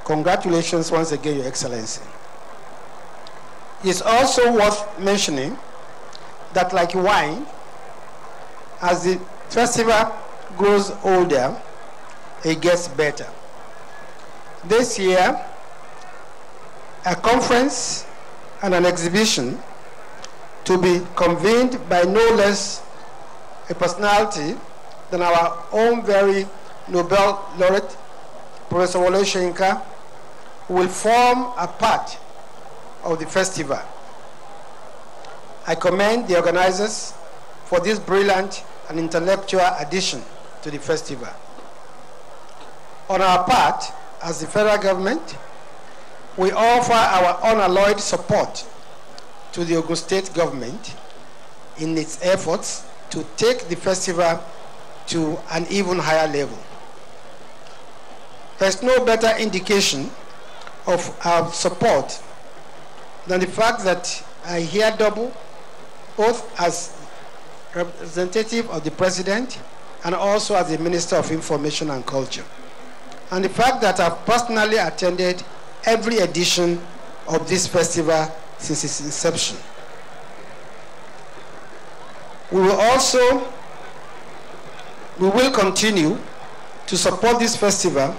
Congratulations once again, Your Excellency. It's also worth mentioning that, like wine, as the festival grows older, it gets better. This year, a conference and an exhibition to be convened by no less a personality than our own very Nobel laureate, Professor Wole Soyinka, will form a part of the festival. I commend the organizers for this brilliant and intellectual addition to the festival. On our part, as the federal government, we offer our unalloyed support to the Ogun State government in its efforts to take the festival to an even higher level. There's no better indication of our support than the fact that I hear double, both as representative of the President and also as the Minister of Information and Culture. And the fact that I've personally attended every edition of this festival since its inception. We will continue to support this festival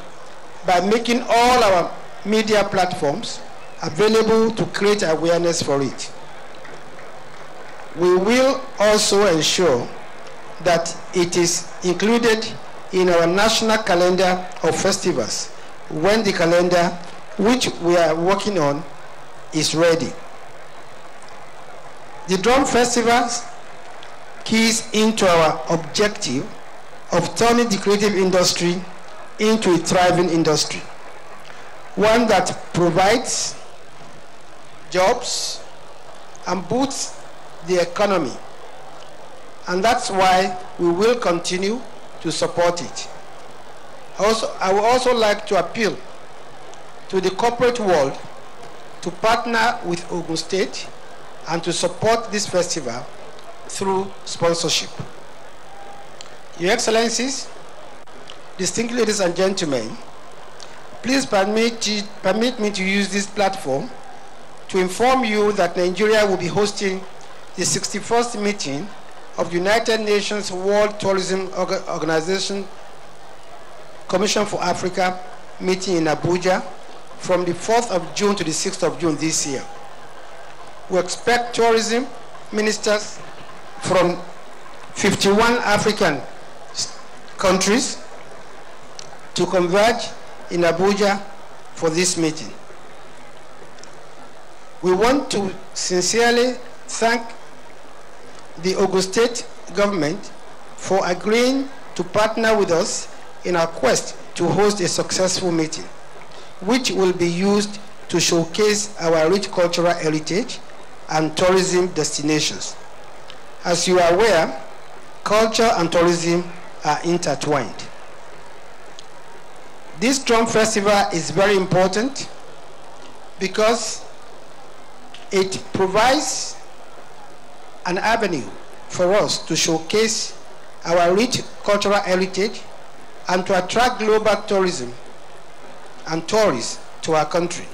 by making all our media platforms available to create awareness for it. We will also ensure that it is included in our national calendar of festivals when the calendar which we are working on is ready. The Drum Festivals keys into our objective of turning the creative industry into a thriving industry, one that provides jobs and boosts the economy. And that's why we will continue to support it. I would also like to appeal to the corporate world to partner with Ogun State and to support this festival through sponsorship. Your Excellencies, distinguished ladies and gentlemen, please permit me to use this platform to inform you that Nigeria will be hosting the 61st meeting of the United Nations World Tourism Organization Commission for Africa meeting in Abuja from the 4th of June to the 6th of June this year. We expect tourism ministers from 51 African countries to converge in Abuja for this meeting. We want to sincerely thank the Ogun State government for agreeing to partner with us in our quest to host a successful meeting, which will be used to showcase our rich cultural heritage and tourism destinations. As you are aware, culture and tourism are intertwined. This Drum Festival is very important because it provides an avenue for us to showcase our rich cultural heritage and to attract global tourism and tourists to our country.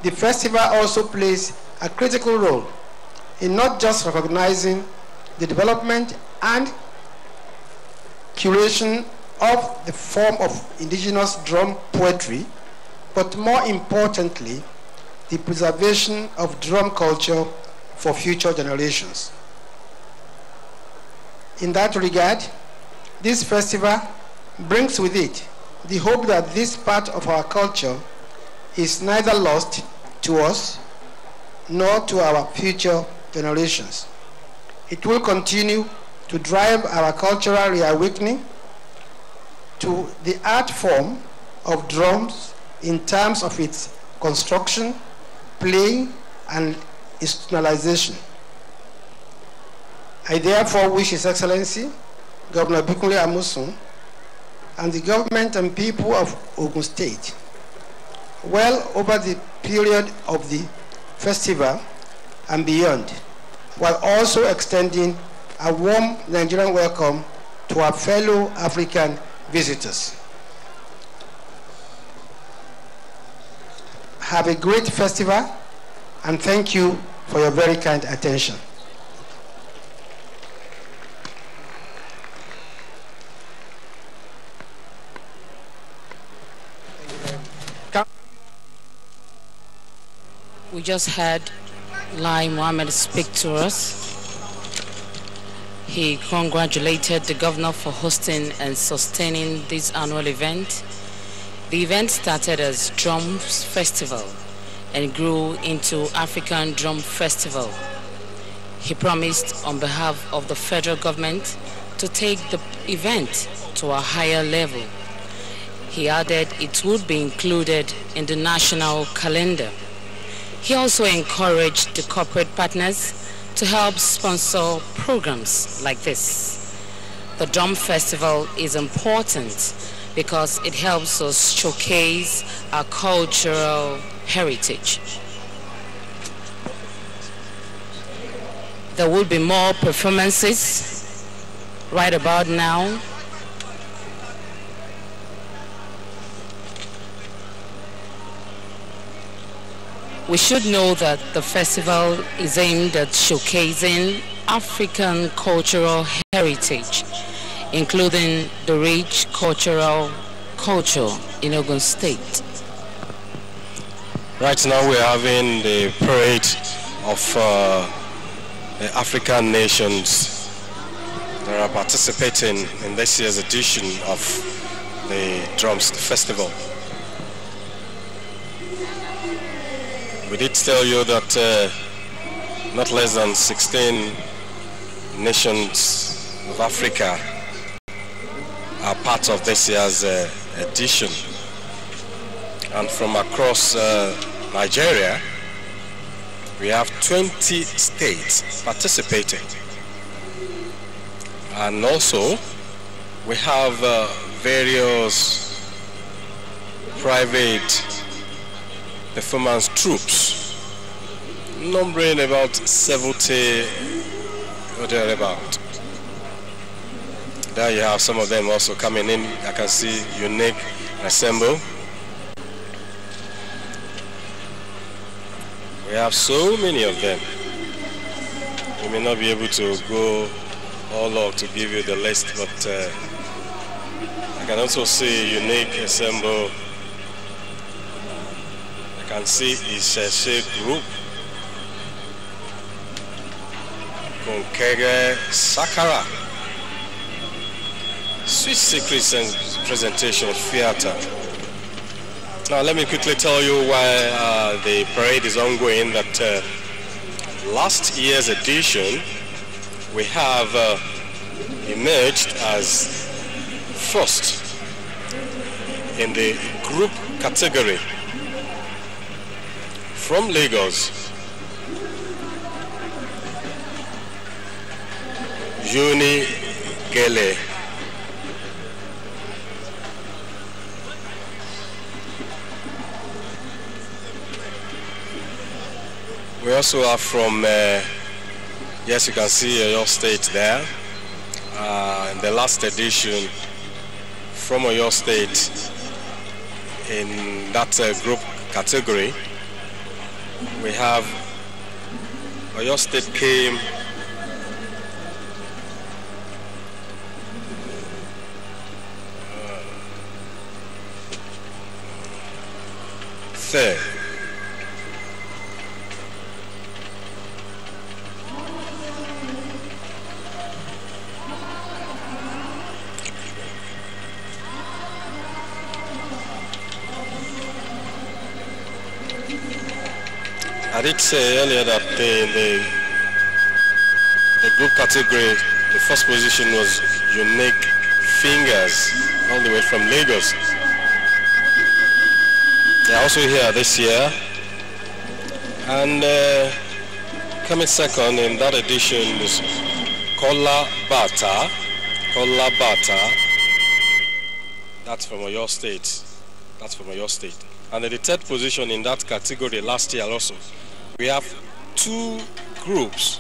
The festival also plays a critical role in not just recognizing the development and curation of the form of indigenous drum poetry, but more importantly, the preservation of drum culture for future generations. In that regard, this festival brings with it the hope that this part of our culture is neither lost to us nor to our future generations. It will continue to drive our cultural reawakening to the art form of drums in terms of its construction, playing, and institutionalization. I therefore wish His Excellency, Governor Bikunle Amosun, and the government and people of Ogun State well over the period of the festival and beyond, while also extending a warm Nigerian welcome to our fellow African visitors. have a great festival, and thank you for your very kind attention. We just heard Lai Mohammed speak to us. He congratulated the governor for hosting and sustaining this annual event. The event started as Drums Festival and grew into African Drum Festival. He promised on behalf of the federal government to take the event to a higher level. He added it would be included in the national calendar. He also encouraged the corporate partners to help sponsor programs like this. The Drum Festival is important because it helps us showcase our cultural heritage. There will be more performances right about now. We should know that the festival is aimed at showcasing African cultural heritage, including the rich culture in Ogun State. Right now we're having the parade of the African nations that are participating in this year's edition of the Drums Festival. We did tell you that not less than 16 nations of Africa are part of this year's edition. And from across Nigeria, we have 20 states participating. And also, we have various private performance troops, numbering about 70 or thereabout. There you have some of them also coming in. I can see Unique Ensemble. We have so many of them. We may not be able to go all out to give you the list, but I can also see Unique Ensemble. I can see Isheshe Group, Konkege Sakara, Sweet Secrets and Presentation Theater. Now let me quickly tell you why the parade is ongoing. That last year's edition we have emerged as first in the group category from Lagos. Uni Gele. We also are from, yes, you can see your state there. In the last edition, from your state, in that group category, we have your state came third. I did say earlier that the group category, the first position was Unique Fingers, all the way from Lagos. They are also here this year. And coming second in that edition is Kola Bata. Kola Bata. That's from your state. That's from your state. And in the third position in that category last year also, we have two groups,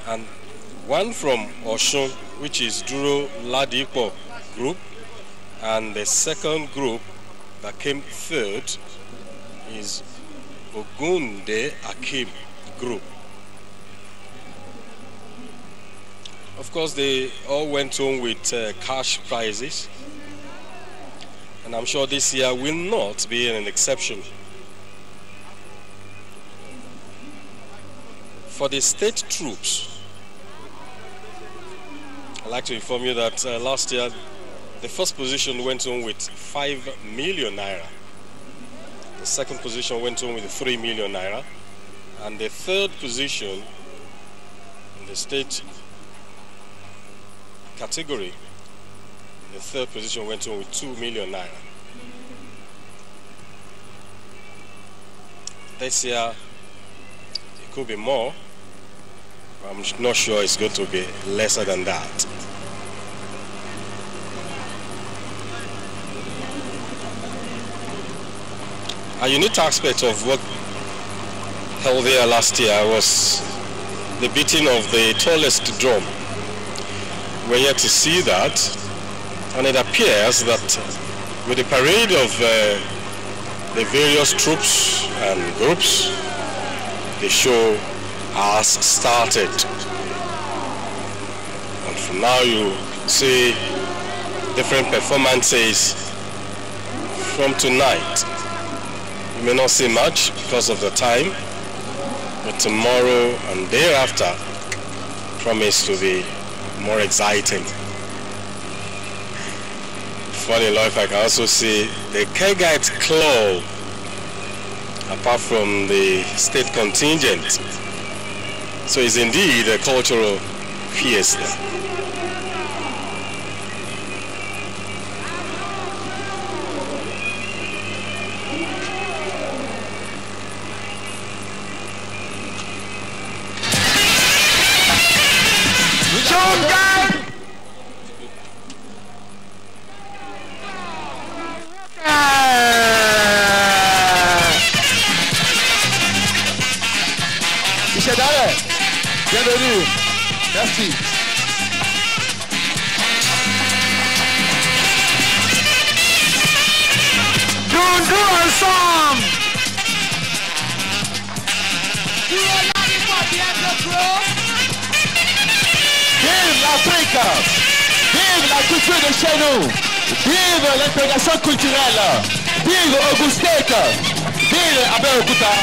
and one from Oshun, which is Duro Ladipo group, and the second group that came third is Ogunde Akim Group. Of course, they all went home with cash prizes, and I'm sure this year will not be an exception. For the state troops, I'd like to inform you that last year the first position went home with 5 million naira. The second position went home with 3 million naira. And the third position in the state category, the third position went home with 2 million naira. This year, it could be more. I'm not sure it's going to be lesser than that. A unique aspect of what held there last year was the beating of the tallest drum. We're yet to see that, and it appears that with the parade of the various troops and groups, the show has started. And from now you see different performances from tonight. You may not see much because of the time, but tomorrow and thereafter promise to be more exciting. Funny enough, I can also see the Kegite Club, apart from the state contingent. So it's indeed a cultural fiesta. Bienvenue. Merci. Nous ensemble. Vive l'Afrique. Vive la culture de chez nous. Vive l'intégration culturelle. Vive Augustek. Vive Abel Okuta.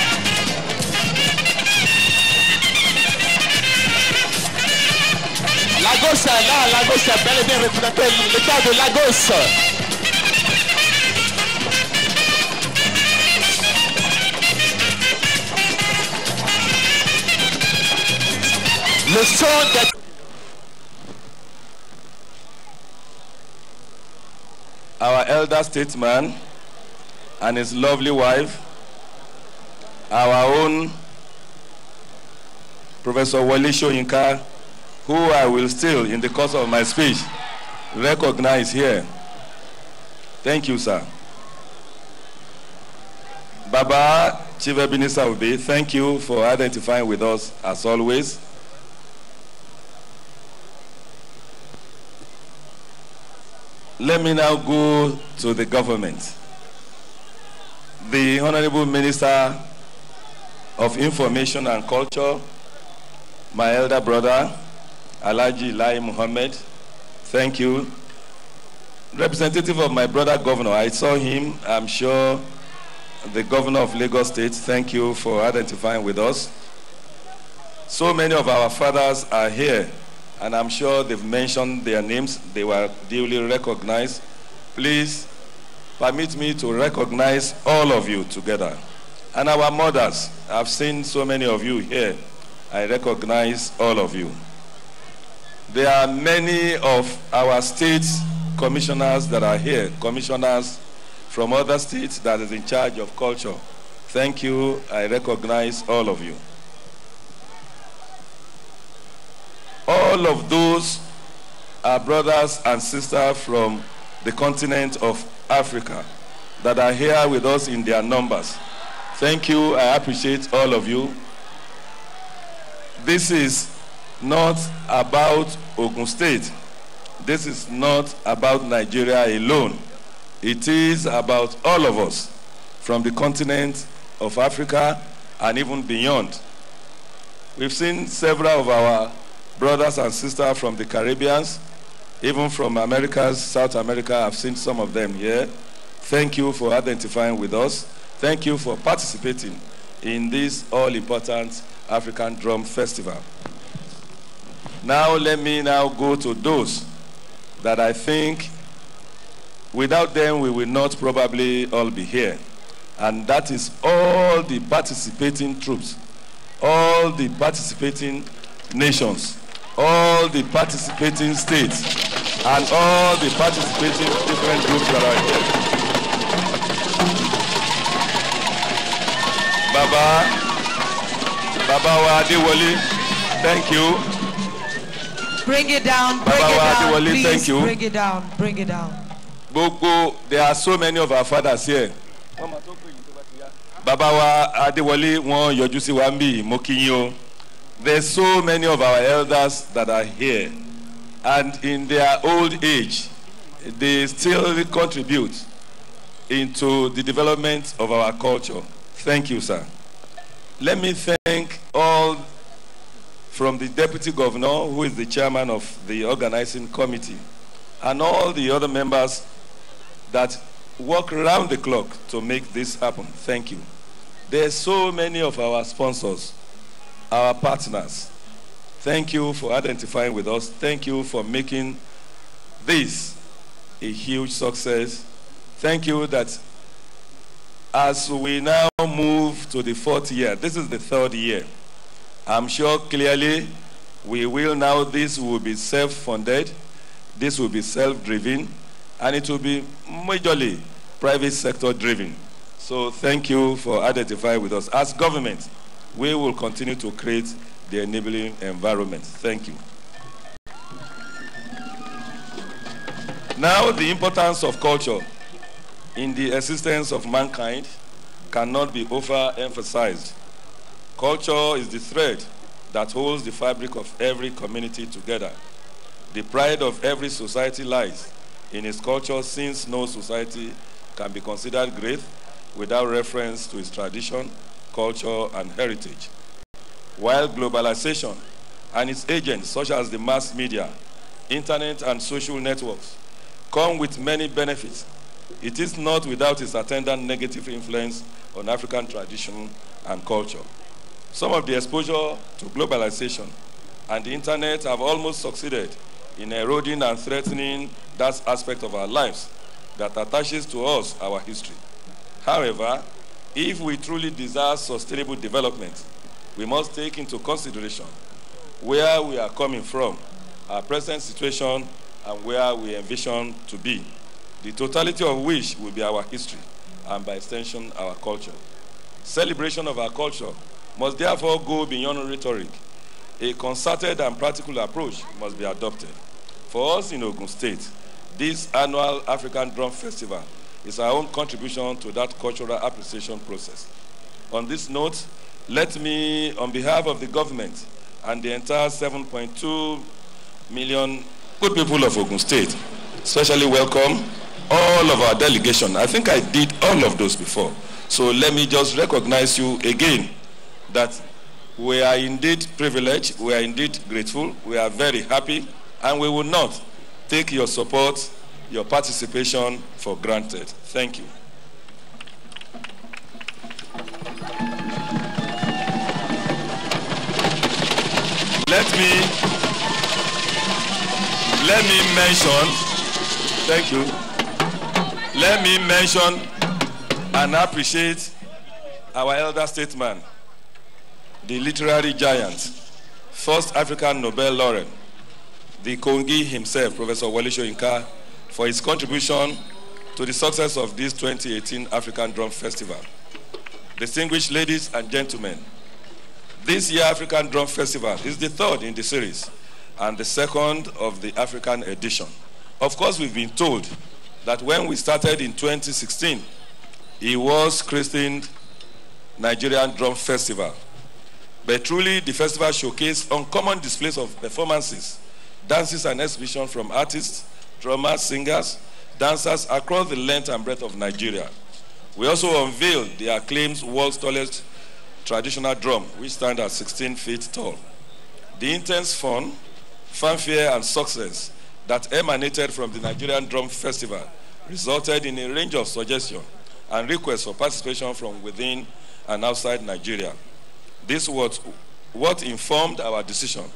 Lagos, là, Lagos a bel et bien représenté l'État de Lagos. Le son des... Our elder statesman and his lovely wife, our own Professor Wale Soyinka, who I will still, in the course of my speech, recognize here. Thank you, sir. Baba Chief Ebenezer Obe, thank you for identifying with us as always. Let me now go to the government. The Honorable Minister of Information and Culture, my elder brother, Alhaji Lai Muhammad, thank you. Representative of my brother governor, I saw him, I'm sure the governor of Lagos State, thank you for identifying with us. So many of our fathers are here, and I'm sure they've mentioned their names, they were duly recognized. Please permit me to recognize all of you together. And our mothers, I've seen so many of you here, I recognize all of you. There are many of our state commissioners that are here, commissioners from other states that is in charge of culture. Thank you, I recognize all of you. All of those are brothers and sisters from the continent of Africa that are here with us in their numbers. Thank you, I appreciate all of you. This is not about Ogun State. This is not about Nigeria alone. It is about all of us from the continent of Africa and even beyond. We've seen several of our brothers and sisters from the Caribbean, even from Americas, South America. I've seen some of them here. Thank you for identifying with us. Thank you for participating in this all-important African Drum Festival. Now let me now go to those that I think without them we will not probably all be here. And that is all the participating troops, all the participating nations, all the participating states, and all the participating different groups that are here. Baba wa Adewale, thank you. Bring it down, bring Baba it wa down, Adewale, please. thank you. Bring it down, bring it down. Gbogbo, there are so many of our fathers here. Baba wa Adewale, wọ́n yọjú sí wa níbí, mo kí yín o. There's so many of our elders that are here, and in their old age, they still contribute into the development of our culture. Thank you, sir. Let me thank all from the Deputy Governor, who is the chairman of the organizing committee, and all the other members that work around the clock to make this happen. Thank you. There's so many of our sponsors, our partners. Thank you for identifying with us. Thank you for making this a huge success. Thank you that as we now move to the 4th year, this is the 3rd year, I'm sure clearly we will now, this will be self-funded, this will be self-driven, and it will be majorly private sector driven. So thank you for identifying with us. As government, we will continue to create the enabling environment. Thank you. Now, the importance of culture in the existence of mankind cannot be overemphasized. Culture is the thread that holds the fabric of every community together. The pride of every society lies in its culture, since no society can be considered great without reference to its tradition, culture, and heritage. While globalization and its agents, such as the mass media, internet, and social networks, come with many benefits, it is not without its attendant negative influence on African tradition and culture. Some of the exposure to globalization and the internet have almost succeeded in eroding and threatening that aspect of our lives that attaches to us our history. However, if we truly desire sustainable development, we must take into consideration where we are coming from, our present situation, and where we envision to be, the totality of which will be our history, and by extension, our culture. Celebration of our culture must therefore go beyond rhetoric. A concerted and practical approach must be adopted. For us in Ogun State, this annual African Drum Festival is our own contribution to that cultural appreciation process. On this note, let me, on behalf of the government and the entire 7.2 million good people of Ogun State, especially welcome all of our delegation. I think I did all of those before. So let me just recognize you again that we are indeed privileged, we are indeed grateful, we are very happy, and we will not take your support, your participation for granted. Thank you. Let me mention, thank you. Let me mention and appreciate our elder statesman, the literary giant, first African Nobel laureate, the Kongi himself, Professor Wole Soyinka, for his contribution to the success of this 2018 African Drum Festival. Distinguished ladies and gentlemen, this year African Drum Festival is the 3rd in the series and the 2nd of the African edition. Of course, we've been told that when we started in 2016, it was christened Nigerian Drum Festival. But truly, the festival showcased uncommon displays of performances, dances and exhibitions from artists, drummers, singers, dancers across the length and breadth of Nigeria. We also unveiled the acclaimed world's tallest traditional drum, which stands at 16 feet tall. The intense fun, fanfare, and success that emanated from the Nigerian Drum Festival resulted in a range of suggestions and requests for participation from within and outside Nigeria. This was what informed our decision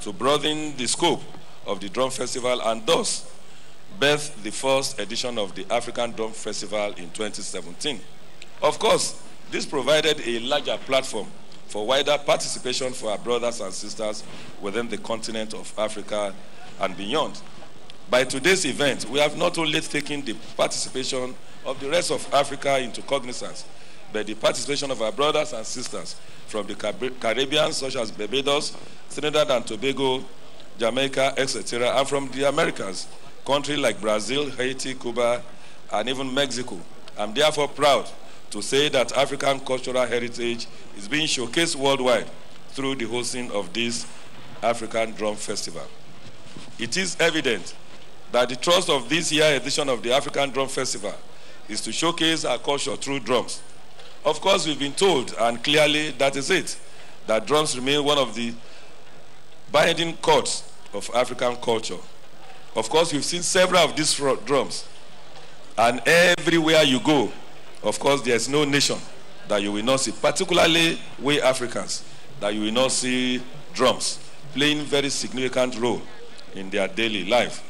to broaden the scope of the Drum Festival and thus birthed the first edition of the African Drum Festival in 2017. Of course, this provided a larger platform for wider participation for our brothers and sisters within the continent of Africa and beyond. By today's event, we have not only taken the participation of the rest of Africa into cognizance, but the participation of our brothers and sisters from the Caribbean, such as Barbados, Trinidad and Tobago, Jamaica, etc., and from the Americas, countries like Brazil, Haiti, Cuba, and even Mexico. I'm therefore proud to say that African cultural heritage is being showcased worldwide through the hosting of this African Drum Festival. It is evident that the thrust of this year's edition of the African Drum Festival is to showcase our culture through drums. Of course, we've been told, and clearly that is it, that drums remain one of the binding chords of African culture. Of course, you've seen several of these drums, and everywhere you go, of course, there's no nation that you will not see, particularly we Africans, that you will not see drums playing very significant role in their daily life.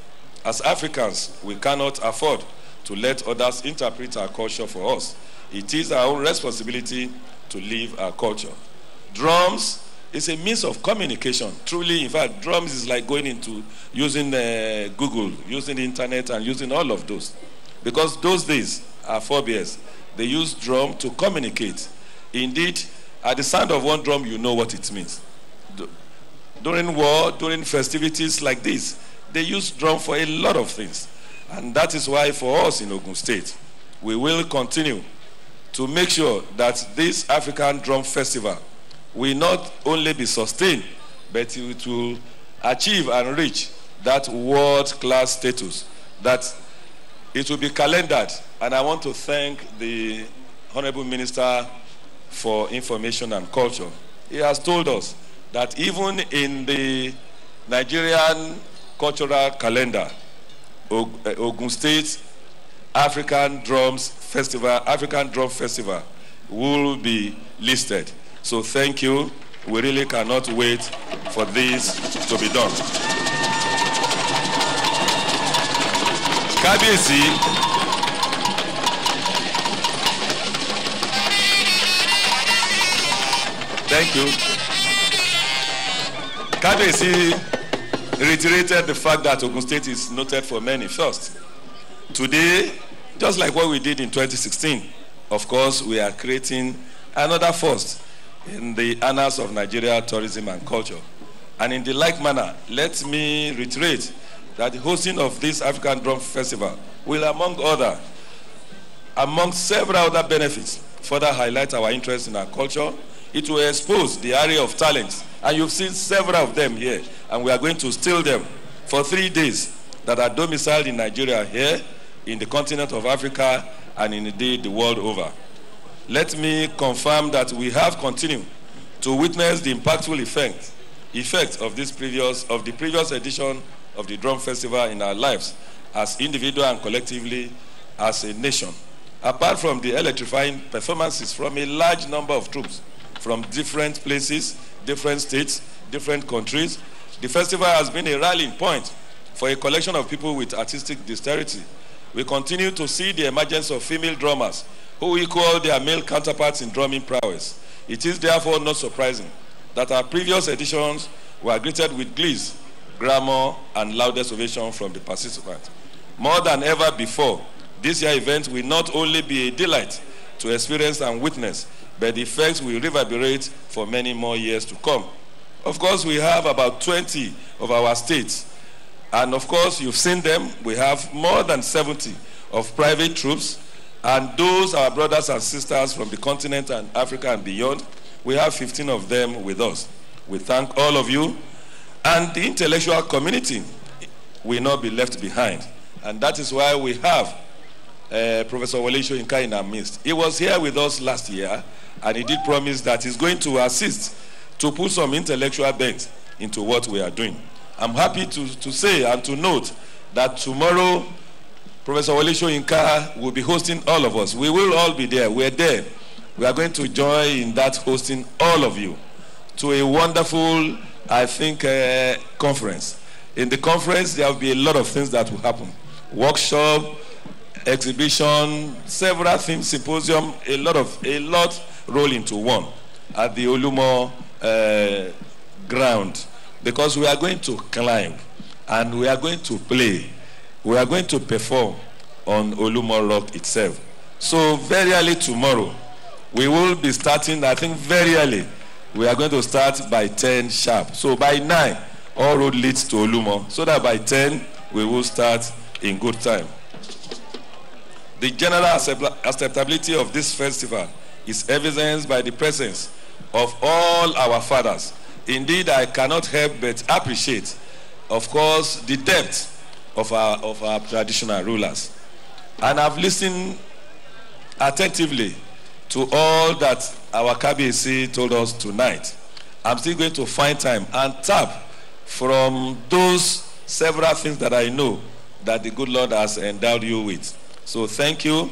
As Africans, we cannot afford to let others interpret our culture for us. It is our own responsibility to live our culture. Drums is a means of communication. Truly, in fact, drums is like going into using Google, using the internet, and using all of those. Because those days are forebears. They use drum to communicate. Indeed, at the sound of one drum, you know what it means. During war, during festivities like this, they use drum for a lot of things. And that is why for us in Ogun State, we will continue to make sure that this African Drum Festival will not only be sustained, but it will achieve and reach that world-class status, that it will be calendared. And I want to thank the Honorable Minister for Information and Culture. He has told us that even in the Nigerian cultural calendar, Ogun State African Drum Festival will be listed. So thank you. We really cannot wait for this to be done. Kabiyesi, thank you. Kabiyesi reiterated the fact that Ogun State is noted for many firsts. Today, just like what we did in 2016, of course, we are creating another first in the annals of Nigeria tourism and culture. And in the like manner, let me reiterate that the hosting of this African Drum Festival will, among several other benefits, further highlight our interest in our culture. It will expose the area of talents, and you've seen several of them here, and we are going to steal them for 3 days that are domiciled in Nigeria here, in the continent of Africa, and indeed the world over. Let me confirm that we have continued to witness the impactful effect of the previous edition of the Drum Festival in our lives as individual and collectively as a nation. Apart from the electrifying performances from a large number of troops from different places, different states, different countries, the festival has been a rallying point for a collection of people with artistic dexterity. We continue to see the emergence of female drummers who equal their male counterparts in drumming prowess. It is therefore not surprising that our previous editions were greeted with glee, glamour, and loudest ovation from the participants. More than ever before, this year's event will not only be a delight to experience and witness, but the effects will reverberate for many more years to come. Of course, we have about 20 of our states, and of course, you've seen them. We have more than 70 of private troops, and those our brothers and sisters from the continent and Africa and beyond. We have 15 of them with us. We thank all of you, and the intellectual community will not be left behind. And that is why we have Professor Wole Soyinka in our midst. He was here with us last year, and he did promise that he's going to assist to put some intellectual bent into what we are doing. I'm happy to say and to note that tomorrow, Professor Wole Soyinka will be hosting all of us. We will all be there. We're there. We are going to join in that hosting all of you to a wonderful, I think, conference. In the conference, there will be a lot of things that will happen. Workshop, exhibition, several things, symposium, a lot roll into one at the Olumo ground, because we are going to climb and we are going to play. We are going to perform on Olumo Rock itself. So very early tomorrow, we will be starting, I think very early. We are going to start by 10 sharp. So by 9, all road leads to Olumo, so that by 10, we will start in good time. The general acceptability of this festival is evidenced by the presence of all our fathers. Indeed, I cannot help but appreciate, of course, the depth of our traditional rulers. And I've listened attentively to all that our KBC told us tonight. I'm still going to find time and tap from those several things that I know that the good Lord has endowed you with. So thank you.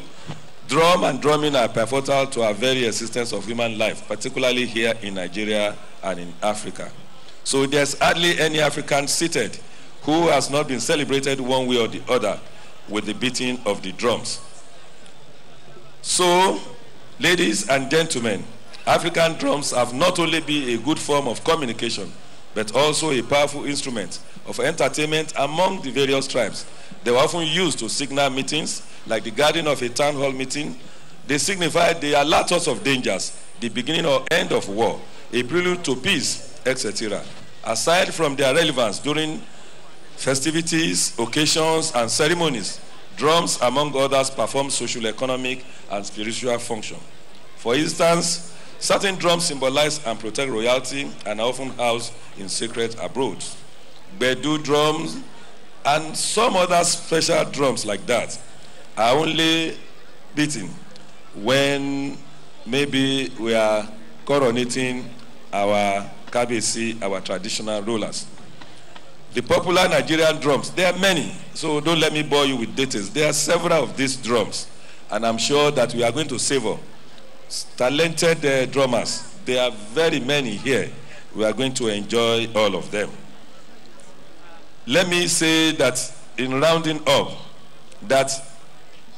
Drum and drumming are pivotal to our very existence of human life, particularly here in Nigeria and in Africa. So there's hardly any African seated who has not been celebrated one way or the other with the beating of the drums. So, ladies and gentlemen, African drums have not only been a good form of communication, but also a powerful instrument of entertainment among the various tribes. They were often used to signal meetings, like the guarding of a town hall meeting. They signified the alertness of dangers, the beginning or end of war, a prelude to peace, etc. Aside from their relevance during festivities, occasions, and ceremonies, drums, among others, perform social, economic, and spiritual function. For instance, certain drums symbolize and protect royalty and are often housed in sacred abodes. Bedu drums and some other special drums like that are only beaten when maybe we are coronating our KBC, our traditional rulers. The popular Nigerian drums, there are many, so don't let me bore you with details. There are several of these drums, and I'm sure that we are going to savor talented drummers. There are very many here. We are going to enjoy all of them. Let me say that in rounding up, that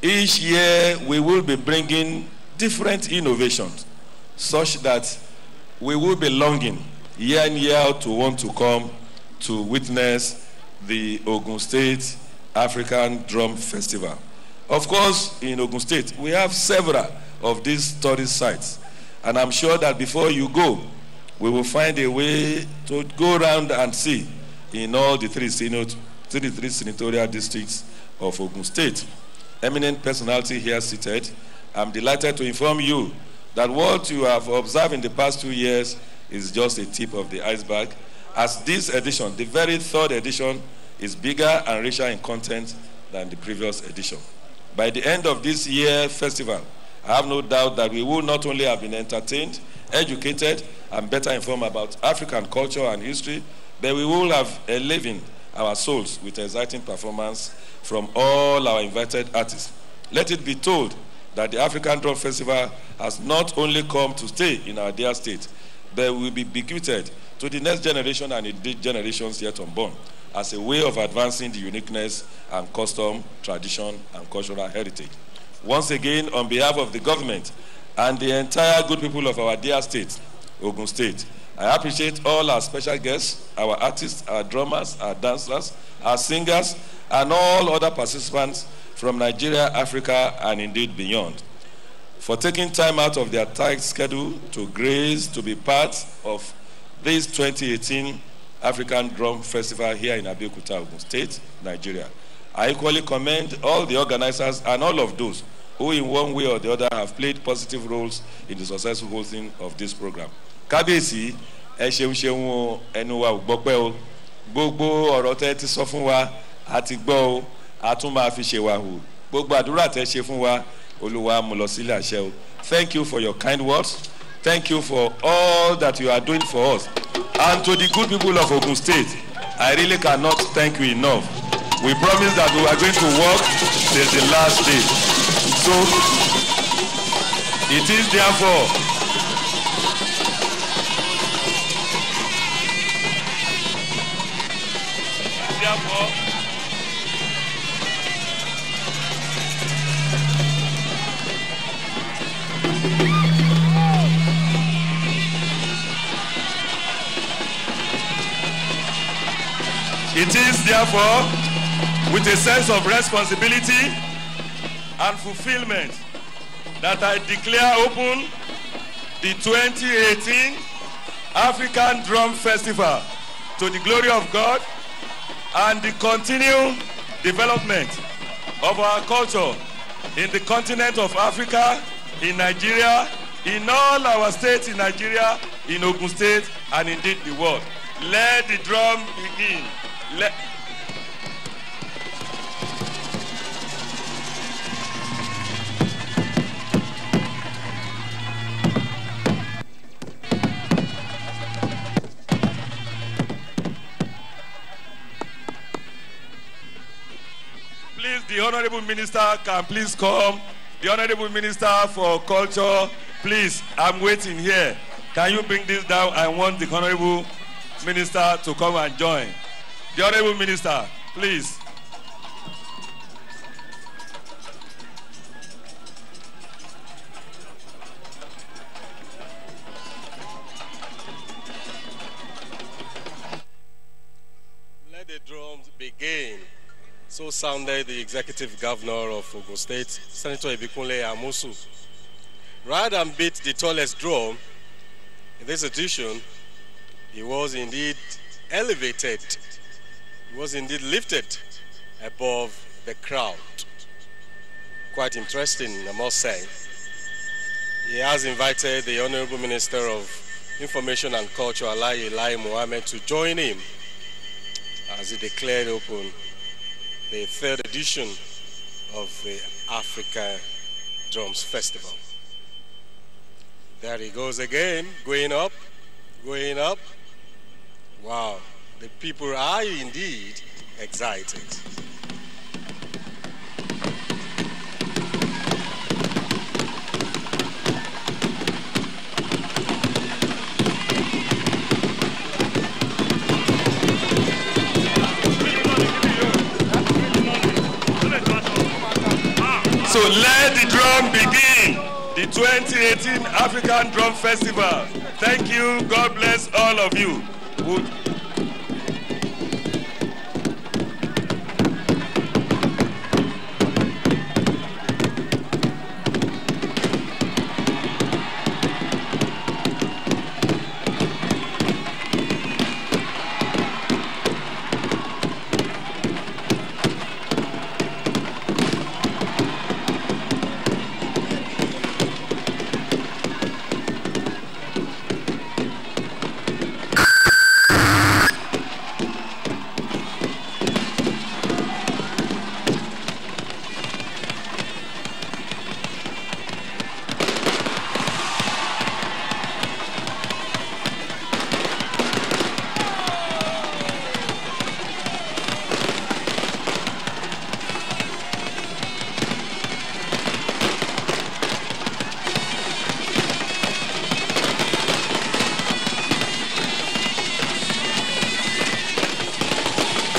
each year we will be bringing different innovations, such that we will be longing year in, year out to want to come to witness the Ogun State African Drum Festival. Of course, in Ogun State, we have several of these tourist sites. And I'm sure that before you go, we will find a way to go around and see in all the 33 senatorial districts of Ogun State. Eminent personality here seated, I'm delighted to inform you that what you have observed in the past 2 years is just a tip of the iceberg, as this edition, the very third edition, is bigger and richer in content than the previous edition. By the end of this year's festival, I have no doubt that we will not only have been entertained, educated, and better informed about African culture and history, but we will have enlivened our souls with exciting performance from all our invited artists. Let it be told that the African Drum Festival has not only come to stay in our dear state, but will be bequeathed to the next generation and indeed generations yet unborn as a way of advancing the uniqueness and custom, tradition, and cultural heritage. Once again, on behalf of the government and the entire good people of our dear state, Ogun State, I appreciate all our special guests, our artists, our drummers, our dancers, our singers, and all other participants from Nigeria, Africa, and indeed beyond, for taking time out of their tight schedule to grace to be part of this 2018 African Drum Festival here in Abeokuta, Ogun State, Nigeria. I equally commend all the organizers and all of those who in one way or the other have played positive roles in the successful hosting of this program. Kábíyèsí, ẹ ṣeun ẹnu wa ò gbọpẹ́ o. Gbogbo ọ̀rọ̀ tẹ́ ti sọ fún wa àti gbọ́ o. a tún máa fi ṣe wa hù. Gbogbo àdúrà tẹ́ ṣe fún wa, Olúwa mú lọ sílẹ̀ àṣẹ o. Thank you for your kind words. Thank you for all that you are doing for us. And to the good people of Ogun State, I really cannot thank you enough. We promise that we are going to work till the last day. So, it is therefore with a sense of responsibility and fulfillment that I declare open the 2018 African Drum Festival to the glory of God and the continued development of our culture in the continent of Africa, in Nigeria, in all our states in Nigeria, in Ogun State, and indeed the world. Let the drum begin. Please, the Honorable Minister can please come. The Honorable Minister for Culture, please, I'm waiting here. Can you bring this down? I want the Honorable Minister to come and join. The Honorable Minister, please. Let the drums begin. So sounded the Executive Governor of Ogun State, Senator Ibikunle Amosu. Rather than beat the tallest drum, in this edition, he was indeed elevated. He was indeed lifted above the crowd. Quite interesting, I must say. He has invited the Honorable Minister of Information and Culture, Lai Mohammed, to join him as he declared open the third edition of the Africa Drums Festival. There he goes again, going up, going up. Wow, the people are indeed excited. So let the drum begin, the 2018 African Drum Festival. Thank you. God bless all of you.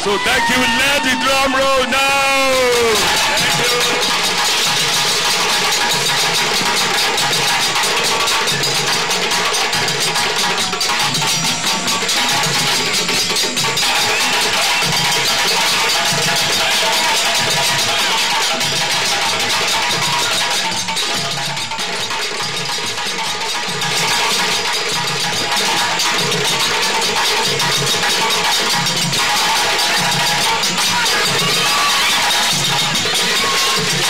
So thank you. Let the drum roll now. Thank you.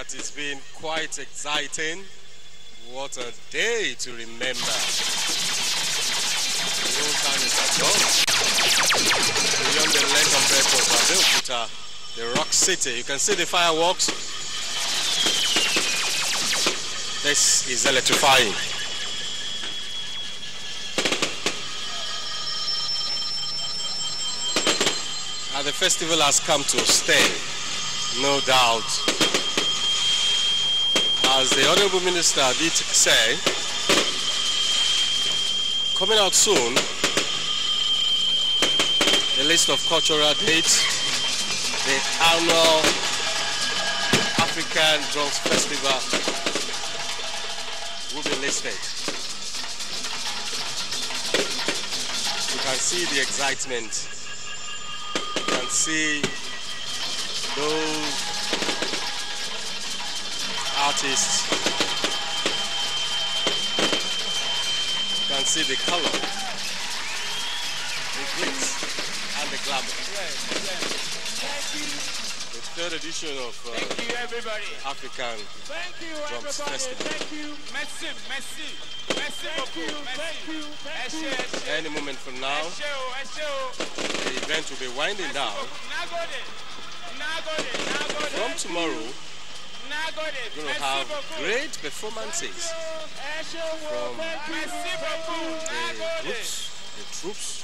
that it's been quite exciting. What a day to remember. The old times are gone. Beyond the length and breadth of Abeokuta, the rock city. You can see the fireworks. This is electrifying. And the festival has come to stay, no doubt. As the Honorable Minister did say, coming out soon, the list of cultural dates, the annual African Drums Festival will be listed. You can see the excitement. You can see those artists. You can see the color, the glitz, and the glamour. The third edition of African Drums Festival. Any moment from now, the event will be winding down. From tomorrow, we're going to have great performances from the troops,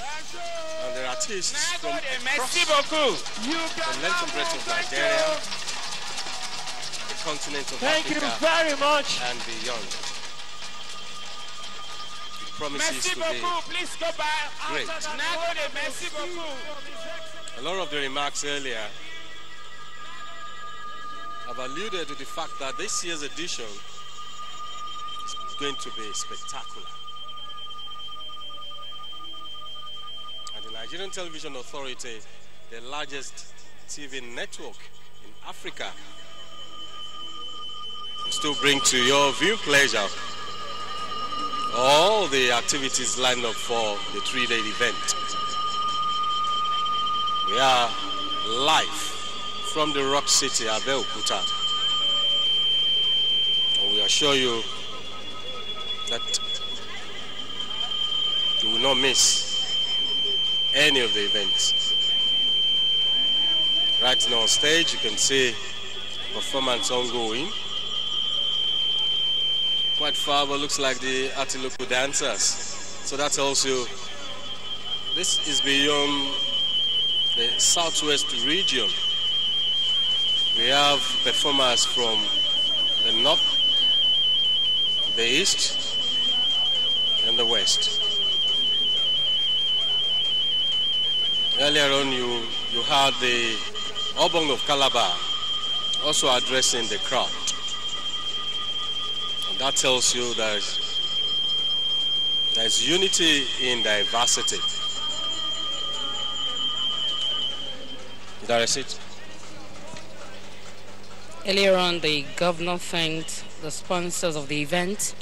and the artists from across the length and breadth of Nigeria, the continent of Africa, very much. and beyond. It promises to be great. A lot of the remarks earlier have alluded to the fact that this year's edition is going to be spectacular. And the Nigerian Television Authority, the largest TV network in Africa, will still bring to your view pleasure all the activities lined up for the 3-day event. We are live from the rock city, Abeokuta. And we assure you that you will not miss any of the events. Right now on stage, you can see performance ongoing. Quite far, but looks like the Atiluku dancers. So that tells you this is beyond the southwest region. We have performers from the north, the east, and the west. Earlier on, you had the Obong of Calabar also addressing the crowd. And that tells you there's unity in diversity. That is it. Earlier on, the governor thanked the sponsors of the event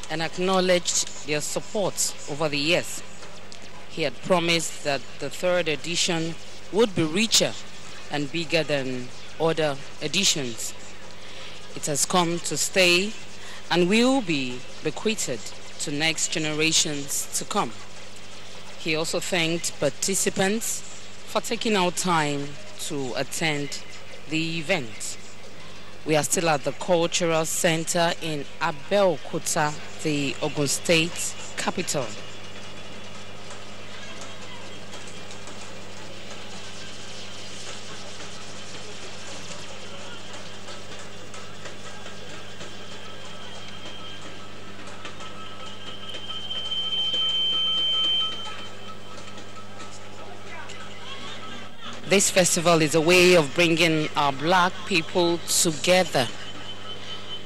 and acknowledged their support over the years. He had promised that the third edition would be richer and bigger than other editions. It has come to stay and will be bequeathed to next generations to come. He also thanked participants for taking out time to attend the event. We are still at the Cultural Center in Abeokuta, the Ogun State capital. This festival is a way of bringing our black people together.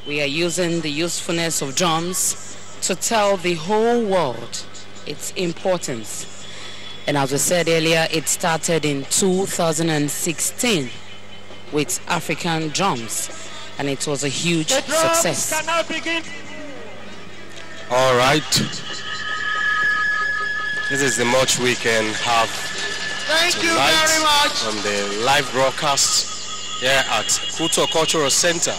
We are using the usefulness of drums to tell the whole world its importance. And as we said earlier, it started in 2016 with African drums, and it was a huge success. All right. This is the much we can have Thank you very much. From the live broadcast here at Kuto Cultural Center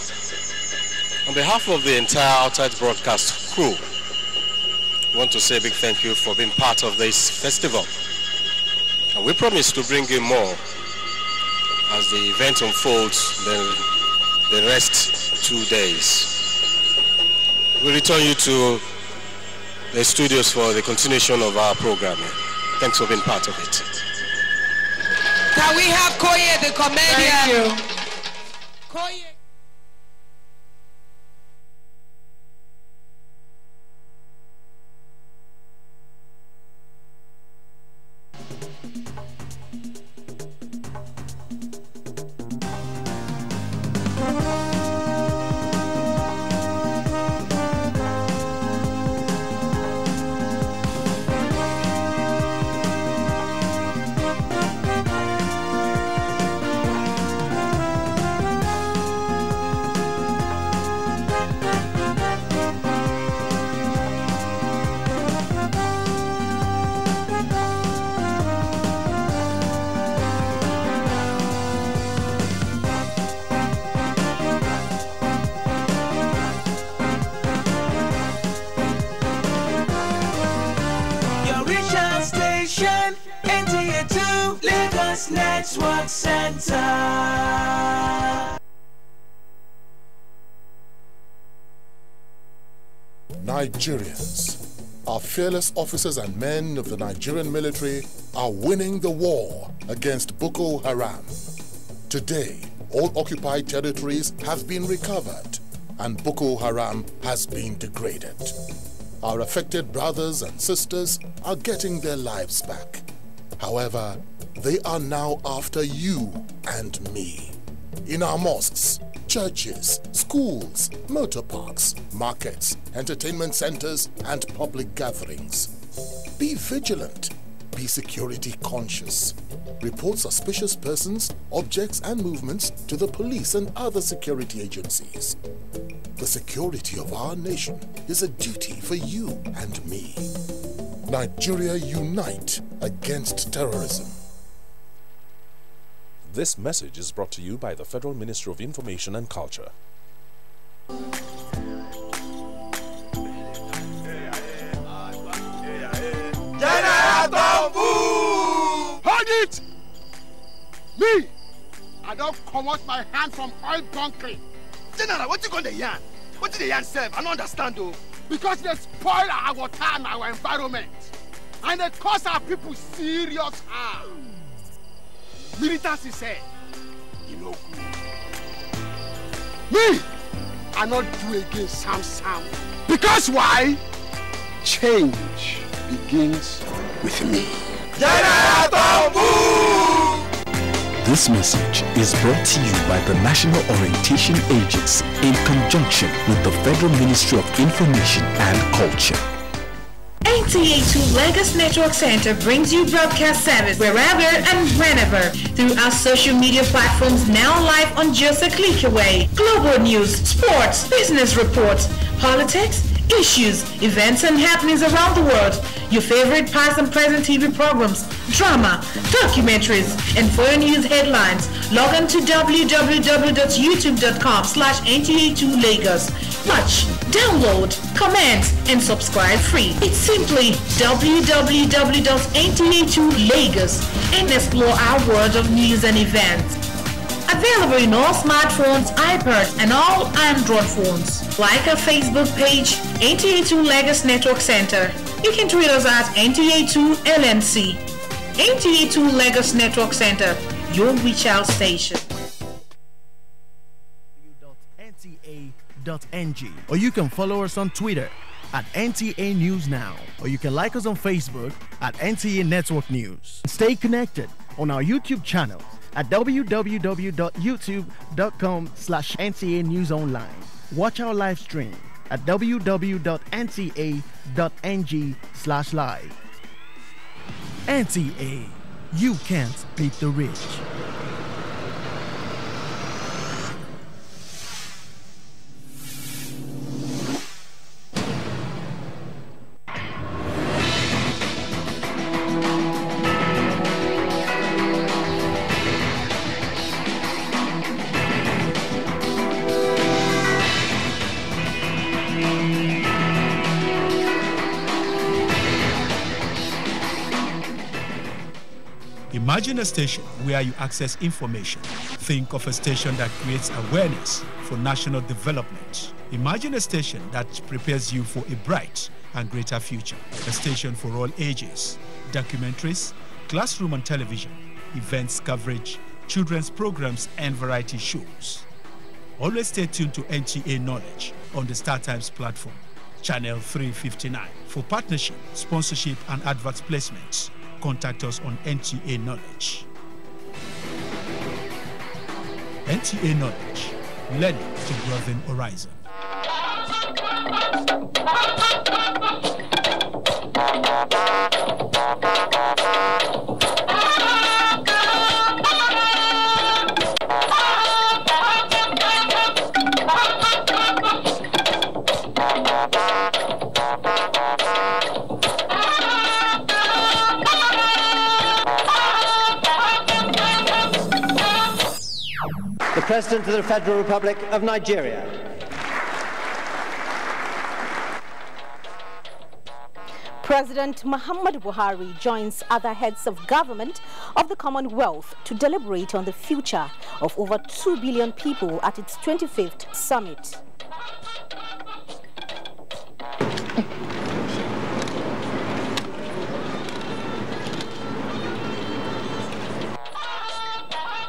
On behalf of the entire Outside Broadcast crew, I want to say a big thank you for being part of this festival. And we promise to bring you more as the event unfolds the rest 2 days. We return you to the studios for the continuation of our program. Thanks for being part of it. Can we have Koye the comedian? Thank you. Koye. NTA2Lagos Network Center. Nigerians, our fearless officers and men of the Nigerian military are winning the war against Boko Haram. Today, all occupied territories have been recovered and Boko Haram has been degraded. Our affected brothers and sisters are getting their lives back. However, they are now after you and me. In our mosques, churches, schools, motor parks, markets, entertainment centers, and public gatherings. Be vigilant. Be security conscious. Report suspicious persons, objects, and movements to the police and other security agencies. The security of our nation is a duty for you and me. Nigeria, unite against terrorism. This message is brought to you by the Federal Ministry of Information and Culture. Hold it! Me! I don't come out my hand from oil bunkering. General, what you going to yarn? What did the yarn say? I don't understand though. Because they spoil our water and our environment. And they cause our people serious harm. Militants say, you know good. Me! I not do again Sam. Because why? Change begins with me. This message is brought to you by the National Orientation Agency in conjunction with the Federal Ministry of Information and Culture. NTA2Lagos Network Center brings you broadcast service wherever and whenever through our social media platforms, now live on just a click away. Global news, sports, business reports, politics, issues, events and happenings around the world, your favorite past and present TV programs, drama, documentaries, and foreign news headlines. Log on to www.youtube.com/NTA2Lagos. Watch, download, comment, and subscribe free. It's simply www.NTA2Lagos and explore our world of news and events. Available in all smartphones, iPads, and all Android phones. Like our Facebook page, NTA2Lagos Network Center. You can tweet us at NTA2LNC. NTA2Lagos Network Center, your reach out station. NTA.ng, or you can follow us on Twitter at NTA News Now, or you can like us on Facebook at NTA Network News. Stay connected on our YouTube channel at www.youtube.com/NTA News Online. Watch our live stream at www.nta.ng/live. NTA, you can't beat the rich. Imagine a station where you access information. Think of a station that creates awareness for national development. Imagine a station that prepares you for a bright and greater future. A station for all ages. Documentaries, classroom and television, events coverage, children's programs and variety shows. Always stay tuned to NTA Knowledge on the StarTimes platform, channel 359. For partnership, sponsorship and advert placements, contact us on NTA Knowledge. NTA Knowledge, learning to broaden horizon. The President of the Federal Republic of Nigeria. President Muhammadu Buhari joins other heads of government of the Commonwealth to deliberate on the future of over 2 billion people at its 25th summit.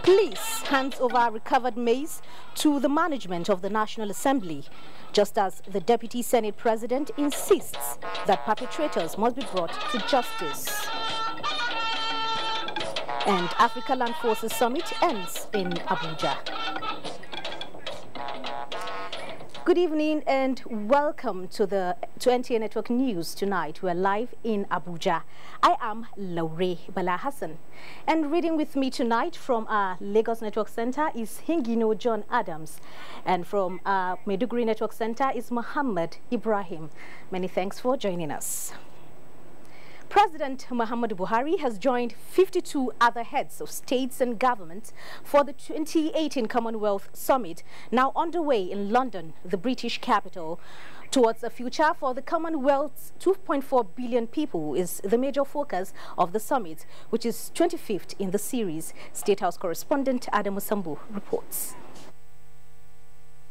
Police hands over recovered maize to the management of the National Assembly, just as the Deputy Senate President insists that perpetrators must be brought to justice. And Africa Land Forces Summit ends in Abuja. Good evening and welcome to NTA Network News tonight. We're live in Abuja. I am Laure Bala Hassan. And reading with me tonight from our Lagos Network Center is Hingino John Adams. And from our Maiduguri Network Center is Muhammad Ibrahim. Many thanks for joining us. President Muhammadu Buhari has joined 52 other heads of states and governments for the 2018 Commonwealth Summit, now underway in London, the British capital. Towards a future for the Commonwealth's 2.4 billion people is the major focus of the summit, which is 25th in the series. State House correspondent Adam Musambu reports.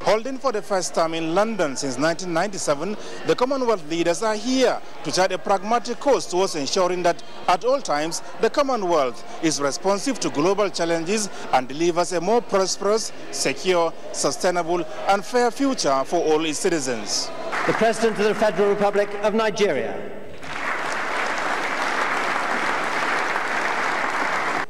Holding for the first time in London since 1997, the Commonwealth leaders are here to chart a pragmatic course towards ensuring that at all times the Commonwealth is responsive to global challenges and delivers a more prosperous, secure, sustainable and fair future for all its citizens. The President of the Federal Republic of Nigeria.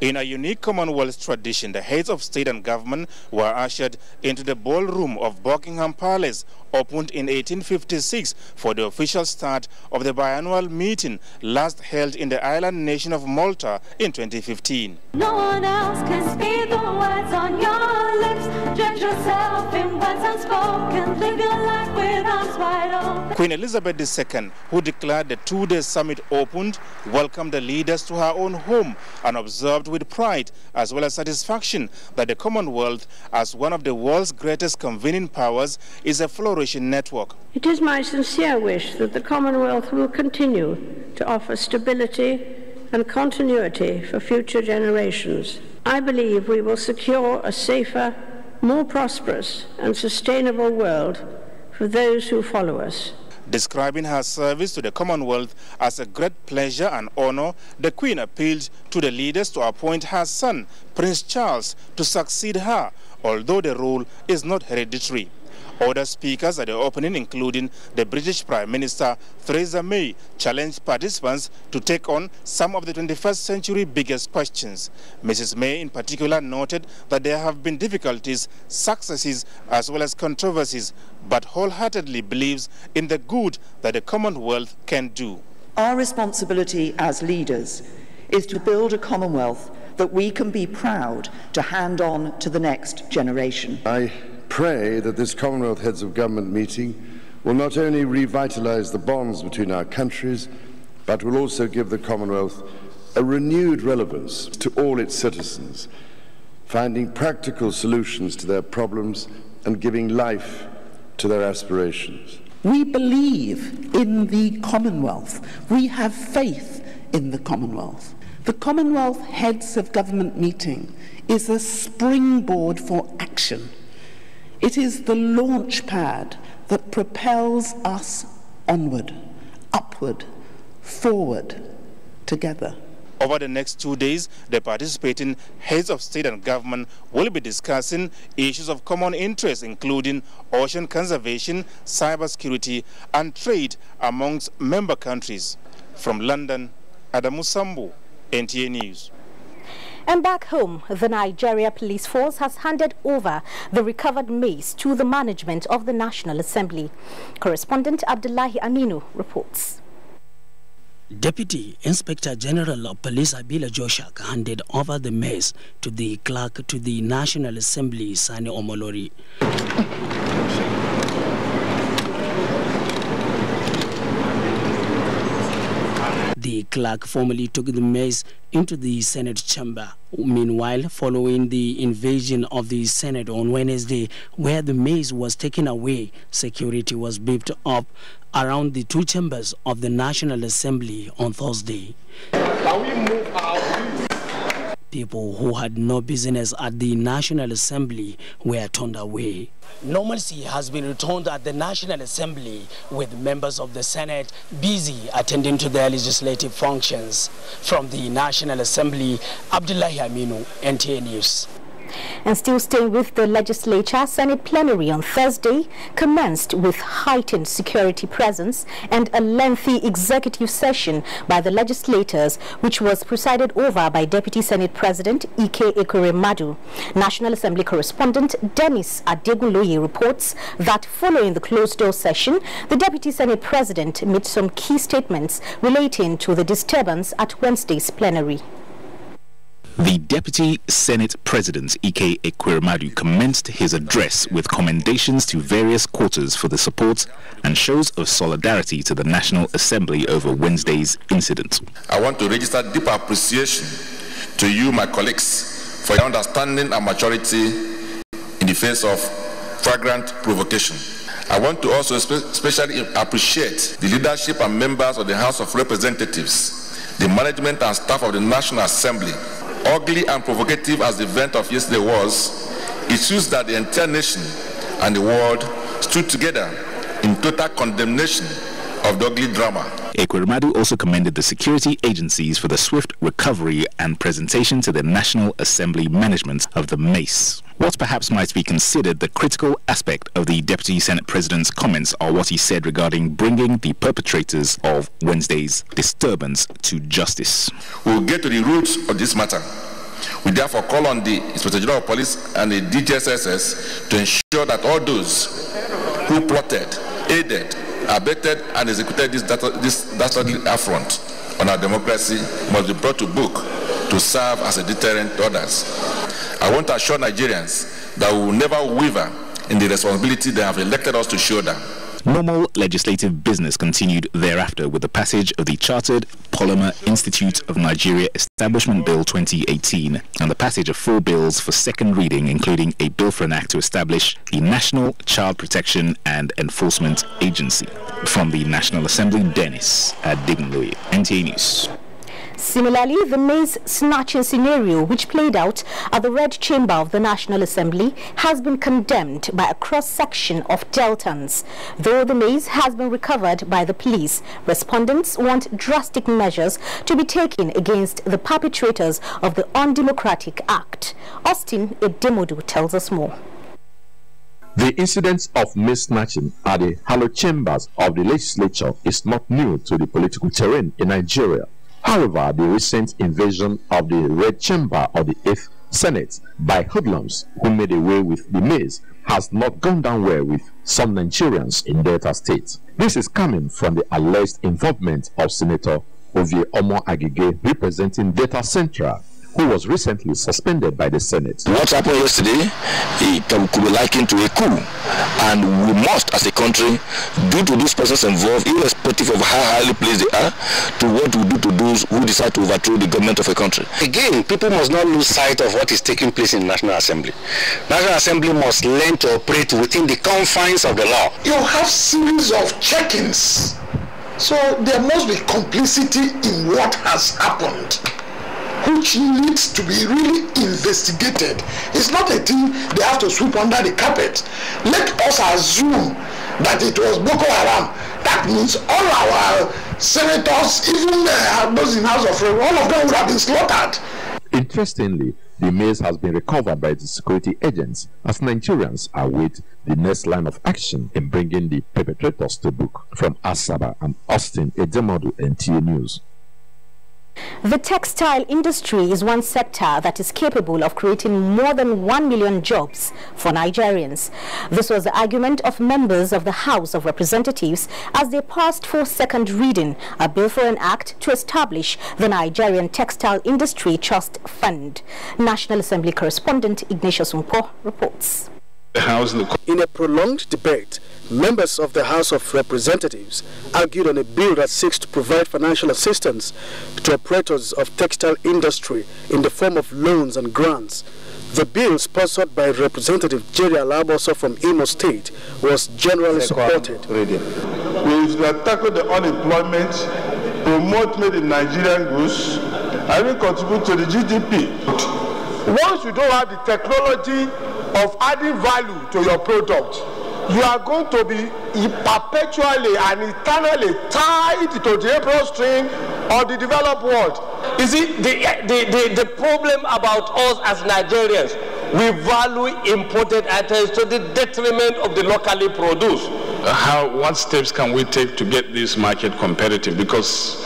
In a unique Commonwealth tradition, the heads of state and government were ushered into the ballroom of Buckingham Palace, opened in 1856 for the official start of the biannual meeting last held in the island nation of Malta in 2015. No one else can speak the words on your lips. Drench yourself in words unspoken. Live your life with arms wide open. Queen Elizabeth II, who declared the two-day summit opened, welcomed the leaders to her own home and observed with pride as well as satisfaction that the Commonwealth, as one of the world's greatest convening powers, is a flourishing network. It is my sincere wish that the Commonwealth will continue to offer stability and continuity for future generations. I believe we will secure a safer, more prosperous and sustainable world for those who follow us. Describing her service to the Commonwealth as a great pleasure and honor, the Queen appealed to the leaders to appoint her son, Prince Charles, to succeed her, although the role is not hereditary. Other speakers at the opening, including the British Prime Minister Theresa May, challenged participants to take on some of the 21st century biggest questions. Mrs. May in particular noted that there have been difficulties, successes as well as controversies, but wholeheartedly believes in the good that the Commonwealth can do. Our responsibility as leaders is to build a Commonwealth that we can be proud to hand on to the next generation. I pray that this Commonwealth Heads of Government meeting will not only revitalise the bonds between our countries, but will also give the Commonwealth a renewed relevance to all its citizens, finding practical solutions to their problems and giving life to their aspirations. We believe in the Commonwealth. We have faith in the Commonwealth. The Commonwealth Heads of Government meeting is a springboard for action. It is the launch pad that propels us onward, upward, forward, together. Over the next 2 days, the participating heads of state and government will be discussing issues of common interest, including ocean conservation, cybersecurity, and trade amongst member countries. From London, Adamu Sambu, NTA News. And back home, the Nigeria Police Force has handed over the recovered maize to the management of the National Assembly. Correspondent Abdullahi Aminu reports. Deputy Inspector General of Police Abila Joshak handed over the maize to the clerk to the National Assembly, Sani Omolori. The clerk formally took the maize into the Senate chamber. Meanwhile, following the invasion of the Senate on Wednesday, where the maize was taken away, security was beefed up around the two chambers of the National Assembly on Thursday. Can we move out? People who had no business at the National Assembly were turned away. Normalcy has been returned at the National Assembly, with members of the Senate busy attending to their legislative functions. From the National Assembly, Abdullahi Aminu, NTA News. And still staying with the legislature, Senate plenary on Thursday commenced with heightened security presence and a lengthy executive session by the legislators, which was presided over by Deputy Senate President Ike Ekweremadu. National Assembly correspondent Dennis Adegunloye reports that following the closed-door session, the Deputy Senate President made some key statements relating to the disturbance at Wednesday's plenary. The Deputy Senate President, Ike Ekweremadu, commenced his address with commendations to various quarters for the support and shows of solidarity to the National Assembly over Wednesday's incident. I want to register deep appreciation to you, my colleagues, for your understanding and maturity in the face of flagrant provocation. I want to also especially appreciate the leadership and members of the House of Representatives, the management and staff of the National Assembly. Ugly and provocative as the event of yesterday was, it shows that the entire nation and the world stood together in total condemnation of the ugly drama. Ekweremadu also commended the security agencies for the swift recovery and presentation to the National Assembly management of the maize. What perhaps might be considered the critical aspect of the Deputy Senate President's comments are what he said regarding bringing the perpetrators of Wednesday's disturbance to justice. We will get to the roots of this matter. We therefore call on the Inspector General of Police and the DGSSS to ensure that all those who plotted, aided, abetted and executed this dastardly affront on our democracy must be brought to book to serve as a deterrent to others. I want to assure Nigerians that we will never waver in the responsibility they have elected us to shoulder. Normal legislative business continued thereafter with the passage of the Chartered Polymer Institute of Nigeria Establishment Bill 2018 and the passage of 4 bills for second reading, including a bill for an act to establish the National Child Protection and Enforcement Agency. From the National Assembly, Dennis Adegunloye, NTA News. Similarly, the maize snatching scenario, which played out at the Red Chamber of the National Assembly, has been condemned by a cross-section of Deltans. Though the maize has been recovered by the police, respondents want drastic measures to be taken against the perpetrators of the undemocratic act. Austin Edemodu tells us more. The incident of maize snatching at the Halo chambers of the legislature is not new to the political terrain in Nigeria. However, the recent invasion of the Red Chamber of the 8th Senate by hoodlums who made away with the maize has not gone down well with some Nigerians in Delta State. This is coming from the alleged involvement of Senator Ovie Omo Agege, representing Delta Central, who was recently suspended by the Senate. What happened yesterday, it could be likened to a coup, and we must, as a country, do to those persons involved, irrespective of how highly placed they are, to what we do to those who decide to overthrow the government of a country. Again, people must not lose sight of what is taking place in the National Assembly. National Assembly must learn to operate within the confines of the law. You have series of check-ins, so there must be complicity in what has happened. which needs to be really investigated. It's not a thing they have to sweep under the carpet. Let us assume that it was Boko Haram. That means all our senators, even those in House of Rep, all of them would have been slaughtered. Interestingly, the maize has been recovered by the security agents as Nigerians await the next line of action in bringing the perpetrators to book. From Asaba and Austin Edemodu, NTA News. The textile industry is one sector that is capable of creating more than 1 million jobs for Nigerians. This was the argument of members of the House of Representatives as they passed for second reading a bill for an act to establish the Nigerian Textile Industry Trust Fund. National Assembly correspondent Ignatius Umpo reports. In a prolonged debate, members of the House of Representatives argued on a bill that seeks to provide financial assistance to operators of textile industry in the form of loans and grants. The bill, sponsored by Representative Jerry Alaboso from Imo State, was generally supported. We should tackle the unemployment, promote made in Nigerian goods, and will contribute to the GDP. Once you don't have the technology of adding value to your product, you are going to be perpetually and eternally tied to the April string of the developed world. You see, the problem about us as Nigerians, we value imported items to the detriment of the locally produced. What steps can we take to get this market competitive? Because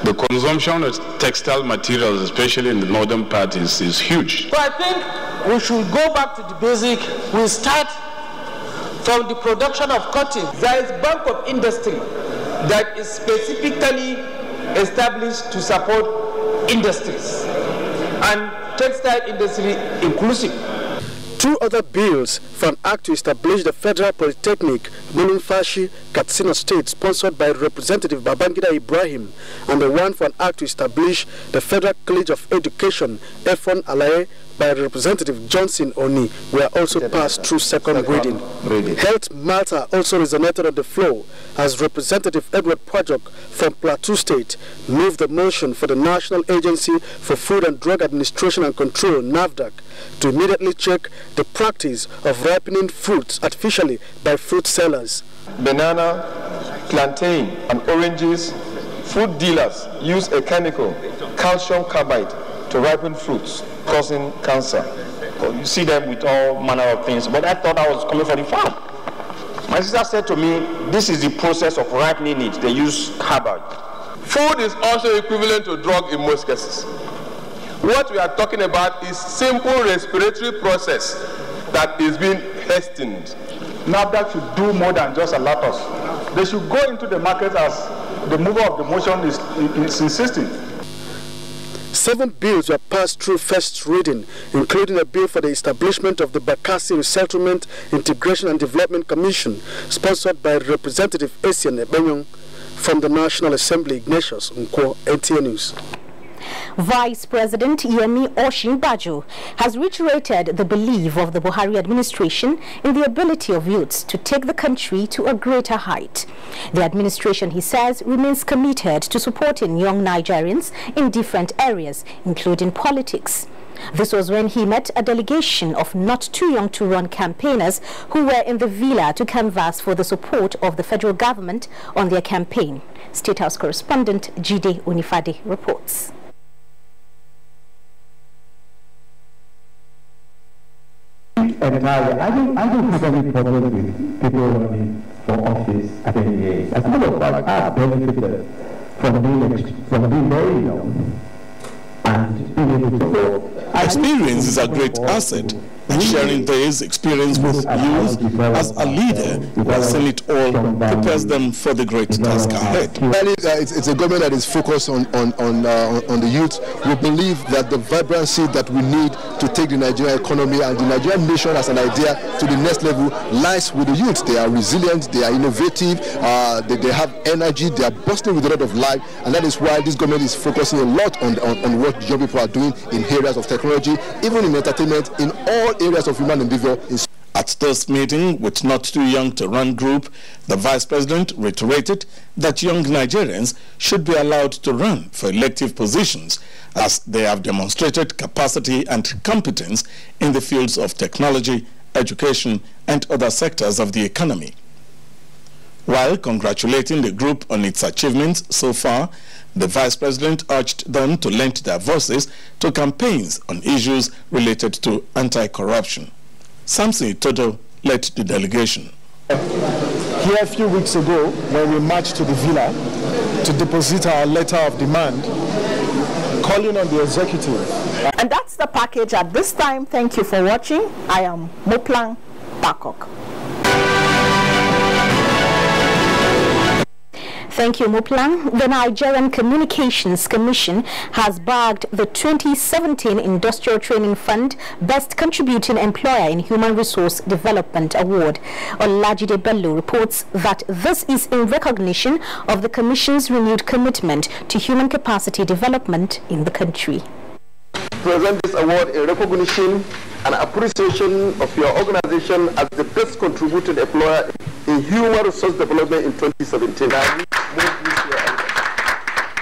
the consumption of textile materials, especially in the northern part, is huge. So I think we should go back to the basic. We start from the production of cotton. There is Bank of Industry that is specifically established to support industries and textile industry inclusive. Two other bills for an act to establish the Federal Polytechnic, Mulumfashi, Katsina State, sponsored by Representative Babangida Ibrahim, and the one for an act to establish the Federal College of Education, Efon Alaye, by Representative Johnson Oni, were also passed through second reading. Health matter also resonated on the floor as Representative Edward Pajok from Plateau State moved the motion for the National Agency for Food and Drug Administration and Control, NAFDAC, to immediately check the practice of ripening fruits artificially by fruit sellers. Banana, plantain, and oranges, fruit dealers use a chemical, calcium carbide, to ripen fruits, causing cancer. You see them with all manner of things, but I thought I was coming from the farm. My sister said to me, this is the process of ripening it. They use carbide. Food is also equivalent to drug in most cases. What we are talking about is simple respiratory process that is being hastened. NAFDAC should do more than just alert us. They should go into the market as the mover of the motion is insisting. 7 bills were passed through first reading, including a bill for the establishment of the Bakassi Resettlement, Integration and Development Commission, sponsored by Representative Essien Ebenyong from the National Assembly. Ignatius Nkwo, NTA News. Vice President Yemi Oshinbajo has reiterated the belief of the Buhari administration in the ability of youths to take the country to a greater height. The administration, he says, remains committed to supporting young Nigerians in different areas, including politics. This was when he met a delegation of not too young to run campaigners who were in the villa to canvass for the support of the federal government on their campaign. State House correspondent Jide Unifade reports. Entirely. I don't have any problem with people running for office at any age. As a matter of fact, I have benefited from being very young and being able to go. Experience is a great asset, and sharing this experience with youth as a leader who has seen it all prepares them for the great task ahead. It's a government that is focused on the youth. We believe that the vibrancy that we need to take the Nigerian economy and the Nigerian nation as an idea to the next level lies with the youth. They are resilient, they are innovative, they have energy, they are bursting with a lot of life, and that is why this government is focusing a lot on what young people are doing in areas of technology, even in entertainment, in all areas of human endeavor. At this meeting with Not Too Young to Run group, the Vice President reiterated that young Nigerians should be allowed to run for elective positions as they have demonstrated capacity and competence in the fields of technology, education, and other sectors of the economy. While congratulating the group on its achievements so far, the Vice President urged them to lend their voices to campaigns on issues related to anti-corruption. Samson Itodo led the delegation. Here a few weeks ago, when we marched to the villa to deposit our letter of demand, calling on the executive. And that's the package at this time. Thank you for watching. I am Moplang Bakok. Thank you, Moplang. The Nigerian Communications Commission has bagged the 2017 Industrial Training Fund Best Contributing Employer in Human Resource Development Award. Olajide Bello reports that this is in recognition of the Commission's renewed commitment to human capacity development in the country. Present this award in recognition and appreciation of your organization as the best contributing employer in human resource development in 2017.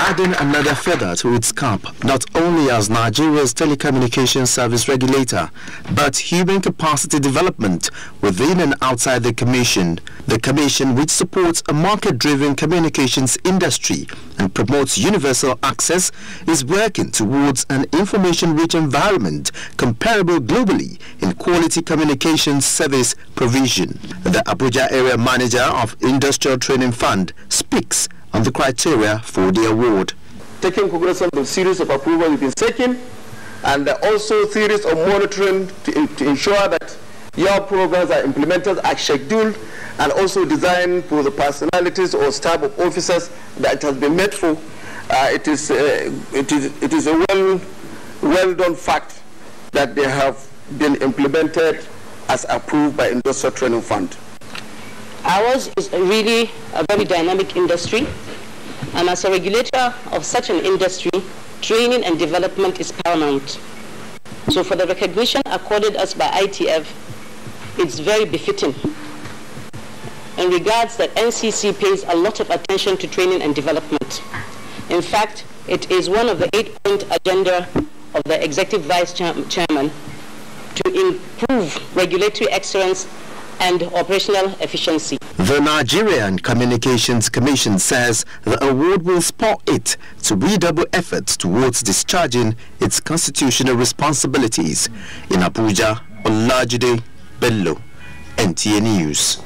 Adding another feather to its cap, not only as Nigeria's telecommunications service regulator, but human capacity development within and outside the Commission. The Commission, which supports a market-driven communications industry and promotes universal access, is working towards an information-rich environment comparable globally in quality communications service provision. The Abuja Area Manager of Industrial Training Fund speaks on the criteria for the award. Taking cognizance of the series of approvals we've been taking, and also series of monitoring to ensure that your programs are implemented as scheduled, and also designed for the personalities or staff of officers that has been made for. It is a well done fact that they have been implemented as approved by Industrial Training Fund. Ours is really a very dynamic industry, and as a regulator of such an industry, training and development is paramount. So for the recognition accorded us by ITF, it's very befitting in regards that NCC pays a lot of attention to training and development. In fact, it is one of the 8-point agenda of the Executive Vice Chairman to improve regulatory excellence and operational efficiency. The Nigerian Communications Commission says the award will spur it to redouble efforts towards discharging its constitutional responsibilities. In Abuja, Olajide Bello, NTA News.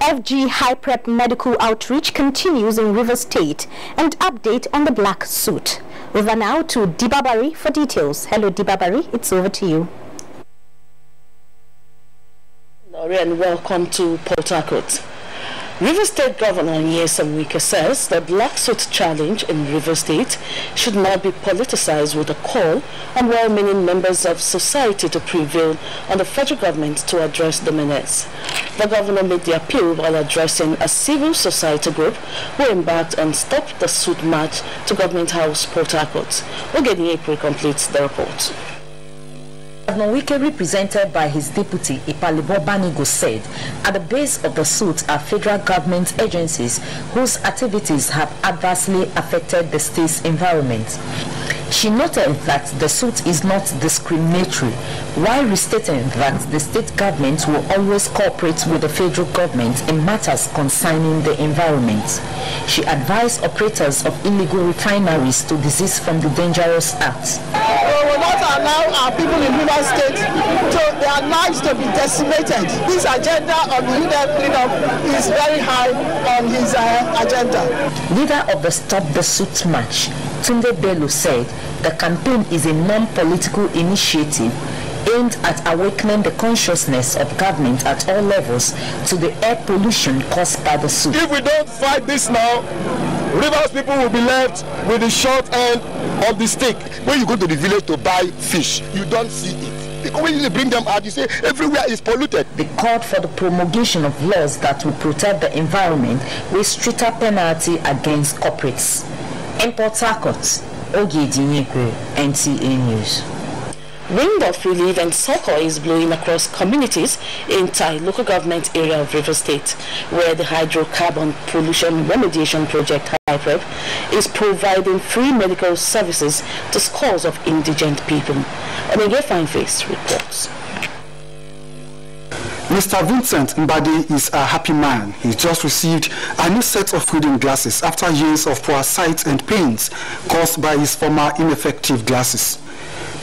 FG High Prep Medical Outreach continues in Rivers State, and update on the black suit. Over now to Dibabari for details. Hello Dibabari, it's over to you. And welcome to Port Harcourt. River State Governor Nyesom Wike says the black suit challenge in River State should not be politicized with a call on well-meaning members of society to prevail on the federal government to address the menace. The governor made the appeal while addressing a civil society group who embarked on Stop the Suit March to Government House, Port Harcourt. Ogeni April completes the report. Governor Wike, represented by his deputy Ipalibo Banigo, said at the base of the suit are federal government agencies whose activities have adversely affected the state's environment. She noted that the suit is not discriminatory, while restating that the state government will always cooperate with the federal government in matters concerning the environment. She advised operators of illegal refineries to desist from the dangerous act. We will not allow our people in River State their lives to be decimated. This agenda of the leader cleanup is very high on his agenda. Leader of the Stop the Suit March, Tunde Bello, said the campaign is a non-political initiative aimed at awakening the consciousness of government at all levels to the air pollution caused by the suit. If we don't fight this now, Rivers people will be left with the short end of the stick. When you go to the village to buy fish, you don't see it. Because when you bring them out, you say everywhere is polluted. They called for the promulgation of laws that will protect the environment with stricter penalty against corporates. In Port Harcourt, Ogedi Nyekwe, NTA News. Wind of relief and succor is blowing across communities in Tai local government area of River State, where the hydrocarbon pollution remediation project HYPREP is providing free medical services to scores of indigent people. Onege Fineface reports. Mr. Vincent Mbadi is a happy man. He just received a new set of reading glasses after years of poor sight and pains caused by his former ineffective glasses.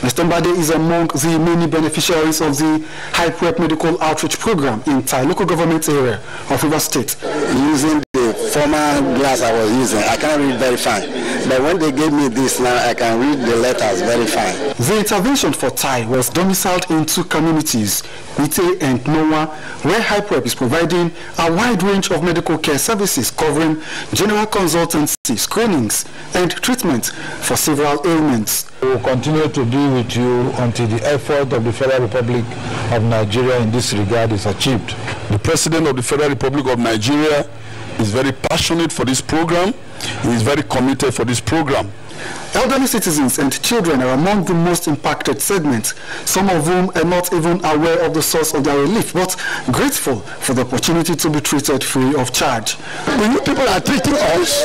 Mr. Mbadi is among the many beneficiaries of the HYPREP medical outreach program in Tai local government area of River State. Using the former glass I was using, I can't read very fine. But when they gave me this now, I can read the letters very fine. The intervention for Tai was domiciled in two communities, Ite and Noah, where HYPREP is providing a wide range of medical care services covering general consultancy, screenings, and treatment for several ailments. We will continue to be with you until the effort of the Federal Republic of Nigeria in this regard is achieved. The President of the Federal Republic of Nigeria is very passionate for this program. He is very committed for this program. Elderly citizens and children are among the most impacted segments, some of whom are not even aware of the source of their relief, but grateful for the opportunity to be treated free of charge. You people are treating us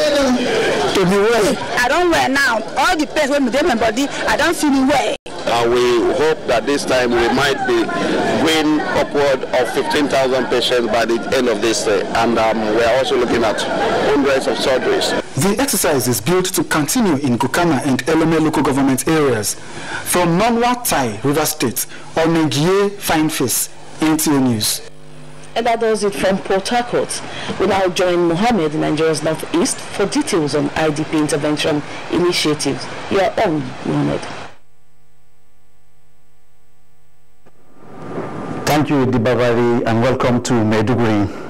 to be well. I don't well now. All the pain when my body, I don't feel well. We hope that this time we might be going upward of 15,000 patients by the end of this day, and we are also looking at hundreds of surgeries. The exercise is built to continue in Kukana and Eleme local government areas. From Nonwa Tai, River State, Onege Fineface, NTA News. And that does it from Port Harcourt. We now join Mohammed in Nigeria's northeast for details on IDP intervention initiatives. You are on, Mohammed. Thank you, Dibavari, and welcome to Maiduguri.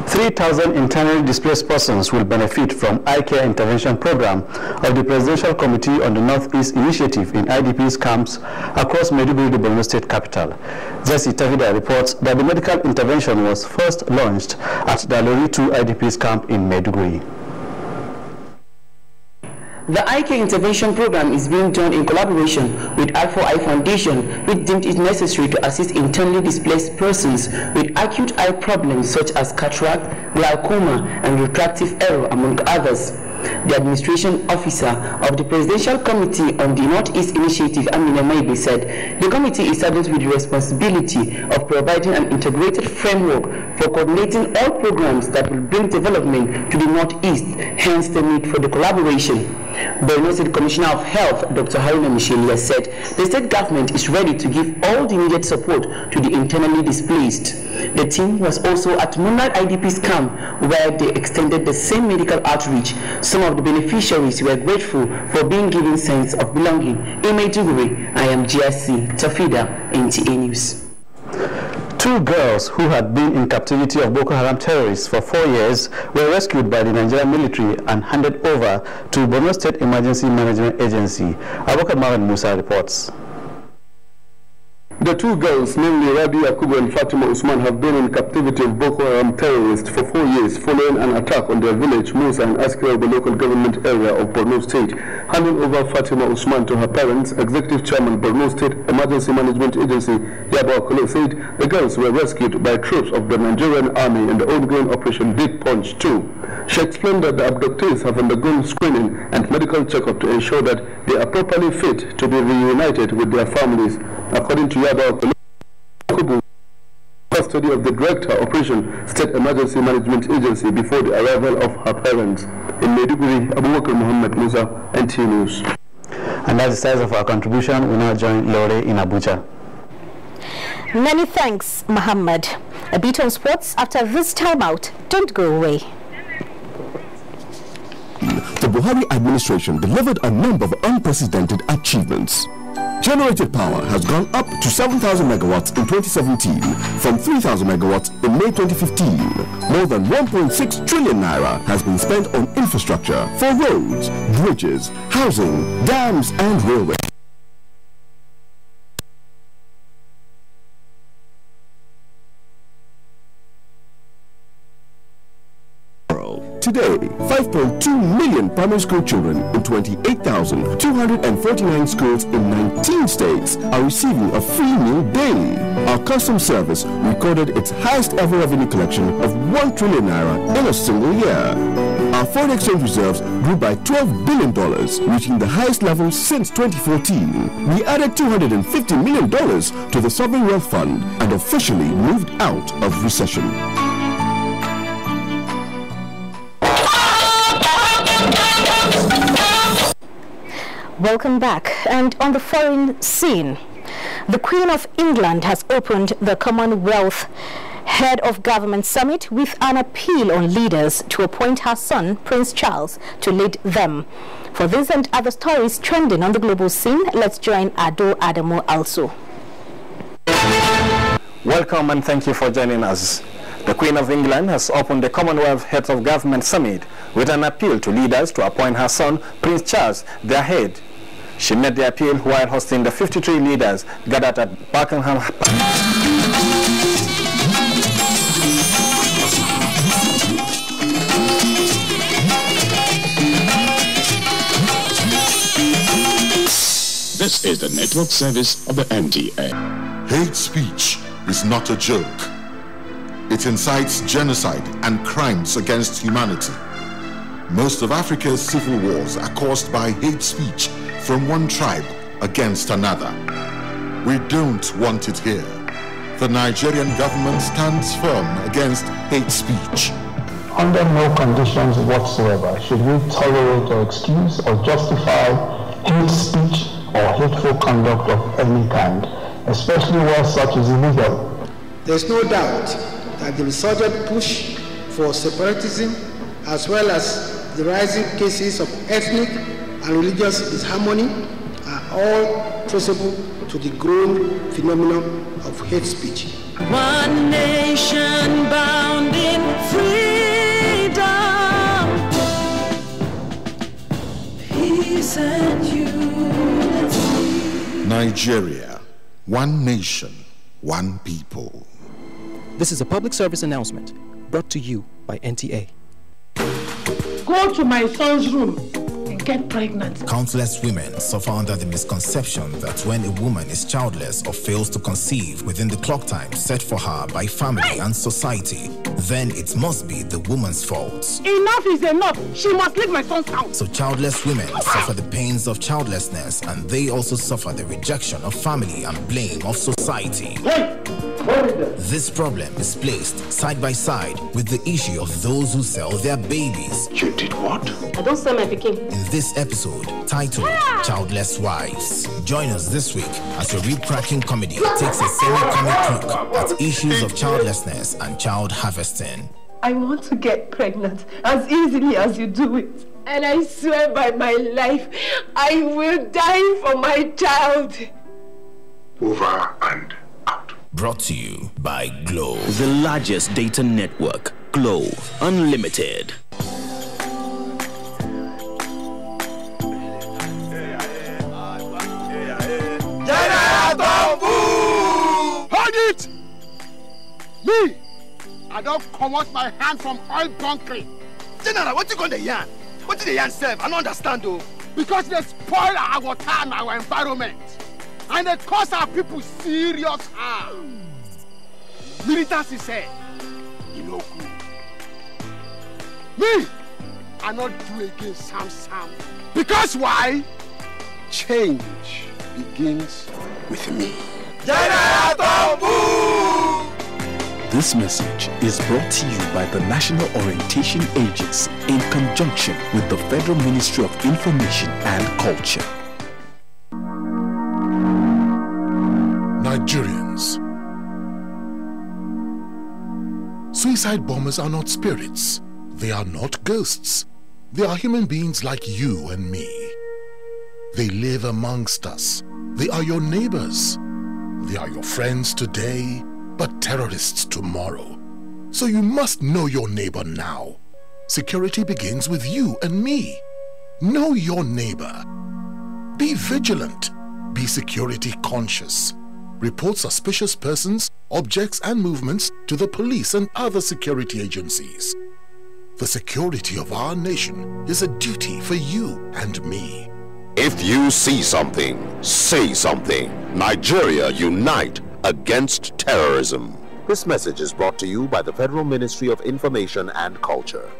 3,000 internally displaced persons will benefit from Eye Care Intervention Program of the Presidential Committee on the Northeast Initiative in IDPs camps across Maiduguri, the Borno State capital. Jesse Tavida reports that the medical intervention was first launched at the Lori 2 IDPs camp in Maiduguri. The Eye Care Intervention Program is being done in collaboration with R4I Foundation, which deemed it necessary to assist internally displaced persons with acute eye problems such as cataract, glaucoma, and refractive error, among others. The administration officer of the Presidential Committee on the Northeast Initiative, Amina Maibe, said the committee is saddled with the responsibility of providing an integrated framework for coordinating all programs that will bring development to the Northeast, hence the need for the collaboration. Borno State Commissioner of Health, Dr. Haruna Michelia, said the state government is ready to give all the needed support to the internally displaced. The team was also at Moonlight IDP's camp, where they extended the same medical outreach. Some of the beneficiaries were grateful for being given sense of belonging. In Maiduguri, I am GSC Tafida, NTA News. 2 girls who had been in captivity of Boko Haram terrorists for 4 years were rescued by the Nigerian military and handed over to Borno State Emergency Management Agency. Abubakar Mohamed Musa reports. The 2 girls, namely Rabi Yakubu and Fatima Usman, have been in captivity of Boko Haram terrorists for 4 years following an attack on their village, Musa and Askira, the local government area of Borno State. Handing over Fatima Usman to her parents, Executive Chairman, Borno State Emergency Management Agency, Yabo Akolo, said the girls were rescued by troops of the Nigerian Army in the ongoing Operation Big Punch 2. She explained that the abductees have undergone screening and medical checkup to ensure that they are properly fit to be reunited with their families. According to Yaba Okubu, custody of the Director Operation State Emergency Management Agency before the arrival of her parents. In Maiduguri, Abubakar Muhammad Musa, NTA News. And that's the size of our contribution. We now join Lore in Abuja. Many thanks, Muhammad. A bit on sports after this timeout. Don't go away. The Buhari administration delivered a number of unprecedented achievements. Generated power has gone up to 7,000 megawatts in 2017 from 3,000 megawatts in May 2015. More than 1.6 trillion naira has been spent on infrastructure for roads, bridges, housing, dams and railways. To Today, 5.2 million primary school children in 28,249 schools in 19 states are receiving a free meal daily. Our customs service recorded its highest ever revenue collection of 1 trillion naira in a single year. Our foreign exchange reserves grew by $12 billion, reaching the highest level since 2014. We added $250 million to the Sovereign Wealth Fund and officially moved out of recession. Welcome back. And on the foreign scene, the Queen of England has opened the Commonwealth Head of Government Summit with an appeal on leaders to appoint her son, Prince Charles, to lead them. For this and other stories trending on the global scene, let's join Ado Adamo also. Welcome and thank you for joining us. The Queen of England has opened the Commonwealth Heads of Government Summit with an appeal to leaders to appoint her son, Prince Charles, their head. She made the appeal while hosting the 53 leaders gathered at Buckingham Palace. This is the network service of the NTA. Hate speech is not a joke. It incites genocide and crimes against humanity. Most of Africa's civil wars are caused by hate speech from one tribe against another. We don't want it here. The Nigerian government stands firm against hate speech. Under no conditions whatsoever should we tolerate or excuse or justify hate speech or hateful conduct of any kind, especially where such is illegal. There is no doubt that the resurgent push for separatism, as well as the rising cases of ethnic and religious disharmony, are all traceable to the growing phenomenon of hate speech. One nation bound in freedom, peace and unity. Nigeria, one nation, one people. This is a public service announcement brought to you by NTA. Go to my son's room and get pregnant. Countless women suffer under the misconception that when a woman is childless or fails to conceive within the clock time set for her by family and society, then it must be the woman's fault. Enough is enough. She must leave my son's house. So childless women suffer the pains of childlessness, and they also suffer the rejection of family and blame of society. This problem is placed side by side with the issue of those who sell their babies. You did what? I don't sell my picking. In this episode, titled Childless Wives, join us this week as your rib-cracking comedy takes a semi-comic look at issues of childlessness and child harvesting. I want to get pregnant as easily as you do it. And I swear by my life, I will die for my child. Over and Brought to you by Glow. The largest data network, Glow Unlimited. Hold it! Me! I don't come out my hand from oil bunkering. General, what you going to yarn? What did the yarn serve? I don't understand though. Because they spoil our water and our environment. And they cause our people serious harm. Militants said, you know good. Me, I not do again Sam. Because why? Change begins with me. This message is brought to you by the National Orientation Agency in conjunction with the Federal Ministry of Information and Culture. Nigerians. Suicide bombers are not spirits. They are not ghosts. They are human beings like you and me. They live amongst us. They are your neighbors. They are your friends today, but terrorists tomorrow. So you must know your neighbor now. Security begins with you and me. Know your neighbor. Be vigilant. Be security conscious. Report suspicious persons, objects, and movements to the police and other security agencies. The security of our nation is a duty for you and me. If you see something, say something. Nigeria, unite against terrorism. This message is brought to you by the Federal Ministry of Information and Culture.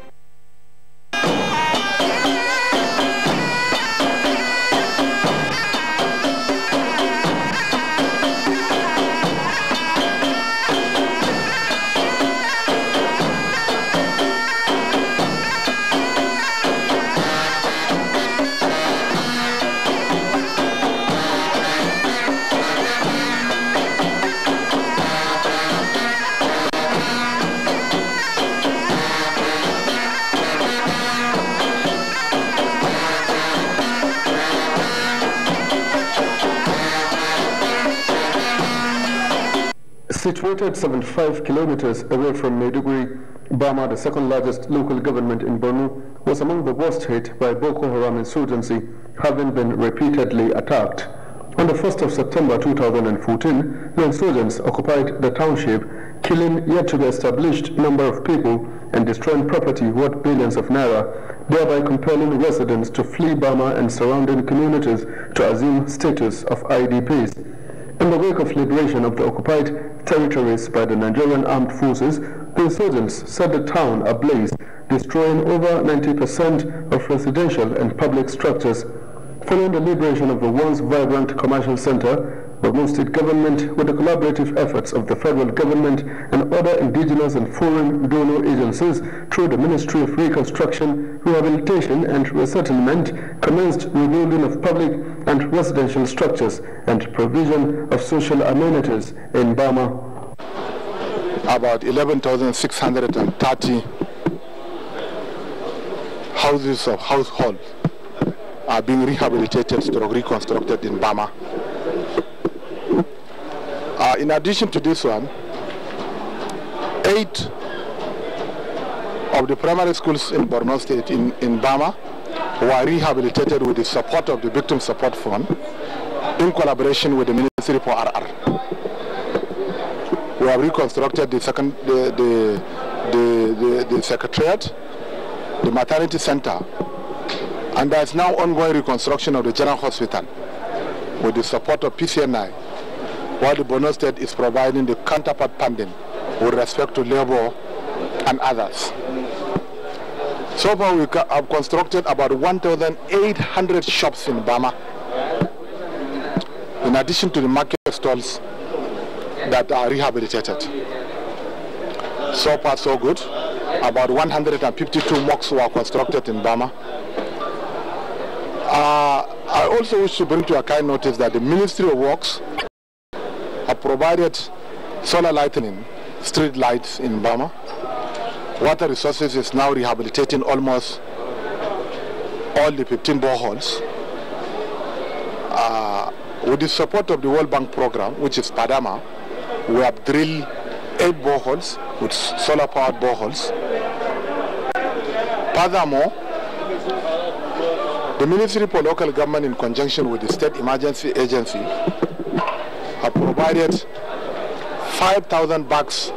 Situated 75 kilometers away from Maiduguri, Bama, the second largest local government in Borno, was among the worst hit by Boko Haram insurgency, having been repeatedly attacked. On the 1st of September 2014, the insurgents occupied the township, killing yet to be established number of people and destroying property worth billions of naira, thereby compelling residents to flee Bama and surrounding communities to assume status of IDPs. In the wake of liberation of the occupied territories by the Nigerian armed forces, the insurgents set the town ablaze, destroying over 90% of residential and public structures. Following the liberation of the once vibrant commercial center, the Borno State government, with the collaborative efforts of the federal government and other indigenous and foreign donor agencies through the Ministry of Reconstruction, Rehabilitation and Resettlement, commenced rebuilding of public and residential structures and provision of social amenities in Bama. About 11,630 houses of households are being rehabilitated or reconstructed in Bama. In addition to this one, 8 of the primary schools in Borno State in Bama were rehabilitated with the support of the Victim Support Fund in collaboration with the Ministry for RR. We have reconstructed the Secretariat, the Maternity Center, and there is now ongoing reconstruction of the General Hospital with the support of PCNI, while the Borno State is providing the counterpart funding with respect to labor and others. So far we have constructed about 1,800 shops in Bama, in addition to the market stalls that are rehabilitated. So far so good. About 152 mosques were constructed in Bama. I also wish to bring to your kind notice that the Ministry of Works have provided solar lighting, street lights in Bama. Water Resources is now rehabilitating almost all the 15 boreholes. With the support of the World Bank program, which is Padama, we have drilled 8 boreholes with solar-powered boreholes. Furthermore, the Ministry for Local Government, in conjunction with the State Emergency Agency, have provided 5,000 bags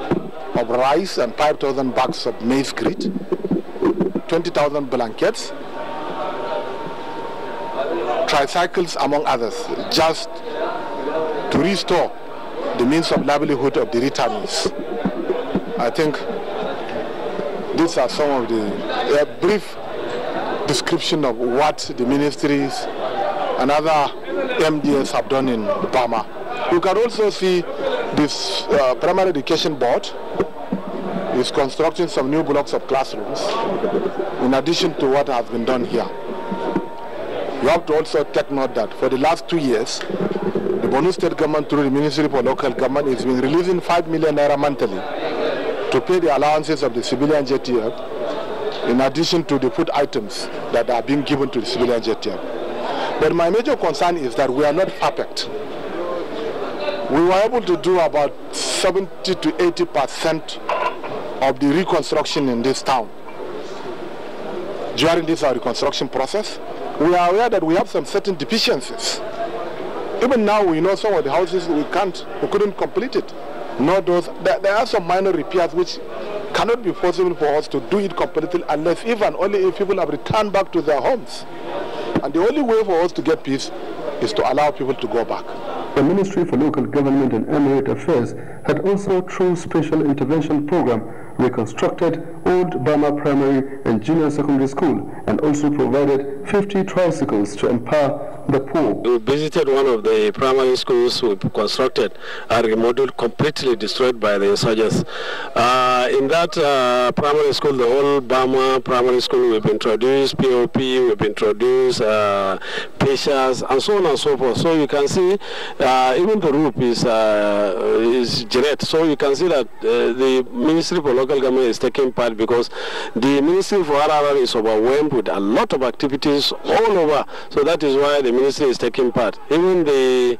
of rice and 5,000 bags of maize grit, 20,000 blankets, tricycles, among others, just to restore the means of livelihood of the returnees. I think these are some of the brief description of what the ministries and other MDS have done in Bama. You can also see this Primary Education Board is constructing some new blocks of classrooms in addition to what has been done here. You have to also take note that for the last 2 years, the Borno State government through the Ministry for Local Government has been releasing 5 million naira monthly to pay the allowances of the civilian JTF in addition to the food items that are being given to the civilian JTF. But my major concern is that we are not perfect. We were able to do about 70 to 80% of the reconstruction in this town. During this reconstruction process, we are aware that we have some certain deficiencies. Even now, we know some of the houses we couldn't complete it. There are some minor repairs which cannot be possible for us to do it completely unless only if people have returned back to their homes. And the only way for us to get peace is to allow people to go back. The Ministry for Local Government and Emirate Affairs had also, through Special Intervention Program, reconstructed Old Bama Primary and Junior Secondary School and also provided 50 tricycles to empower the poor. We visited one of the primary schools we constructed and remodeled, completely destroyed by the insurgents. In that primary school, the Old Bama Primary School, we've introduced POP, we've introduced patients, and so on and so forth. So you can see even the roof is jet. So you can see that the Ministry for Local Government is taking part, because the Ministry for RRR is overwhelmed with a lot of activities all over. So that is why the Ministry is taking part. Even the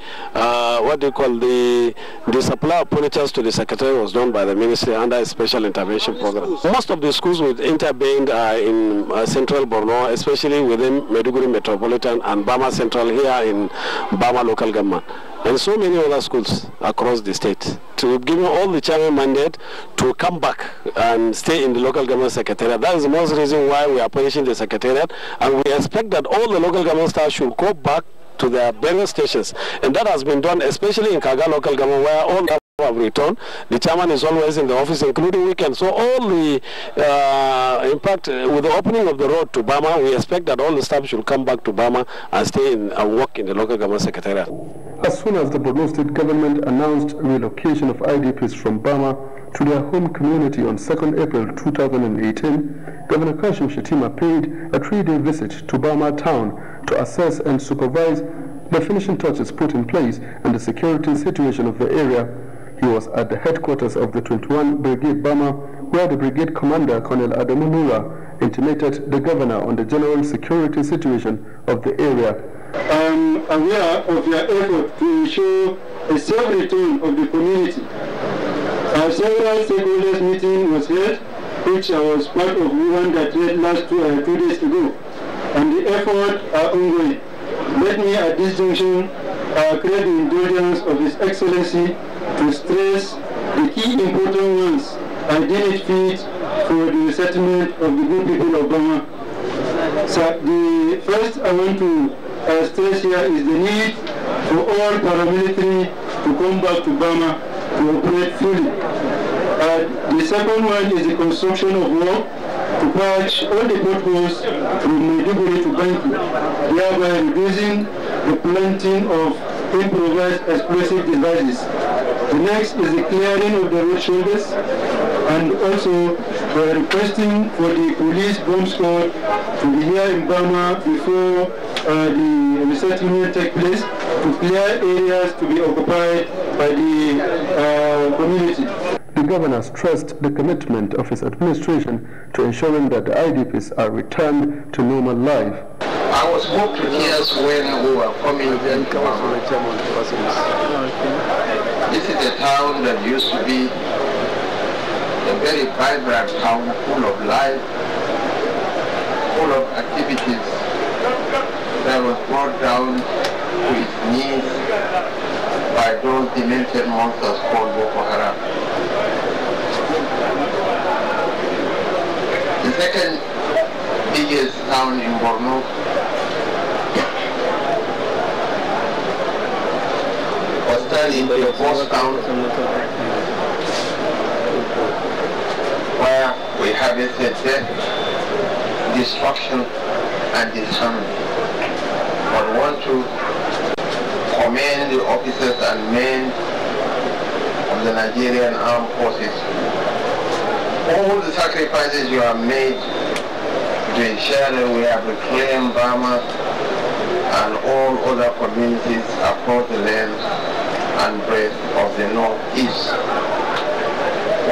the supply of furniture to the Secretary was done by the Ministry under a special intervention program. Most of the schools with intervened are in central Borno, especially within Maiduguri Metropolitan and Bama Central here in Bama local government, and so many other schools across the state. To give all the chairman mandate to come back and stay in the local government secretariat. That is the most reason why we are punishing the secretariat, and we expect that all the local government staff should go back to their various stations, and that has been done especially in Kaga local government, where all have returned. The chairman is always in the office, including weekends. So all the, in fact, with the opening of the road to Bama, we expect that all the staff should come back to Bama and stay in and work in the local government secretariat. As soon as the Borno State government announced relocation of IDPs from Bama to their home community on 2nd April 2018, Governor Kashim Shettima paid a 3-day visit to Bama town to assess and supervise the finishing touches put in place and the security situation of the area. He was at the headquarters of the 21 Brigade Bama, where the brigade commander, Colonel Adamu Nura, intimated the governor on the general security situation of the area. I am aware of your effort to ensure a safe return of the community. Several stakeholders meeting was held, which I was part of one that led last 2 days ago, and the efforts are ongoing. Let me at this junction create the indulgence of His Excellency to stress the key important ones I deem it fit for the settlement of the good people of Bama. So the first I want to stress here is the need for all paramilitary to come back to Bama to operate fully. The second one is the construction of work to patch all the potholes from Maiduguri to Banki, thereby reducing the planting of improvised explosive devices. The next is the clearing of the road shoulders, and also we are requesting for the police bomb squad to be here in Bama before the resettlement takes place, to clear areas to be occupied by the community. The governor stressed the commitment of his administration to ensuring that the IDPs are returned to normal life. I was moved to tears when we were coming in. This is a town that used to be a very vibrant town, full of life, full of activities, that was brought down to its knees by those demented monsters called Boko Haram. The second biggest town in Borno was turned into a ghost town where we harvested death, destruction, and disharmony. But I want to commend the officers and men of the Nigerian Armed Forces. All the sacrifices you have made to ensure that we have reclaimed Bama and all other communities across the land and breadth of the Northeast.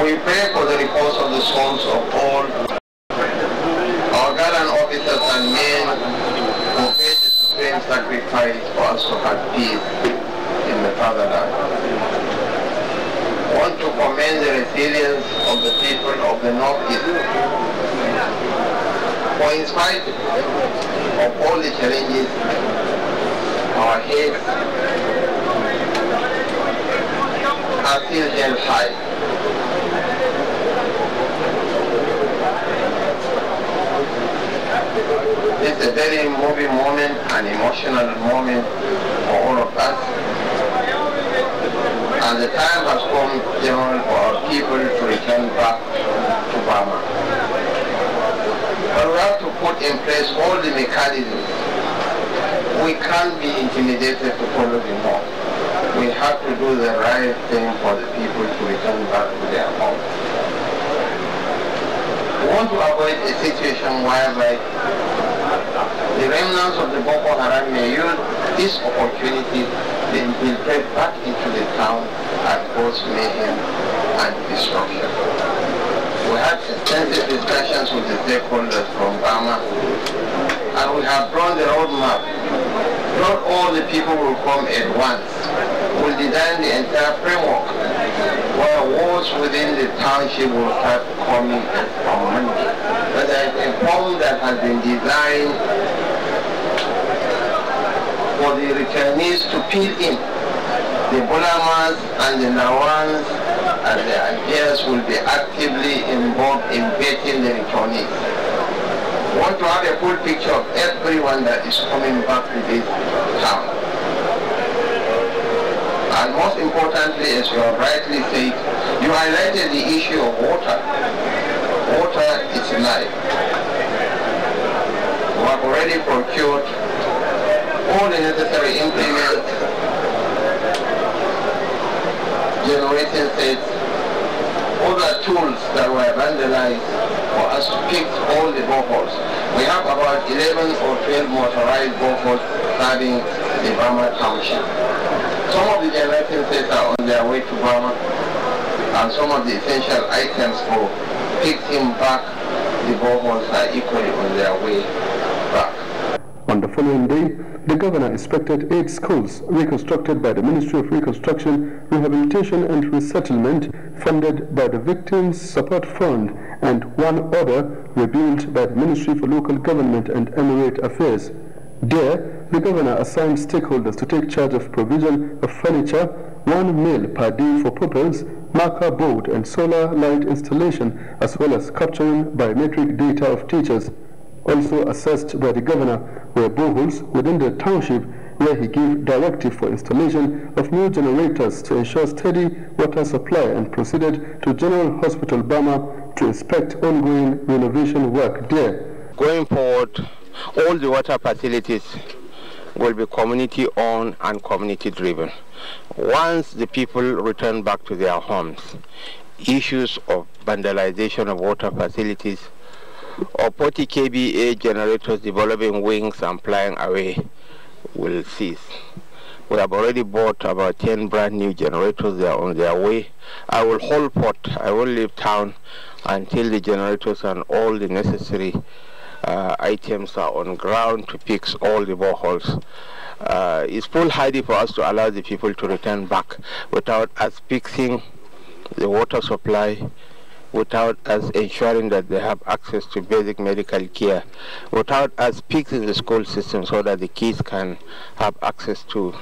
We pray for the repose of the souls of all our gallant officers and men who paid the supreme sacrifice for us to have peace in the fatherland. I want to commend the resilience of the people of the Northeast. For in spite of all the challenges, our heads are still held high. It's a very moving moment, an emotional moment for all of us. And the time has come, General, for our people to return back to Burma. But we have to put in place all the mechanisms. We can't be intimidated to follow the law. We have to do the right thing for the people to return back to their homes. We want to avoid a situation whereby the remnants of the Boko Haram may use this opportunity to infiltrate back into the town and cause mayhem and destruction. We had extensive discussions with the stakeholders from Burma, and we have drawn the roadmap. Not all the people will come at once. We'll design the entire framework where wards within the township will start coming from Monday. But there is a form that has been designed for the returnees to fill in. The Bulamas and the Nawans and the Algiers will be actively involved in vetting the returnees. We want to have a full picture of everyone that is coming back to this town. And most importantly, as you have rightly said, you highlighted the issue of water. Water is life. We have already procured all the necessary implements, generating sets, other tools that were vandalized for us to fix all the boreholes. We have about 11 or 12 motorized boreholes serving the Burma township. Some of the generating sets are on their way to Burma, and some of the essential items for fixing back the boreholes are equally on their way back. On the following day, the governor inspected 8 schools reconstructed by the Ministry of Reconstruction, Rehabilitation and Resettlement, funded by the Victims Support Fund, and 1 other rebuilt by the Ministry for Local Government and Emirate Affairs. There, the governor assigned stakeholders to take charge of provision of furniture, 1 meal per day for pupils, marker board and solar light installation, as well as capturing biometric data of teachers. Also assessed by the governor were boreholes within the township, where he gave directive for installation of new generators to ensure steady water supply, and proceeded to General Hospital Burma to inspect ongoing renovation work there. Going forward, all the water facilities will be community-owned and community-driven. Once the people return back to their homes, issues of vandalization of water facilities or 40 kVA generators developing wings and flying away will cease. We have already bought about 10 brand new generators. They are on their way. I will hold port. I won't leave town until the generators and all the necessary items are on ground to fix all the boreholes. It's foolhardy for us to allow the people to return back without us fixing the water supply, without us ensuring that they have access to basic medical care, without us fixing the school system so that the kids can have access to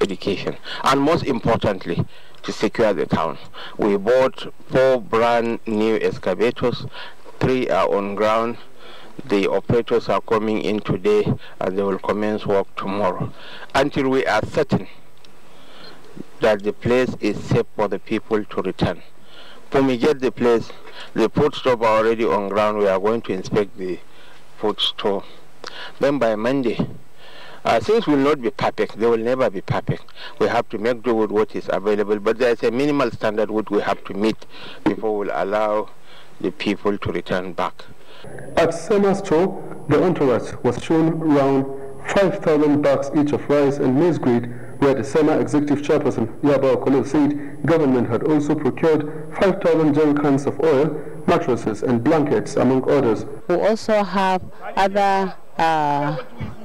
education, and most importantly, to secure the town. We bought 4 brand new excavators, 3 are on ground. The operators are coming in today and they will commence work tomorrow, until we are certain that the place is safe for the people to return. Fumigate the place. The food stores are already on ground. We are going to inspect the food store. Then by Monday, things will not be perfect. They will never be perfect. We have to make do with what is available, but there is a minimal standard which we have to meet before we'll allow the people to return back. At Sema store, the entourage was shown around 5,000 bags each of rice and maize grade, where the Sema executive chairperson Yaba Okolo said government had also procured 5,000 jerrycans of oil, mattresses and blankets, among others. We also have other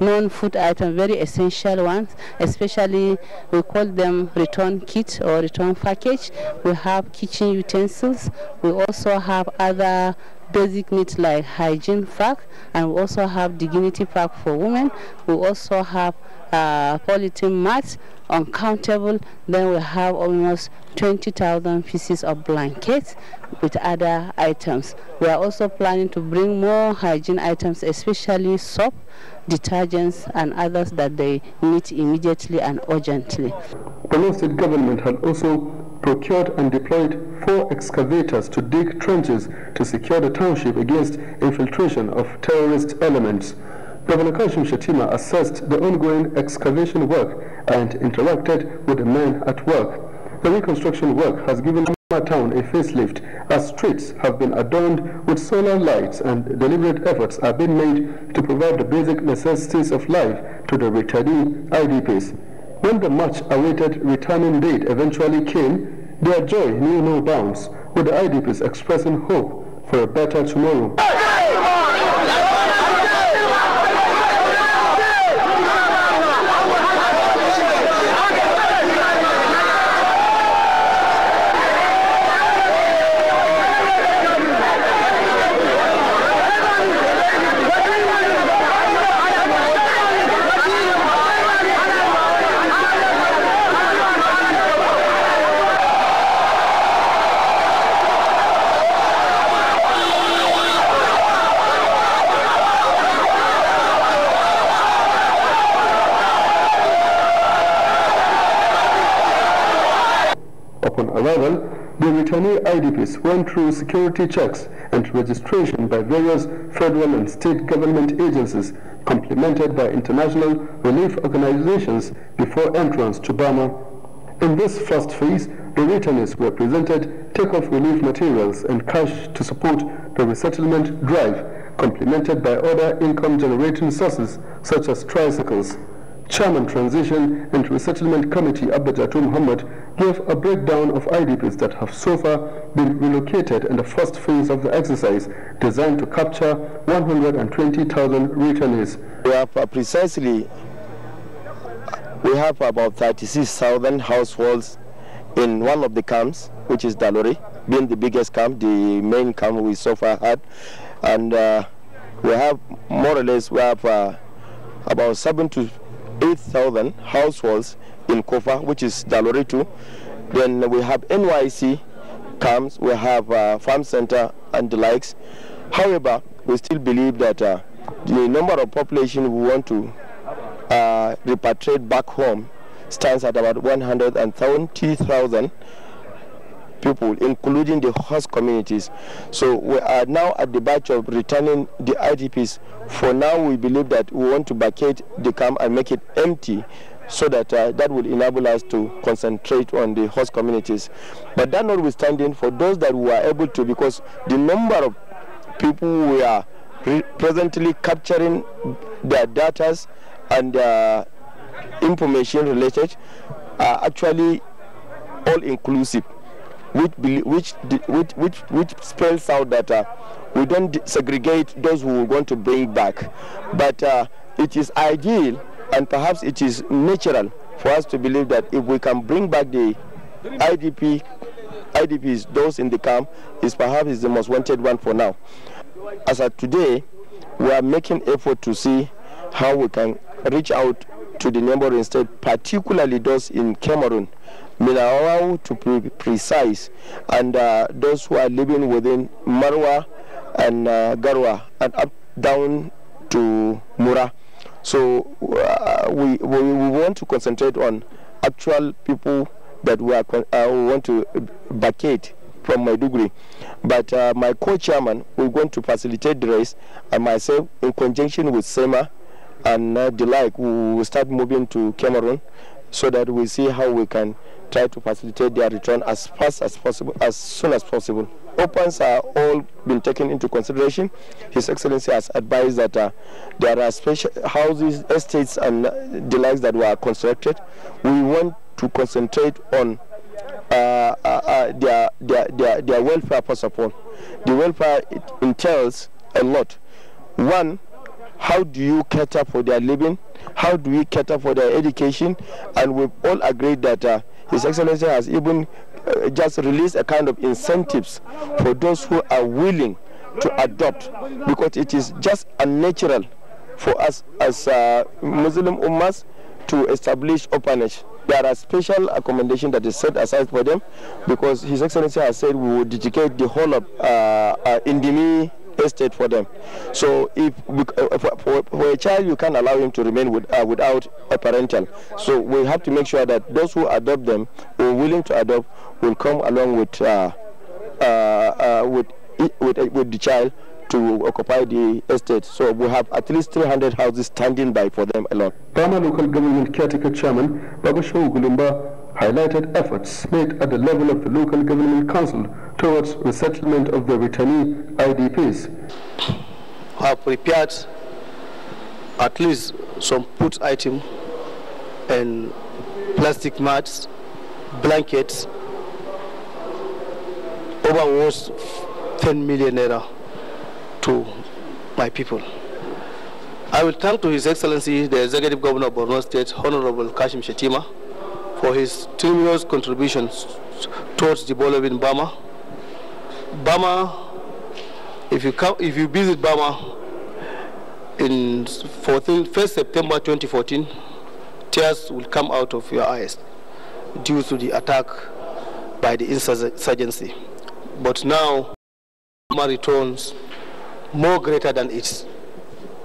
non-food items, very essential ones, especially we call them return kit or return package. We have kitchen utensils. We also have other basic needs like hygiene pack, and we also have dignity pack for women. We also have polythene mats, uncountable. Then we have almost 20,000 pieces of blankets with other items. We are also planning to bring more hygiene items, especially soap, detergents, and others that they need immediately and urgently. The state government had also procured and deployed 4 excavators to dig trenches to secure the township against infiltration of terrorist elements. Governor Kashim Shettima assessed the ongoing excavation work and interacted with the men at work. The reconstruction work has given Bama town a facelift as streets have been adorned with solar lights, and deliberate efforts are being made to provide the basic necessities of life to the returnee IDPs. When the much-awaited returning date eventually came, their joy knew no bounds, with the IDPs expressing hope for a better tomorrow. Upon arrival, the returnee IDPs went through security checks and registration by various federal and state government agencies, complemented by international relief organizations before entrance to Bama. In this first phase, the returnees were presented take-off relief materials and cash to support the resettlement drive, complemented by other income-generating sources such as tricycles. Chairman Transition and Resettlement Committee Abba Jatu Muhammad gave a breakdown of IDPs that have so far been relocated in the first phase of the exercise, designed to capture 120,000 returnees. We have about 36,000 households in one of the camps, which is Dalori, being the biggest camp, the main camp we so far had. And we have more or less, we have about 7,000 to 8,000 households in Kofa, which is Dalori 2. Then we have NYC camps, we have farm center and the likes. However, we still believe that the number of population we want to repatriate back home stands at about 120,000 people, including the host communities. So we are now at the batch of returning the IDPs. For now, we believe that we want to vacate the camp and make it empty, so that that will enable us to concentrate on the host communities. But that notwithstanding, for those that we are able to, because the number of people we are presently capturing their data and information related are actually all inclusive, which spells out that we don't segregate those who we want to bring back. But it is ideal and perhaps it is natural for us to believe that if we can bring back the IDPs, those in the camp, is perhaps the most wanted one for now. As of today, we are making effort to see how we can reach out to the neighboring states, particularly those in Cameroon, Minawau to be precise, and those who are living within Marwa and Garwa and up down to Mura. So we want to concentrate on actual people that we want to vacate from Maiduguri. But my co-chairman, we're going to facilitate the race, and myself, in conjunction with SEMA and the like, we will start moving to Cameroon so that we see how we can try to facilitate their return as fast as possible, as soon as possible. Opens are all been taken into consideration. His Excellency has advised that there are special houses, estates, and the likes that were constructed. We want to concentrate on their welfare first of all. The welfare, it entails a lot. One, how do you cater for their living? How do we cater for their education? And we've all agreed that His Excellency has even just released a kind of incentives for those who are willing to adopt, because it is just unnatural for us as Muslim Ummas to establish orphanage. There are special accommodation that is set aside for them, because His Excellency has said we will dedicate the whole of Indimi estate for them. So if for a child, you can't allow him to remain without a parental. So we have to make sure that those who adopt them, who are willing to adopt, will come along with the child to occupy the estate. So we have at least 300 houses standing by for them alone. Bama Local Government Caretaker Chairman Babashaw Gulumba highlighted efforts made at the level of the Local Government Council towards resettlement of the returnee IDPs. Have prepared at least some food items and plastic mats, blankets, over worth 10 million naira to my people. I will thank to His Excellency the Executive Governor of Borno State, Honorable Kashim Shettima, for his tremendous contributions towards developing Bama. Bama, if you visit Bama in 1st September 2014, tears will come out of your eyes due to the attack by the insurgency. But now, Bama returns more greater than its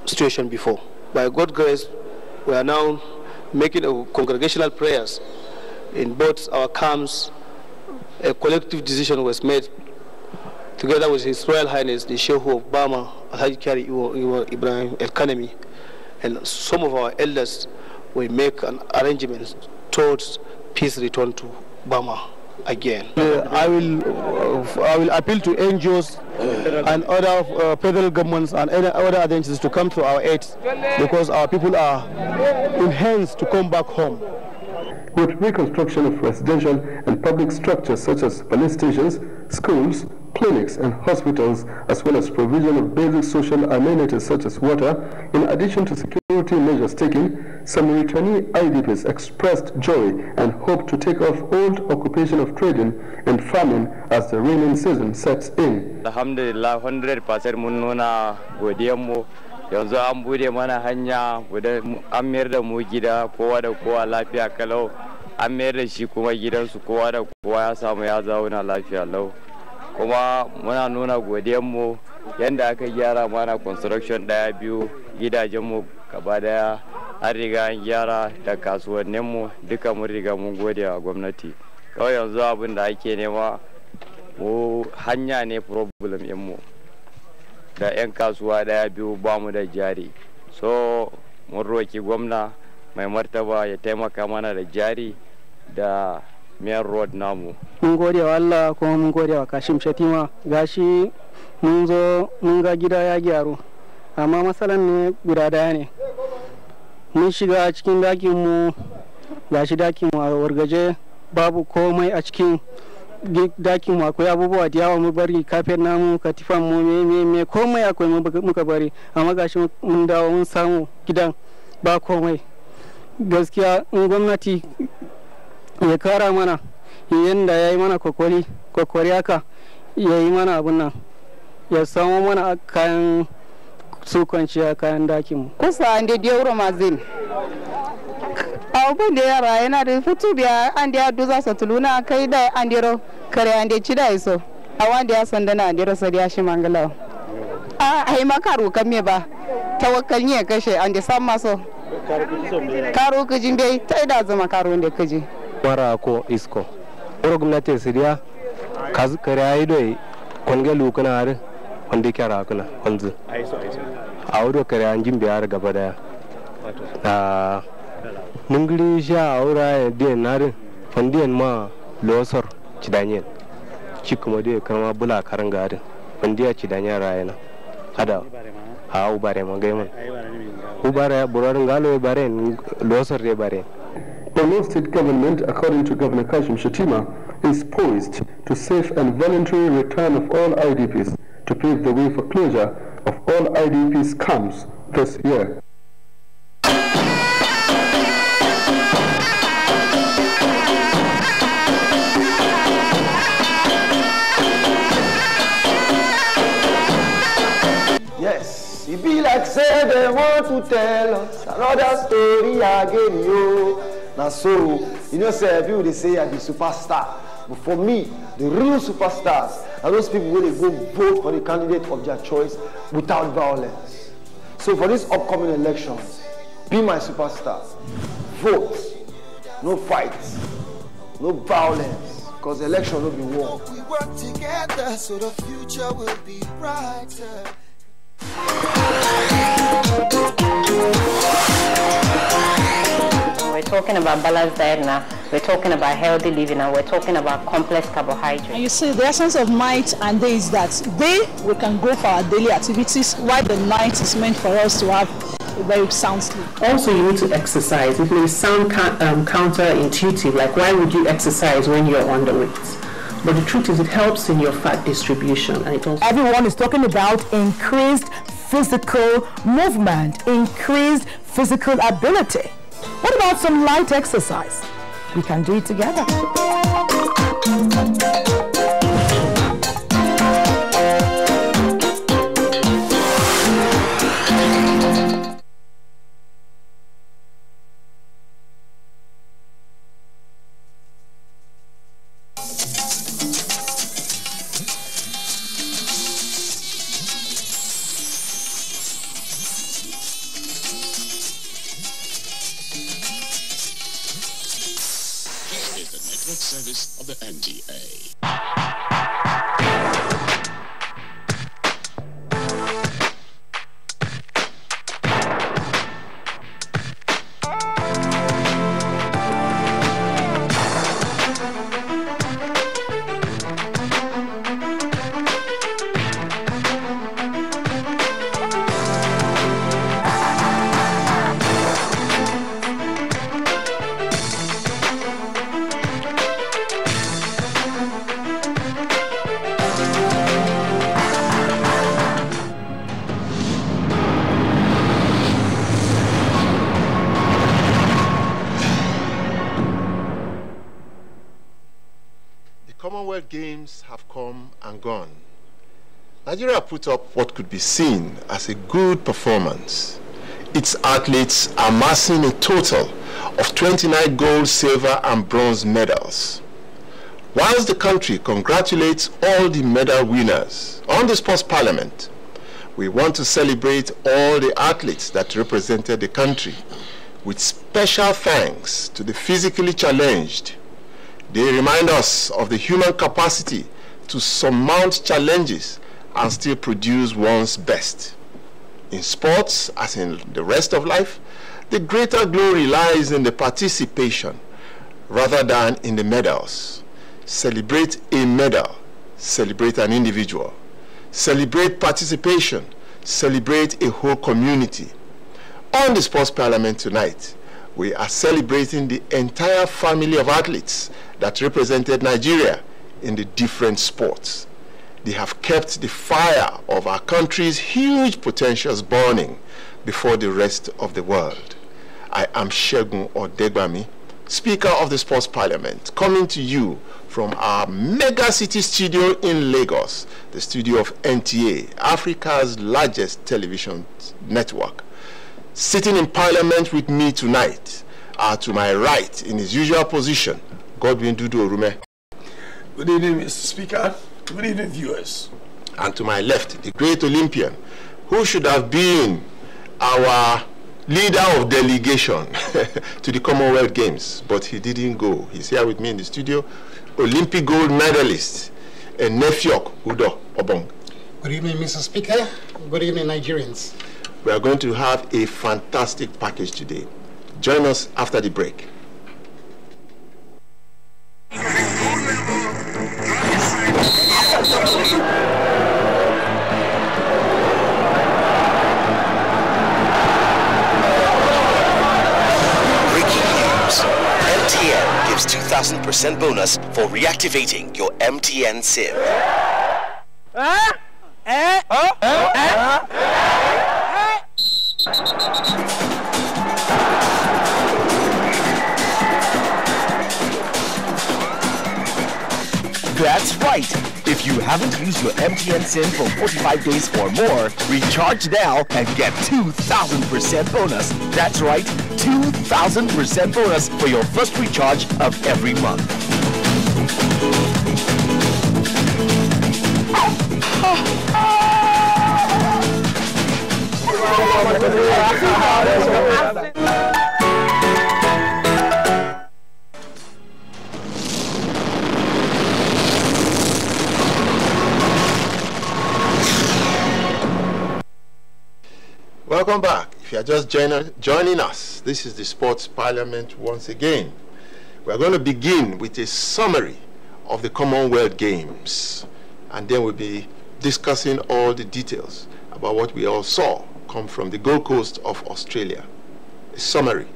situation before. By God's grace, we are now making a congregational prayers in both our camps. A collective decision was made together with His Royal Highness the Sheikh of Bama, Alhaji Kari Ibrahim El Kanemi, and some of our elders will make an arrangement towards peace return to Bama again. I will appeal to NGOs and other federal governments and other agencies to come to our aid, because our people are in hands to come back home. With reconstruction of residential and public structures such as police stations, schools, clinics and hospitals, as well as provision of basic social amenities such as water, in addition to security measures taken, some returnee IDPs expressed joy and hope to take off old occupation of trading and farming as the rainy season sets in. Alhamdulillah, 100% mun nuna godiyanmu. Yanzu an bude mana hanya, an mayar da mu gida, kowa da kowa lafiya kalau, an mayar da shi kuma gidansu kowa da kowa ya samu ya zauna lafiya lau. Kuma muna nuna godiyanmu yanda aka gyara mana construction daya biyu, gidajenmu gaba daya an riga an gyara da kasuwanninmu duka mun riga mun gode wa gwamnati. Kawai yanzu abin da ake nema mu hanya ne problem ɗinmu. Da 'yan kasuwa daya biyu ba mu da jari, so mun roki gwamna mai martaba ya taimaka mana da jari da main road namu. Mun gode wa Allah kuma mun gode wa Kashim Shettima, gashi mun zo mun ga gida ya gyaru, amma matsalan ne guda daya ne. Mun shiga cikin dakin mu, gashi dakin mu a wargaje, babu komai a cikin dakin mu, akwai abubuwa da yawa mu bari, kafin namu, katifan mu, me komai akwai muka bari, amma gashi mun dawo mun samu gidan ba komai. Gaskiya in gwamnati ya kara mana yanda ya yi mana kokori haka, ya yi mana abun nan, ya samu mana kayan su kwanciya, kayan dakin mu. Kusa an da diyo mazin abun da yara yana da fitu biya an da ya duza sa tuluna kai da an diro kare an da ci da iso a wanda ya sanda na an diro sa ya shi mangala a ai makaru kan me ba tawakkal ne kashe an da san maso karo kujin bai ta da zama karo da kuji wara ko isko oro gwamnati siriya kazu kare ai doi kongelu kana har wanda kyara kana wanzu a wuro kare an jin biyar gaba daya mun giri sha aura ya den narin fandiyan ma losor cidanyen ci kuma dai kama bula karan garin fandiya cidanyen rayana ada ha ubare ma gaiman ubare burarin galo bare losor de bare. The Borno State government, according to Governor Kashim Shettima, is poised to safe and voluntary return of all IDPs to pave the way for closure of all IDPs camps this year. to tell us another story again, yo. Now so, you know, say people they say I be superstar. But for me, the real superstars are those people who they go vote for the candidate of their choice without violence. So for these upcoming elections, be my superstar. Vote, no fights, no violence, because the election will be won. We work together so the future will be brighter. We're talking about balanced diet now, we're talking about healthy living, and we're talking about complex carbohydrates. And you see, the essence of night and day is that day we can go for our daily activities, while the night is meant for us to have a very sound sleep. Also, you need to exercise. It may sound counterintuitive, like why would you exercise when you're underweight? But the truth is it helps in your fat distribution. And it also everyone is talking about increased physical movement, increased physical ability. What about some light exercise? We can do it together. Service of the NTA. Commonwealth Games have come and gone. Nigeria put up what could be seen as a good performance. Its athletes amassing a total of 29 gold, silver, and bronze medals. Whilst the country congratulates all the medal winners on the Sports Parliament, we want to celebrate all the athletes that represented the country with special thanks to the physically challenged. They remind us of the human capacity to surmount challenges and still produce one's best. In sports, as in the rest of life, the greater glory lies in the participation rather than in the medals. Celebrate a medal, celebrate an individual. Celebrate participation, celebrate a whole community. On the Sports Parliament tonight, we are celebrating the entire family of athletes that represented Nigeria in the different sports. They have kept the fire of our country's huge potentials burning before the rest of the world. I am Segun Odegbami, Speaker of the Sports Parliament, coming to you from our mega city studio in Lagos, the studio of NTA, Africa's largest television network. Sitting in Parliament with me tonight are to my right, in his usual position, Godwin Dudu Orume. Good evening, Mr. Speaker. Good evening, viewers. And to my left, the great Olympian, who should have been our leader of delegation to the Commonwealth Games, but he didn't go. He's here with me in the studio, Olympic gold medalist, Nefiok Udo Obong. Good evening, Mr. Speaker. Good evening, Nigerians. We are going to have a fantastic package today. Join us after the break. MTN gives 2,000% bonus for reactivating your MTN SIM. That's right. If you haven't used your MTN SIM for 45 days or more, recharge now and get 2,000% bonus. That's right, 2,000% bonus for your first recharge of every month. Welcome back. If you are just joining us, this is the Sports Parliament once again. We are going to begin with a summary of the Commonwealth Games, and then we'll be discussing all the details about what we all saw come from the Gold Coast of Australia. A summary.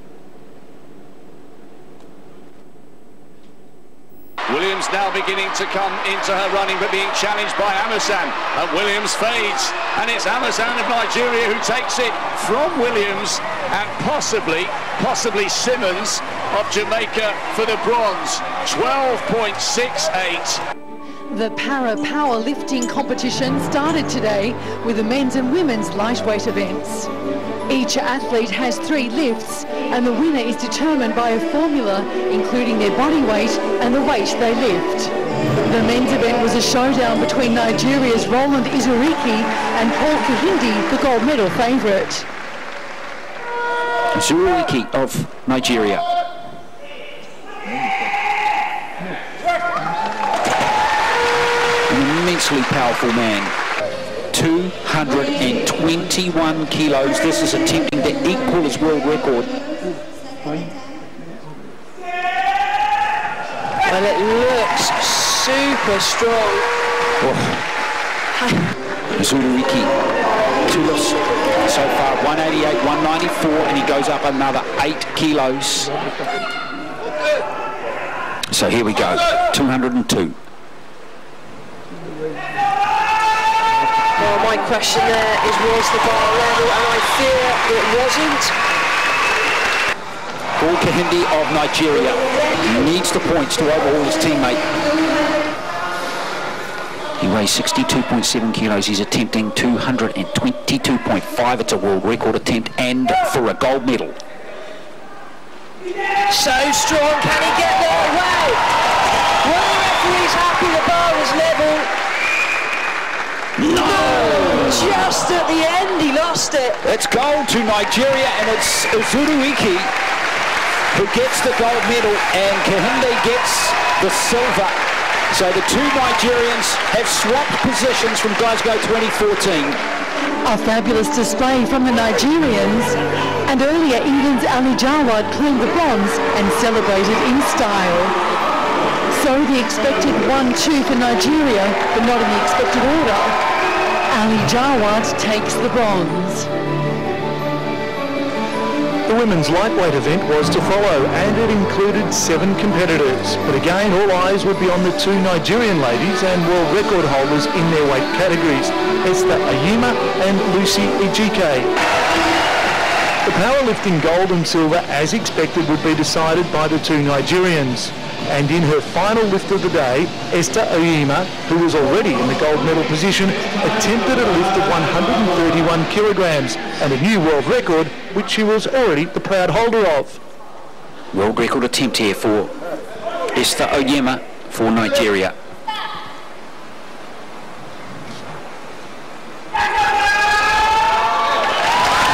Williams now beginning to come into her running, but being challenged by Amasan. And Williams fades, and it's Amasan of Nigeria who takes it from Williams, and possibly Simmons of Jamaica for the bronze. 12.68. The para powerlifting competition started today with the men's and women's lightweight events. Each athlete has 3 lifts, and the winner is determined by a formula including their body weight and the weight they lift. The men's event was a showdown between Nigeria's Roland Izuriki and Paul Kahindi, the gold medal favourite. Izuriki of Nigeria. An immensely powerful man. 221 kilos. This is attempting to equal his world record. Well, it looks super strong. Izuriki, 2 lifts so far, 188, 194, and he goes up another 8 kilos. So here we go, 202. Well, my question there is, was the bar level? And I fear it wasn't. Paul Kahindi of Nigeria needs the points to overhaul his teammate. He weighs 62.7 kilos. He's attempting 222.5. It's a world record attempt and for a gold medal. So strong, can he get there? Wow! Well, the referee's happy the bar is level. No! Just at the end, he lost it. It's gold to Nigeria, and it's Izuriki who gets the gold medal, and Kahinde gets the silver. So the 2 Nigerians have swapped positions from Glasgow 2014. A fabulous display from the Nigerians, and earlier England's Ali Jawad claimed the bronze and celebrated in style. So the expected 1-2 for Nigeria, but not in the expected order. Ali Jawad takes the bronze. The women's lightweight event was to follow, and it included 7 competitors. But again, all eyes would be on the 2 Nigerian ladies and world record holders in their weight categories, Esther Ayima and Lucy Ejike. The powerlifting gold and silver, as expected, would be decided by the 2 Nigerians. And in her final lift of the day, Esther Ayima, who was already in the gold medal position, attempted a lift of 131 kilograms and a new world record, which she was already the proud holder of. World record attempt here for Esther Ayima for Nigeria.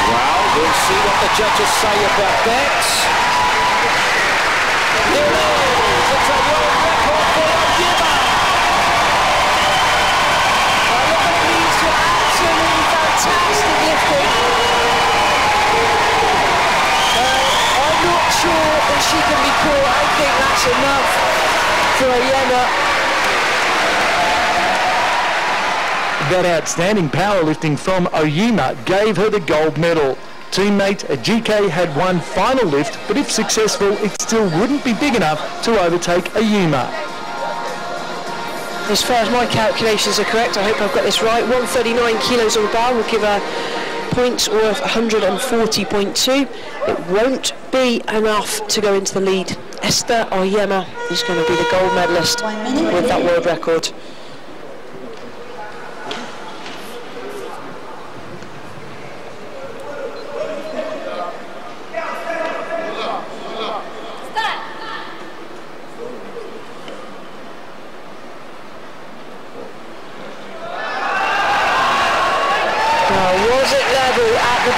Well, we'll see what the judges say about that. There it is. It's a world record for Ayima. Ayima needs to absolutely fantastic lifting. I'm not sure that she can be caught. I think that's enough for Ayima. That outstanding powerlifting from Ayima gave her the gold medal. Teammate Ejike had one final lift, but if successful, it still wouldn't be big enough to overtake Ayima. As far as my calculations are correct, I hope I've got this right, 139 kilos on the bar will give her points worth 140.2. It won't be enough to go into the lead. Esther Ayima is going to be the gold medalist with that world record.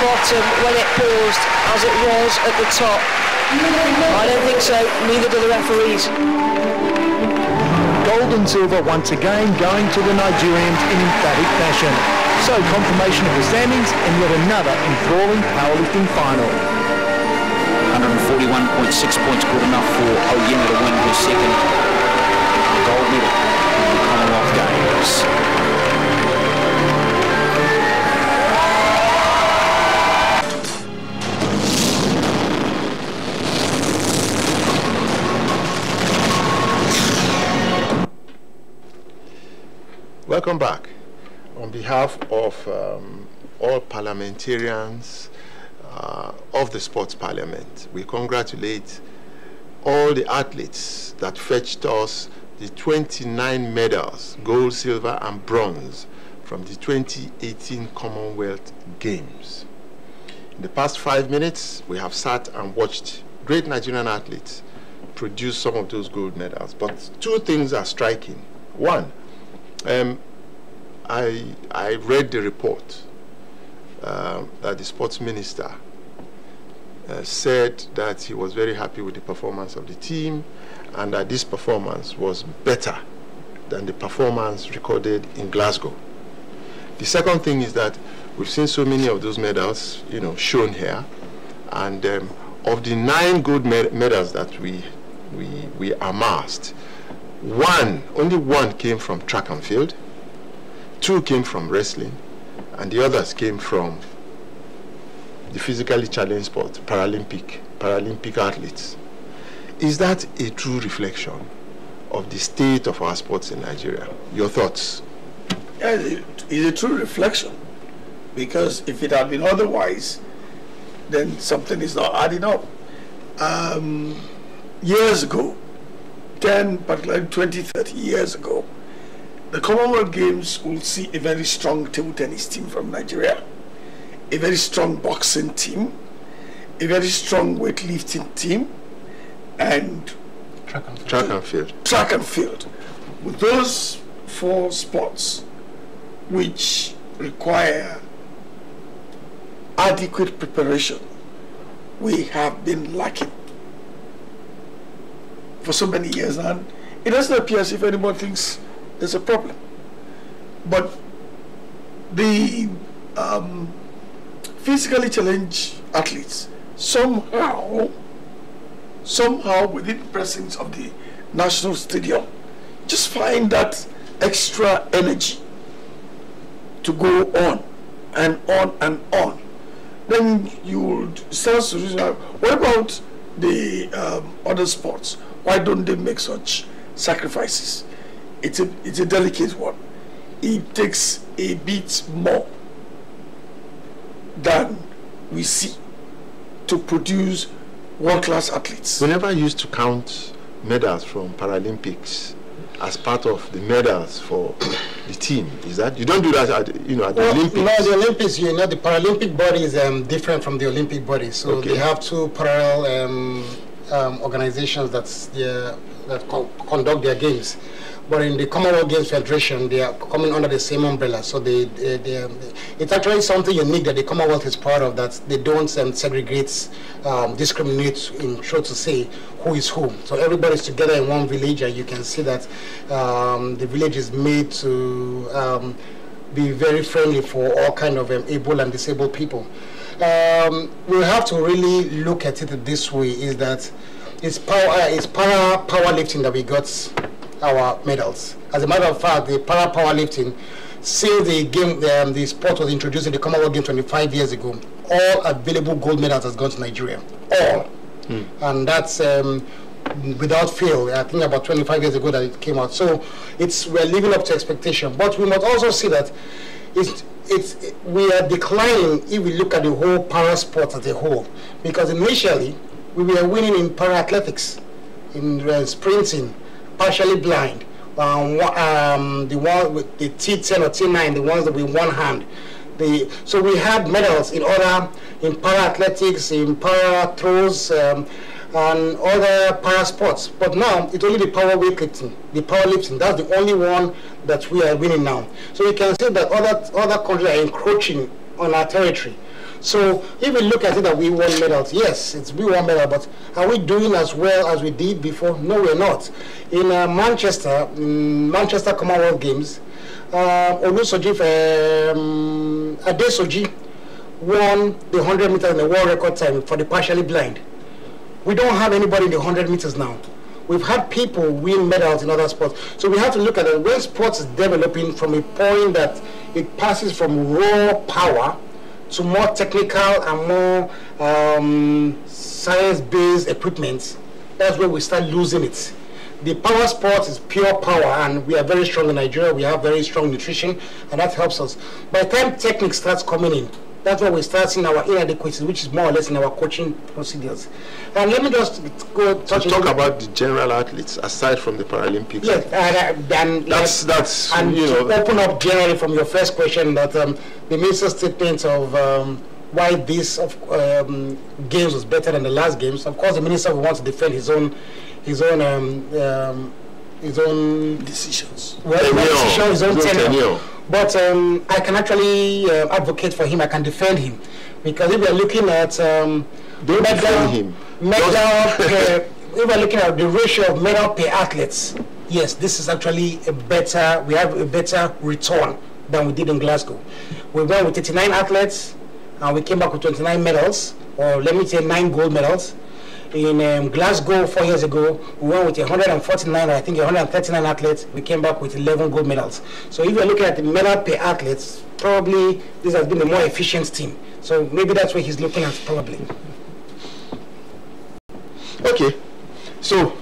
bottom when it paused as it was at the top? I don't think so, neither do the referees. Gold and silver once again going to the Nigerians in emphatic fashion. So confirmation of the standings and yet another enthralling powerlifting final. 141.6 points, good enough for Oyema to win her second gold medal in the Commonwealth Games. Welcome back. On behalf of all parliamentarians of the Sports Parliament, we congratulate all the athletes that fetched us the 29 medals, gold, silver and bronze, from the 2018 Commonwealth Games. In the past 5 minutes, we have sat and watched great Nigerian athletes produce some of those gold medals. But two things are striking. One, I read the report that the sports minister said that he was very happy with the performance of the team and that this performance was better than the performance recorded in Glasgow. The second thing is that we've seen so many of those medals, shown here, and of the 9 gold medals that we amassed, only one came from track and field, 2 came from wrestling, and the others came from the physically challenged sport, Paralympic athletes. Is that a true reflection of the state of our sports in Nigeria? Your thoughts? Yeah, it's a true reflection, because if it had been otherwise, then something is not adding up. Years ago, 10, particularly 20, 30 years ago, the Commonwealth Games will see a very strong table tennis team from Nigeria, a very strong boxing team, a very strong weightlifting team, and track and field. Track and field. With those 4 sports which require adequate preparation, we have been lacking for so many years, and it doesn't appear as if anyone thinks there's a problem. But the physically challenged athletes somehow within the presence of the national stadium just find that extra energy to go on and on and on. Then you would start to reason, what about the other sports? Why don't they make such sacrifices? It's a delicate one. It takes a bit more than we see to produce world-class athletes. We never used to count medals from Paralympics as part of the medals for the team. Is that you don't do that at the Olympics? No, the Olympics, the Paralympic body is different from the Olympic body. So okay. They have 2 parallel organizations that conduct their games. But in the Commonwealth Games Federation, they are coming under the same umbrella. So it's actually something unique that the Commonwealth is proud of, that they don't segregate, discriminate, in so to say, who is who. So everybody's together in one village, and you can see that the village is made to be very friendly for all kind of able and disabled people. We have to really look at it this way, is that it's powerlifting that we got our medals. As a matter of fact, the powerlifting, since the sport was introduced in the Commonwealth Games 25 years ago, all available gold medals has gone to Nigeria. All. And that's without fail. I think about 25 years ago that it came out. So we're living up to expectation. But we must also see that we are declining if we look at the whole para sport as a whole. Because initially, we were winning in para athletics, in sprinting, partially blind, the one with the T10 or T9, the ones that with one hand. So we had medals in para athletics, in para throws, and other para sports. But now it's only the power weightlifting, the powerlifting. That's the only one that we are winning now. So you can see that other countries are encroaching on our territory. So if we look at it that we won medals, yes, we won medal, but are we doing as well as we did before? No, we're not. In Manchester Commonwealth Games, Olusoji Adesoji won the 100 meters in the world record time for the partially blind. We don't have anybody in the 100 meters now. We've had people win medals in other sports. So we have to look at it. When sports is developing from a point that it passes from raw power to more technical and more science-based equipment, that's where we start losing it. The power sports is pure power, and we are very strong in Nigeria. We have very strong nutrition, and that helps us. By the time technique starts coming in, that's where we start seeing our inadequacies, which is more or less in our coaching procedures. And let me just go talk about the general athletes aside from the Paralympics. Yes, and to open up generally from your first question that the minister's statement of why this games was better than the last games. Of course, the minister will want to defend his own decisions. His own tenure. But I can actually advocate for him. I can defend him, because if we're looking at if we're looking at the ratio of medal per athletes, yes, this is actually we have a better return than we did in Glasgow. We went with 89 athletes, and we came back with 29 medals, or let me say 9 gold medals. In Glasgow 4 years ago, we went with 149, I think 139 athletes. We came back with 11 gold medals. So if you're looking at the medal per athletes, probably this has been a more efficient team. So maybe that's what he's looking at, probably. Okay. So,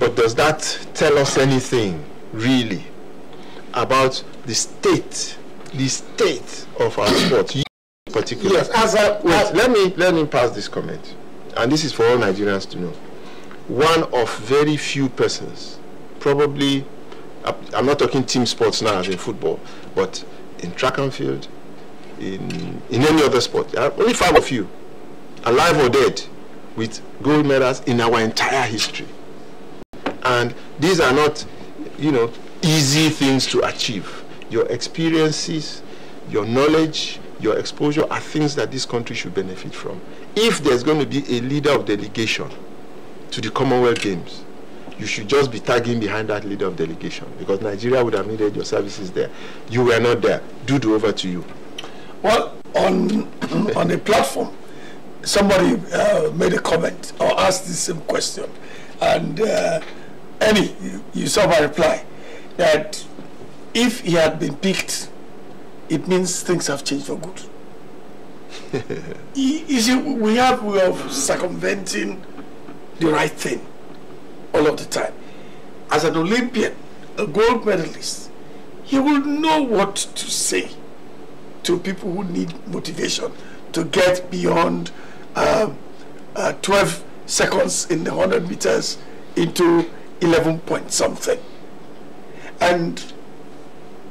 but does that tell us anything, really, about the state of our sport? Particularly. Yes, let me pass this comment. And this is for all Nigerians to know. One of very few persons, probably, I'm not talking team sports now as in football, but in track and field, in any other sport, there are only 5 of you, alive or dead, with gold medals in our entire history. And these are not, easy things to achieve. Your experiences, your knowledge, your exposure are things that this country should benefit from. If there's going to be a leader of delegation to the Commonwealth Games, you should just be tagging behind that leader of delegation, because Nigeria would have needed your services there. You were not there. Dudu, over to you. Well, on a platform, somebody made a comment or asked the same question, and you saw my reply that if he had been picked, it means things have changed for good. You see, we have a way of circumventing the right thing all of the time. As an Olympian, a gold medalist, he will know what to say to people who need motivation to get beyond 12 seconds in the 100 meters into 11 point something. And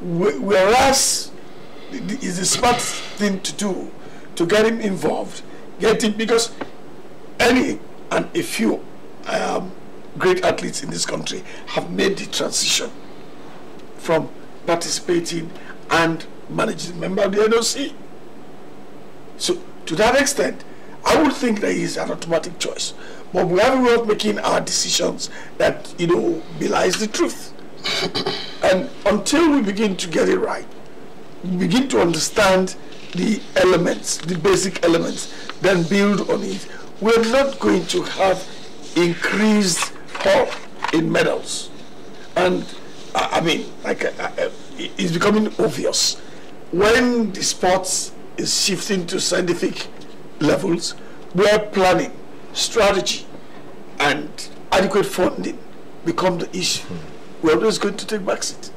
whereas it's a smart thing to do to get him involved, because a few great athletes in this country have made the transition from participating and managing member of the NOC. So to that extent, I would think that is an automatic choice. But we have a way of making our decisions that belies the truth. And until we begin to get it right, we begin to understand the elements, the basic elements, then build on it, we're not going to have increased hope in medals. And it's becoming obvious when the sports is shifting to scientific levels, where planning, strategy, and adequate funding become the issue. We're always going to take backseat.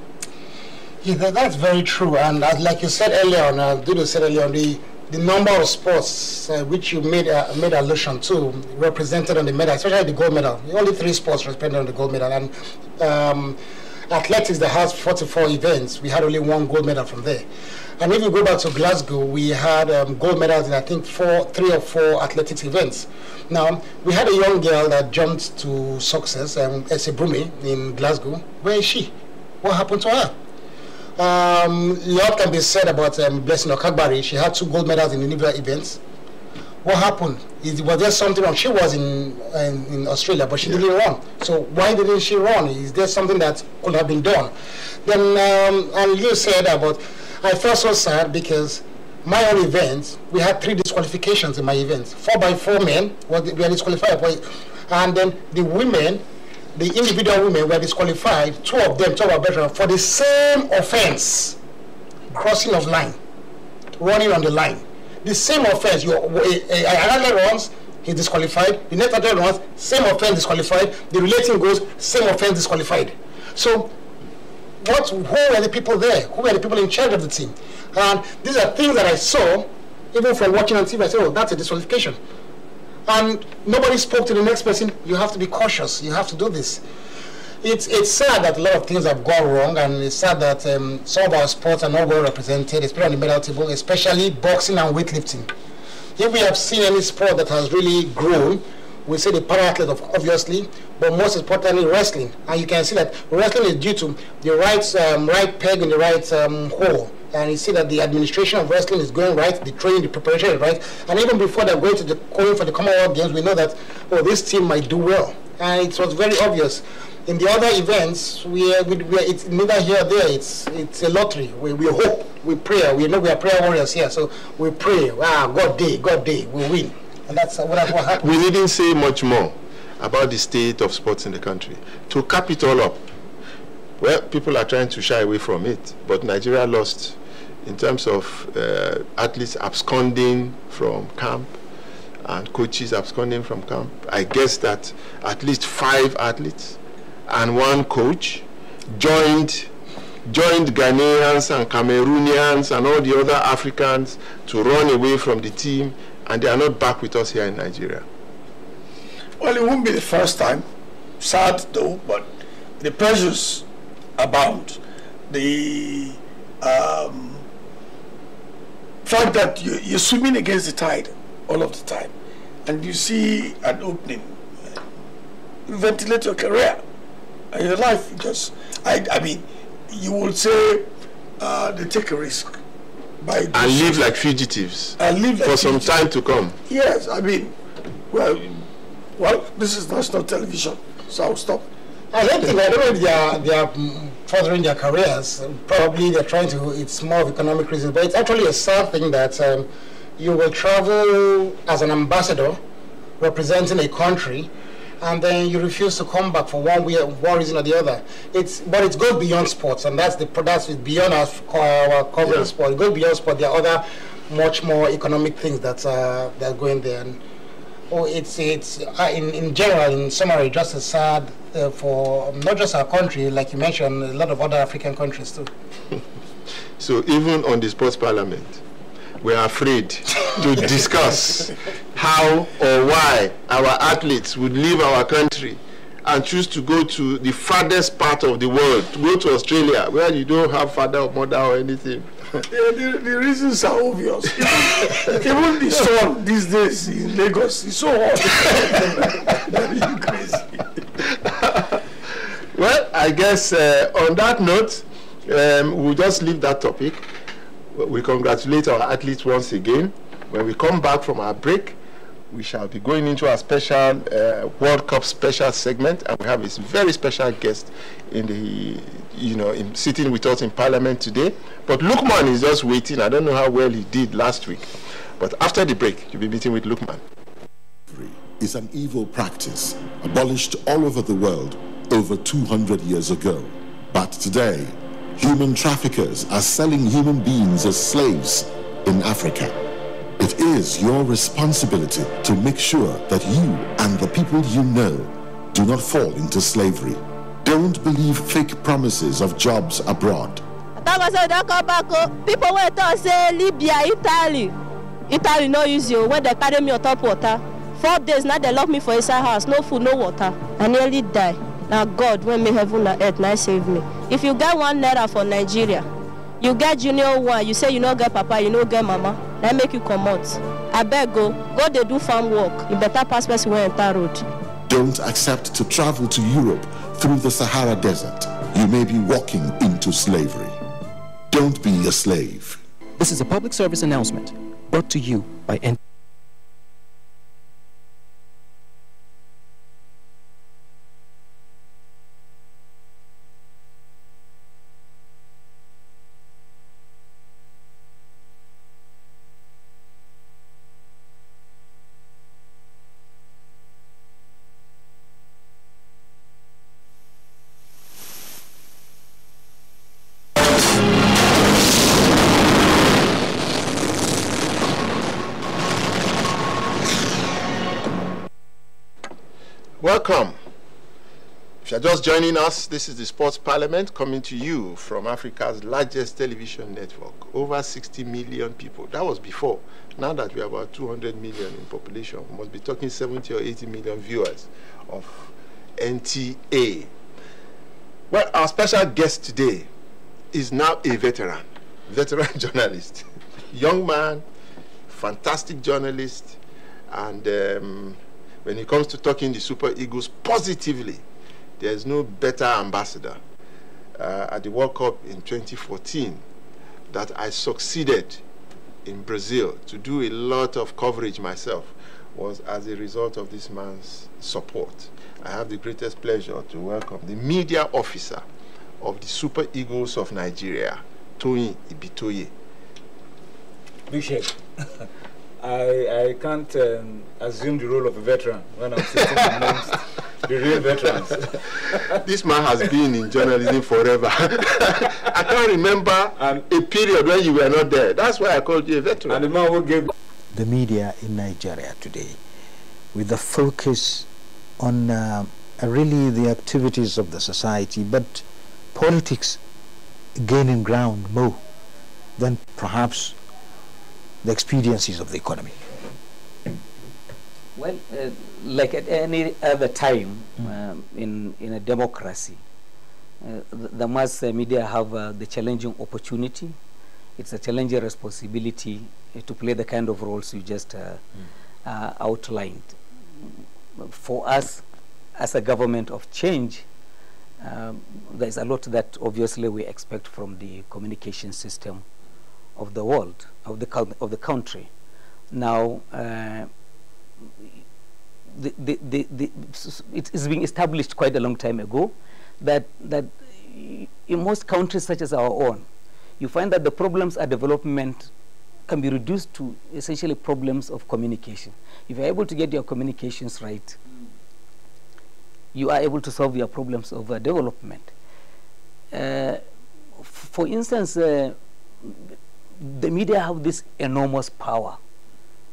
Yeah, that's very true. And like you said earlier on, Dudu said earlier on, the number of sports which you made allusion to represented on the medal, especially the gold medal. Only 3 sports represented on the gold medal. And athletics that has 44 events, we had only 1 gold medal from there. And if you go back to Glasgow, we had gold medals in, I think, 3 or 4 athletics events. Now, we had a young girl that jumped to success, Ese Brumi in Glasgow. Where is she? What happened to her? lot can be said about Blessing Okagbari. She had 2 gold medals in individual events. What happened? Was there something wrong? She was in Australia, but she didn't run. So why didn't she run? Is there something that could have been done? Then, and you said about, I felt so sad because my own event, we had 3 disqualifications in my event. 4x4 men were disqualified, and then the women, the individual women were disqualified. 2 of them, 2 of our veterans, for the same offense, crossing of line, running on the line. The same offense. Another runs, he's disqualified. The next other runs, same offense, disqualified. The relating goes, same offense, disqualified. So, who were the people there? Who were the people in charge of the team? And these are things that I saw, even from watching on TV. I said, oh, that's a disqualification. And nobody spoke to the next person. You have to be cautious. You have to do this. It's sad that a lot of things have gone wrong, and it's sad that some of our sports are not well represented, especially on the medal table, especially boxing and weightlifting. If we have seen any sport that has really grown, we say the para-athlete, obviously, but most importantly, wrestling. And you can see that wrestling is due to the right peg in the right hole. And you see that the administration of wrestling is going right, the training, the preparation is right. And even before they're going for the Commonwealth Games, we know that, oh, this team might do well. And it was very obvious. In the other events, it's neither here or there. It's a lottery. We hope, we pray. We know we are prayer warriors here, so we pray. God day, we win. And that's what happened. We didn't say much more about the state of sports in the country. To cap it all up, well, people are trying to shy away from it, but Nigeria lost in terms of athletes absconding from camp and coaches absconding from camp. I guess that at least 5 athletes and 1 coach joined Ghanaians and Cameroonians and all the other Africans to run away from the team, and they are not back with us here in Nigeria. Well, it won't be the first time. Sad though, but the pressures abound. The fact that you're swimming against the tide all of the time, and you see an opening, you ventilate your career and your life. Just, I mean, you would say they take a risk by and live like fugitives and live like for some time to come. Yes, I mean, well, this is national television, so I'll stop. I don't know if they are furthering their careers. Probably they're trying to. It's more of economic reasons, but it's actually a sad thing that you will travel as an ambassador representing a country, and then you refuse to come back for one reason or the other. But it goes beyond sports, and that's beyond our covering sport. It goes beyond sport. There are other much more economic things that are going there. And, it's in general, in summary, just as sad for not just our country, like you mentioned, a lot of other African countries too. So even on the sports parliament, we are afraid to discuss how or why our athletes would leave our country and choose to go to the farthest part of the world, to go to Australia, where you don't have father or mother or anything. The reasons are obvious. Even the sun these days in Lagos is so hot. Very crazy. Well, I guess on that note, we'll just leave that topic. We congratulate our athletes once again. When we come back from our break, we shall be going into our special World Cup special segment, and we have a very special guest in the, sitting with us in Parliament today. But Lukman is just waiting. I don't know how well he did last week, but after the break, you'll be meeting with Lukman. Is an evil practice abolished all over the world over 200 years ago. But today, human traffickers are selling human beings as slaves in Africa. It is your responsibility to make sure that you and the people you know do not fall into slavery. Don't believe fake promises of jobs abroad. People went to say Libya, Italy no use you when they carry me on top water. 4 days now they lock me for inside house, no food, no water. I nearly die. Now God, when me heaven and earth, now save me. If you get 1 naira for Nigeria, you get junior 1, you say you no get papa, you no get mama, that make you come out. I beg go they do farm work. You better pass person when enter road. Don't accept to travel to Europe through the Sahara Desert. You may be walking into slavery. Don't be a slave. This is a public service announcement brought to you by NTA. Welcome. If you're just joining us, this is the Sports Parliament coming to you from Africa's largest television network. Over 60 million people. That was before. Now that we are about 200 million in population, we must be talking 70 or 80 million viewers of NTA. Well, our special guest today is now a veteran journalist, young man, fantastic journalist, and when it comes to talking the Super Eagles positively, there's no better ambassador. At the World Cup in 2014, that I succeeded in Brazil to do a lot of coverage myself was as a result of this man's support. I have the greatest pleasure to welcome the media officer of the Super Eagles of Nigeria, Toyin Ibitoye. Bishop. I can't assume the role of a veteran when I'm sitting amongst the real veterans. This man has been in journalism forever. I can't remember a period when you were not there. That's why I called you a veteran. And the man who gave the media in Nigeria today, with the focus on really the activities of the society, but politics gaining ground more than perhaps the expediencies of the economy. Well, like at any other time in a democracy, the mass media have the challenging opportunity. It's a challenging responsibility to play the kind of roles you just outlined. For us, as a government of change, there's a lot that obviously we expect from the communication system of the world, of the country. Now, it is being established quite a long time ago that in most countries such as our own, you find that the problems of development can be reduced to essentially problems of communication. If you're able to get your communications right, you are able to solve your problems of development. For instance, the media have this enormous power,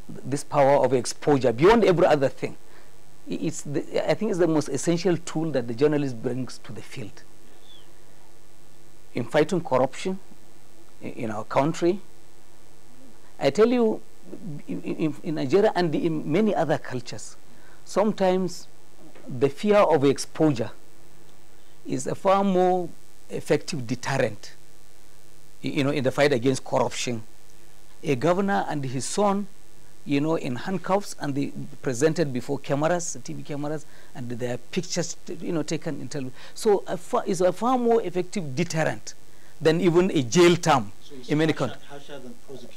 this power of exposure beyond every other thing. I think it's the most essential tool that the journalist brings to the field in fighting corruption in our country. I tell you, in Nigeria and in many other cultures, sometimes the fear of exposure is a far more effective deterrent, in the fight against corruption. A governor and his son, in handcuffs, and they presented before cameras, TV cameras, and their pictures, taken in television. So it's a far more effective deterrent than even a jail term in many countries.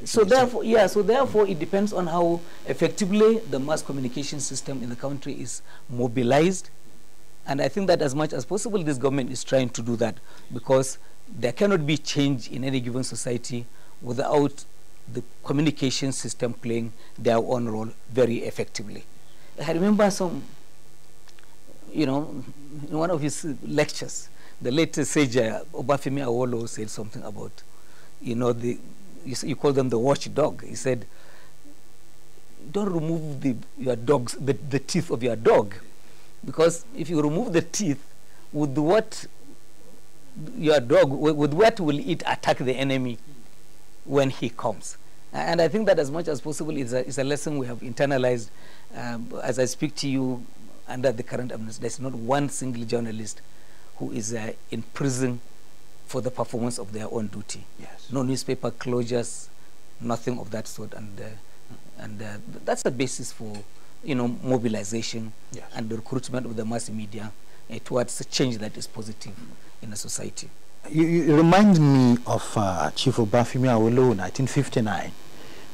So therefore, it depends on how effectively the mass communication system in the country is mobilized. And I think that as much as possible, this government is trying to do that, because there cannot be change in any given society without the communication system playing their own role very effectively. I remember in one of his lectures, the late sage Obafemi Awolowo said something about, you call them the watchdog. He said, don't remove the teeth of your dog, because if you remove the teeth, with what will it attack the enemy when he comes? And I think that as much as possible is a lesson we have internalized. As I speak to you, under the current administration, there's not one single journalist who is in prison for the performance of their own duty. Yes. No newspaper closures, nothing of that sort. And that's the basis for mobilization, yes, and the recruitment of the mass media towards a change that is positive in the society. You remind me of Chief Obafemi Awolowo in 1959,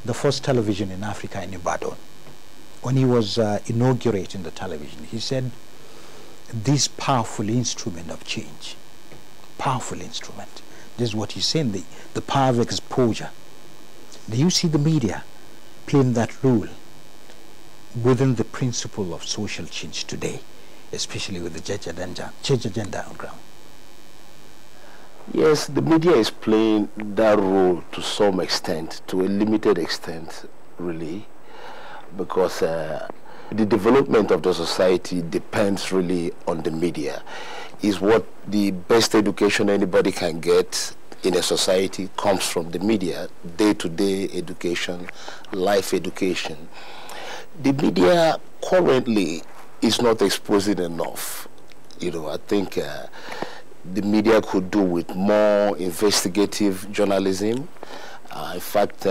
the first television in Africa in Ibadan. When he was inaugurating the television, he said, this powerful instrument of change, powerful instrument. This is what he's saying, the power of exposure. Do you see the media playing that role within the principle of social change today, especially with the change agenda on ground? Yes, the media is playing that role to some extent, to a limited extent, really, because the development of the society depends really on the media. Is what the best education anybody can get in a society comes from the media, day-to-day education, life education. The media currently is not exposing enough. I think the media could do with more investigative journalism. In fact,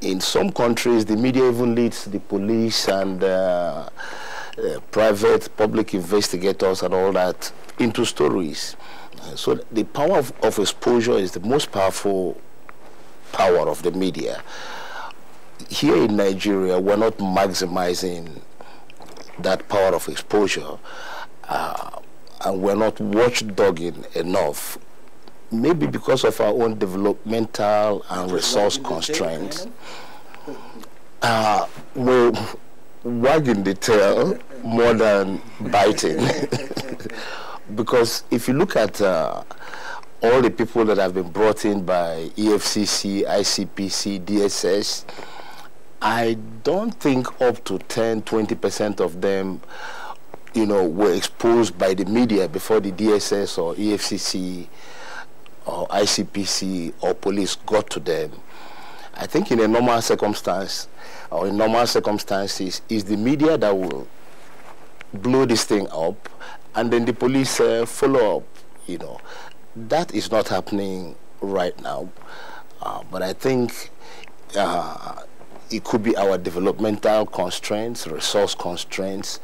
in some countries, the media even leads the police and private public investigators and all that into stories. So the power of exposure is the most powerful power of the media. Here in Nigeria, we're not maximizing that power of exposure, and we're not watchdogging enough, maybe because of our own developmental and resource constraints. We're wagging the tail more than biting. Because if you look at all the people that have been brought in by EFCC, ICPC, DSS, I don't think up to 10–20% of them, were exposed by the media before the DSS or EFCC or ICPC or police got to them. I think in a normal circumstance, or in normal circumstances, is the media that will blow this thing up, and then the police follow up. That is not happening right now. But I think it could be our developmental constraints, resource constraints,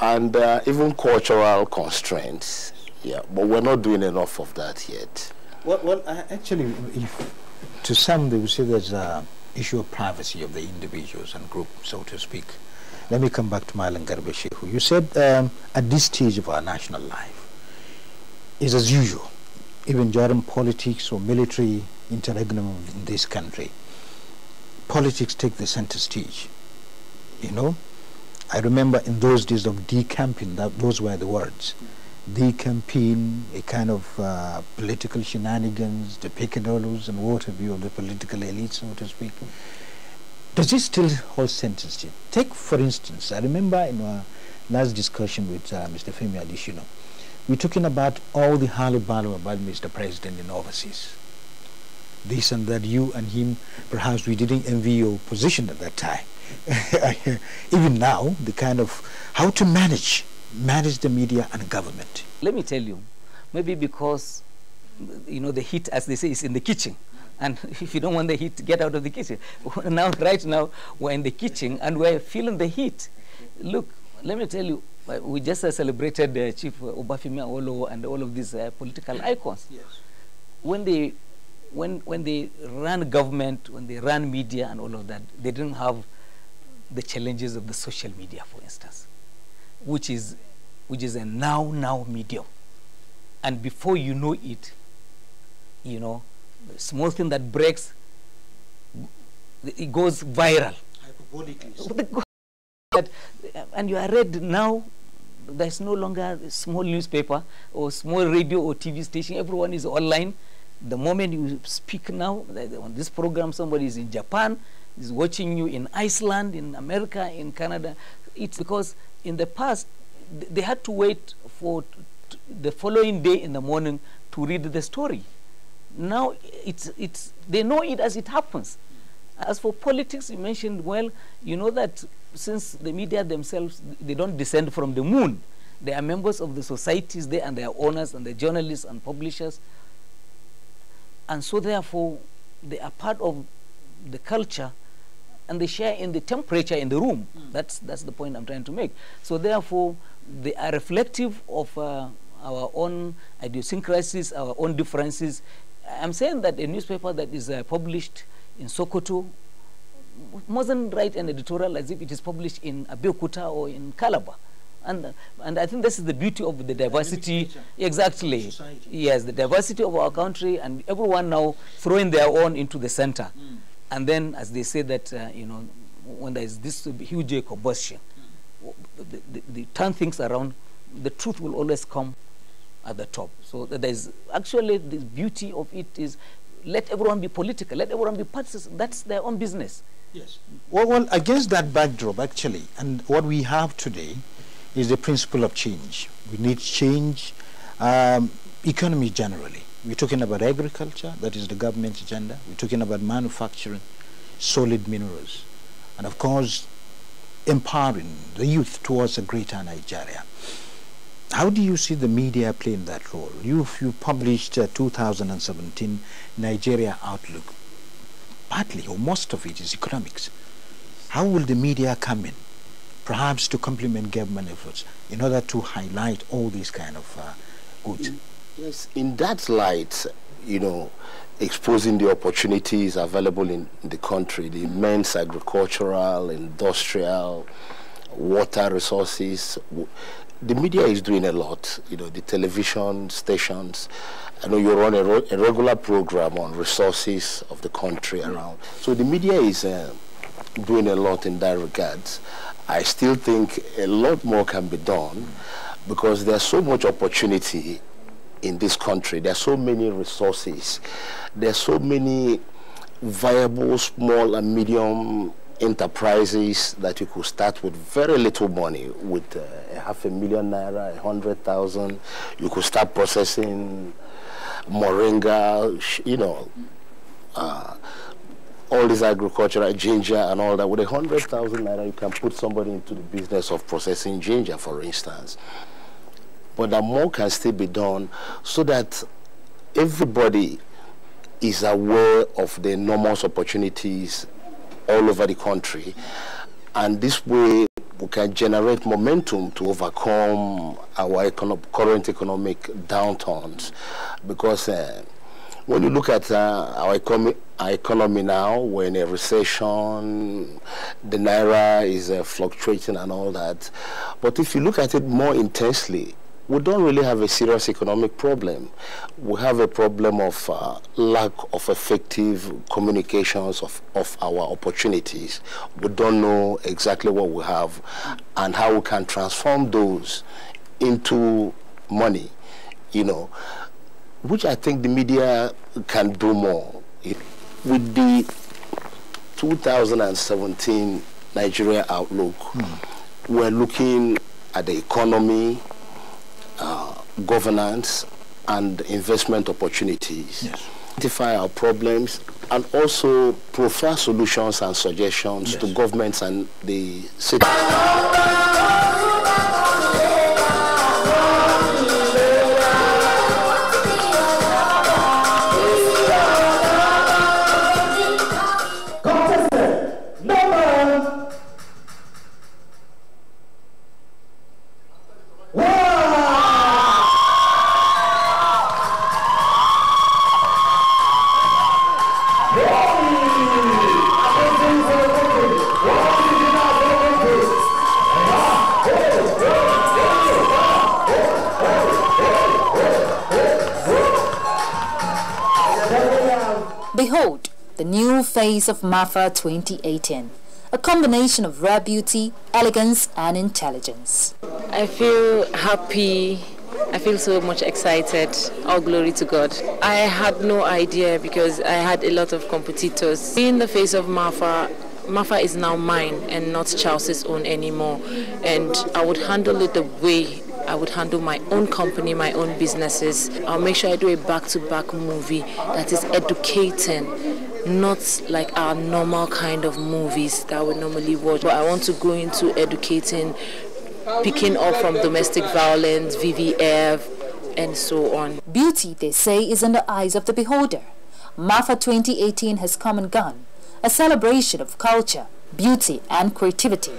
and even cultural constraints. Yeah, but we're not doing enough of that yet. Well, actually, to some they would say there's an issue of privacy of the individuals and group, so to speak. Let me come back to Malan Garba Shehu. You said at this stage of our national life, is as usual, even during politics or military interregnum in this country, politics take the center stage. I remember in those days of decamping, those were the words. Decamping, a kind of political shenanigans, the picadollos and what have you of the political elite, so to speak. Does it still hold center stage? Take, for instance, I remember in our last discussion with Mr. Femi Adishino, we're talking about all the hullabaloo about Mr. President in overseas. This and that, you and him, perhaps we didn't envy your position at that time. Even now, the kind of how to manage the media and government. Let me tell you, maybe because, the heat, as they say, is in the kitchen. And if you don't want the heat, get out of the kitchen. Right now, we're in the kitchen and we're feeling the heat. Look, let me tell you, we just celebrated Chief Obafemi Awolowo and all of these political icons. Yes. When they ran government, when they ran media and all of that, they didn't have the challenges of the social media, for instance, which is a now medium. And before you know it, the small thing that breaks, it goes viral. Hyperbolically. And you are read now, there's no longer a small newspaper or small radio or TV station. Everyone is online. The moment you speak now, on this program, somebody is in Japan, is watching you in Iceland, in America, in Canada. It's because in the past, they had to wait for the following day in the morning to read the story. Now they know it as it happens. As for politics, you mentioned, well, you know that since the media themselves, they don't descend from the moon. They are members of the societies there, and they are owners and the journalists and publishers. And so therefore, they are part of the culture and they share in the temperature in the room. That's the point I'm trying to make. So therefore, they are reflective of our own idiosyncrasies, our own differences. I'm saying that a newspaper that is published in Sokoto mustn't write an editorial as if it is published in Abeokuta or in Calabar. And I think this is the beauty of the diversity. Exactly. Yes, the diversity of our country, and everyone now throwing their own into the center. And then, as they say that, you know, when there is this huge combustion, they turn things around, the truth will always come at the top. So there is actually the beauty of it is let everyone be political, let everyone be partisan. That's their own business. Yes. Well, against that backdrop, actually, and what we have today is the principle of change. We need change, economy generally. We're talking about agriculture, that is the government's agenda. We're talking about manufacturing, solid minerals, and of course, empowering the youth towards a greater Nigeria. How do you see the media playing that role? You published 2017 Nigeria Outlook. Partly, or most of it, is economics. How will the media come in, perhaps to complement government efforts, in order to highlight all these kind of goods? Yes, in that light, you know, exposing the opportunities available in the country, the immense agricultural, industrial, water resources, the media is doing a lot. You know, the television stations. I know you run a regular program on resources of the country around. So the media is doing a lot in that regard. I still think a lot more can be done because there's so much opportunity in this country. There are so many resources. There are so many viable small and medium enterprises that you could start with very little money, with $500,000 naira, 100,000. You could start processing moringa, you know, all this agricultural ginger and all that. With 100,000 naira, you can put somebody into the business of processing ginger, for instance. But that more can still be done so that everybody is aware of the enormous opportunities all over the country, and this way we can generate momentum to overcome our current economic downturns. Because when you look at our economy now, we're in a recession, the naira is fluctuating and all that. But if you look at it more intensely, we don't really have a serious economic problem. We have a problem of lack of effective communications of our opportunities. We don't know exactly what we have and how we can transform those into money, you know, which I think the media can do more. With the 2017 Nigeria Outlook, we're looking at the economy, governance and investment opportunities. Yes. Identify our problems and also profile solutions and suggestions to governments and the citizens. Behold, the new face of MAFA 2018, a combination of rare beauty, elegance and intelligence. I feel happy. I feel so much excited. All glory to God. I had no idea because I had a lot of competitors. Being the face of MAFA is now mine and not Charles's own anymore. And I would handle it the way I would handle my own company, my own businesses. I'll make sure I do a back-to-back movie that is educating, not like our normal kind of movies that we normally watch. But I want to go into educating, picking up from domestic violence, VVF, and so on. Beauty, they say, is in the eyes of the beholder. MAFA 2018 has come and gone, a celebration of culture, beauty, and creativity.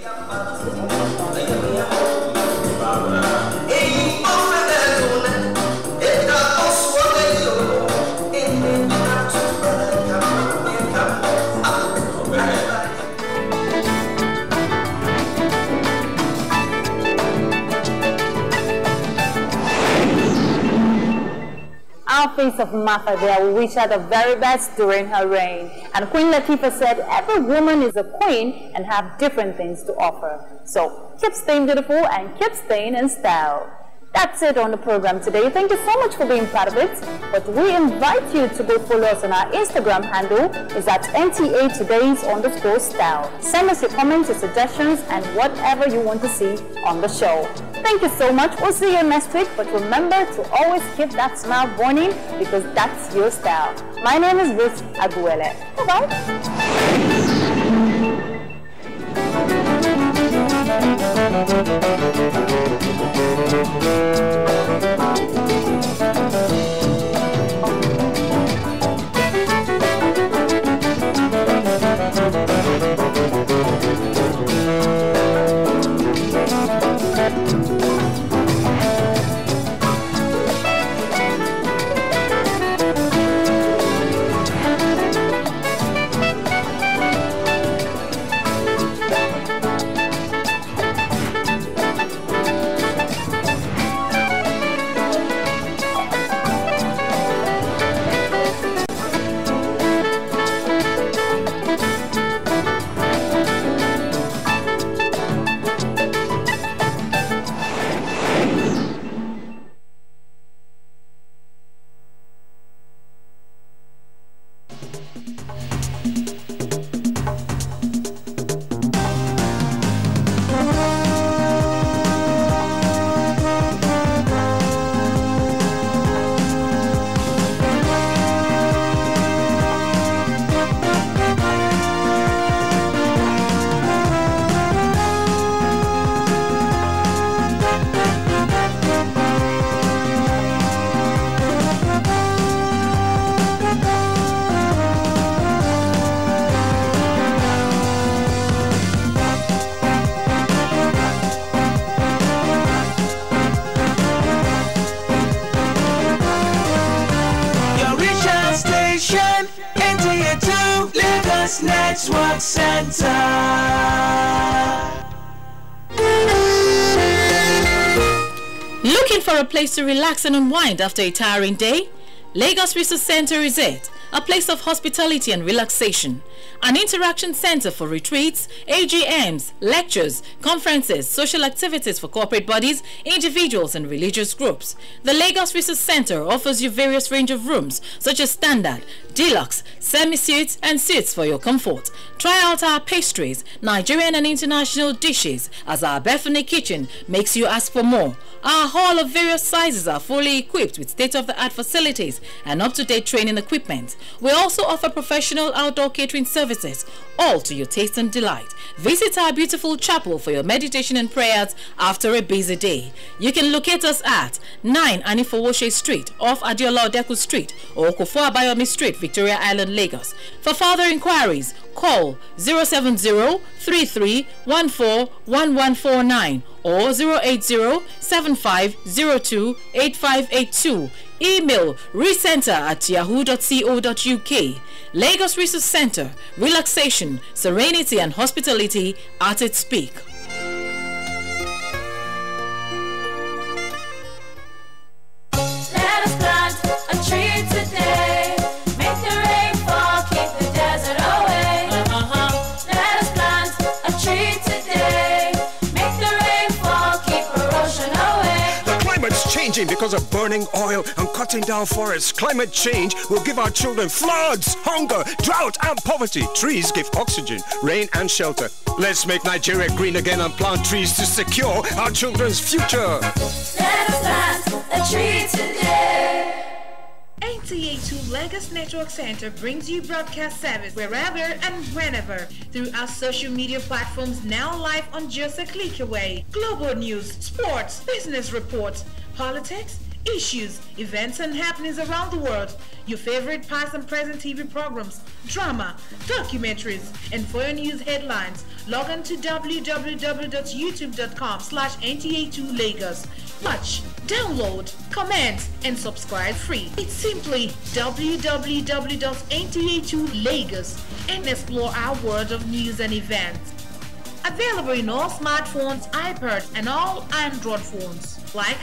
outfits of Martha there, we wish her the very best during her reign. And Queen Latifah said, every woman is a queen and have different things to offer. So keep staying beautiful and keep staying in style. That's it on the program today. Thank you so much for being part of it. But we invite you to go follow us on our Instagram handle. It's at NTA2Lagos_style. Send us your comments, your suggestions, and whatever you want to see on the show. Thank you so much. We'll see you next week. But remember to always keep that smile burning because that's your style. My name is Ruth Aguele. Bye-bye. NTA2Lagos Network Center. Looking for a place to relax and unwind after a tiring day? Lagos Resource Center is it. A place of hospitality and relaxation. An interaction center for retreats, AGMs, lectures, conferences, social activities for corporate bodies, individuals and religious groups. The Lagos Resource Center offers you various range of rooms such as standard, deluxe, semi-suites and suites for your comfort. Try out our pastries, Nigerian and international dishes as our Bethany kitchen makes you ask for more. Our hall of various sizes are fully equipped with state-of-the-art facilities and up-to-date training equipment. We also offer professional outdoor catering services, all to your taste and delight. Visit our beautiful chapel for your meditation and prayers after a busy day. You can locate us at 9 Anifowoshe Street off Adiola Odeku Street or Okofo Abayomi Street, Victoria Island, Lagos. For further inquiries, call 070-3314-1149 or 080-7502-8582. Email recenter@yahoo.co.uk. Lagos Resource Center, relaxation, serenity and hospitality at its peak. Let us plant a tree today. Make the rain fall, keep the desert away. Let us plant a tree today. Make the rain fall, keep erosion away. The climate's changing because of burning oil and cutting down forests. Climate change will give our children floods, hunger, drought and poverty. Trees give oxygen, rain and shelter. Let's make Nigeria green again and plant trees to secure our children's future. Let us plant a tree today. NTA2Lagos Network Center brings you broadcast service wherever and whenever through our social media platforms, now live on just a click away. Global news, sports, business reports, politics, issues, events and happenings around the world, your favorite past and present TV programs, drama, documentaries, and for your news headlines, log on to www.youtube.com/NTA2Lagos. Watch, download, comment, and subscribe free. It's simply www.NTA2Lagos and explore our world of news and events. Available in all smartphones, iPads, and all Android phones. Like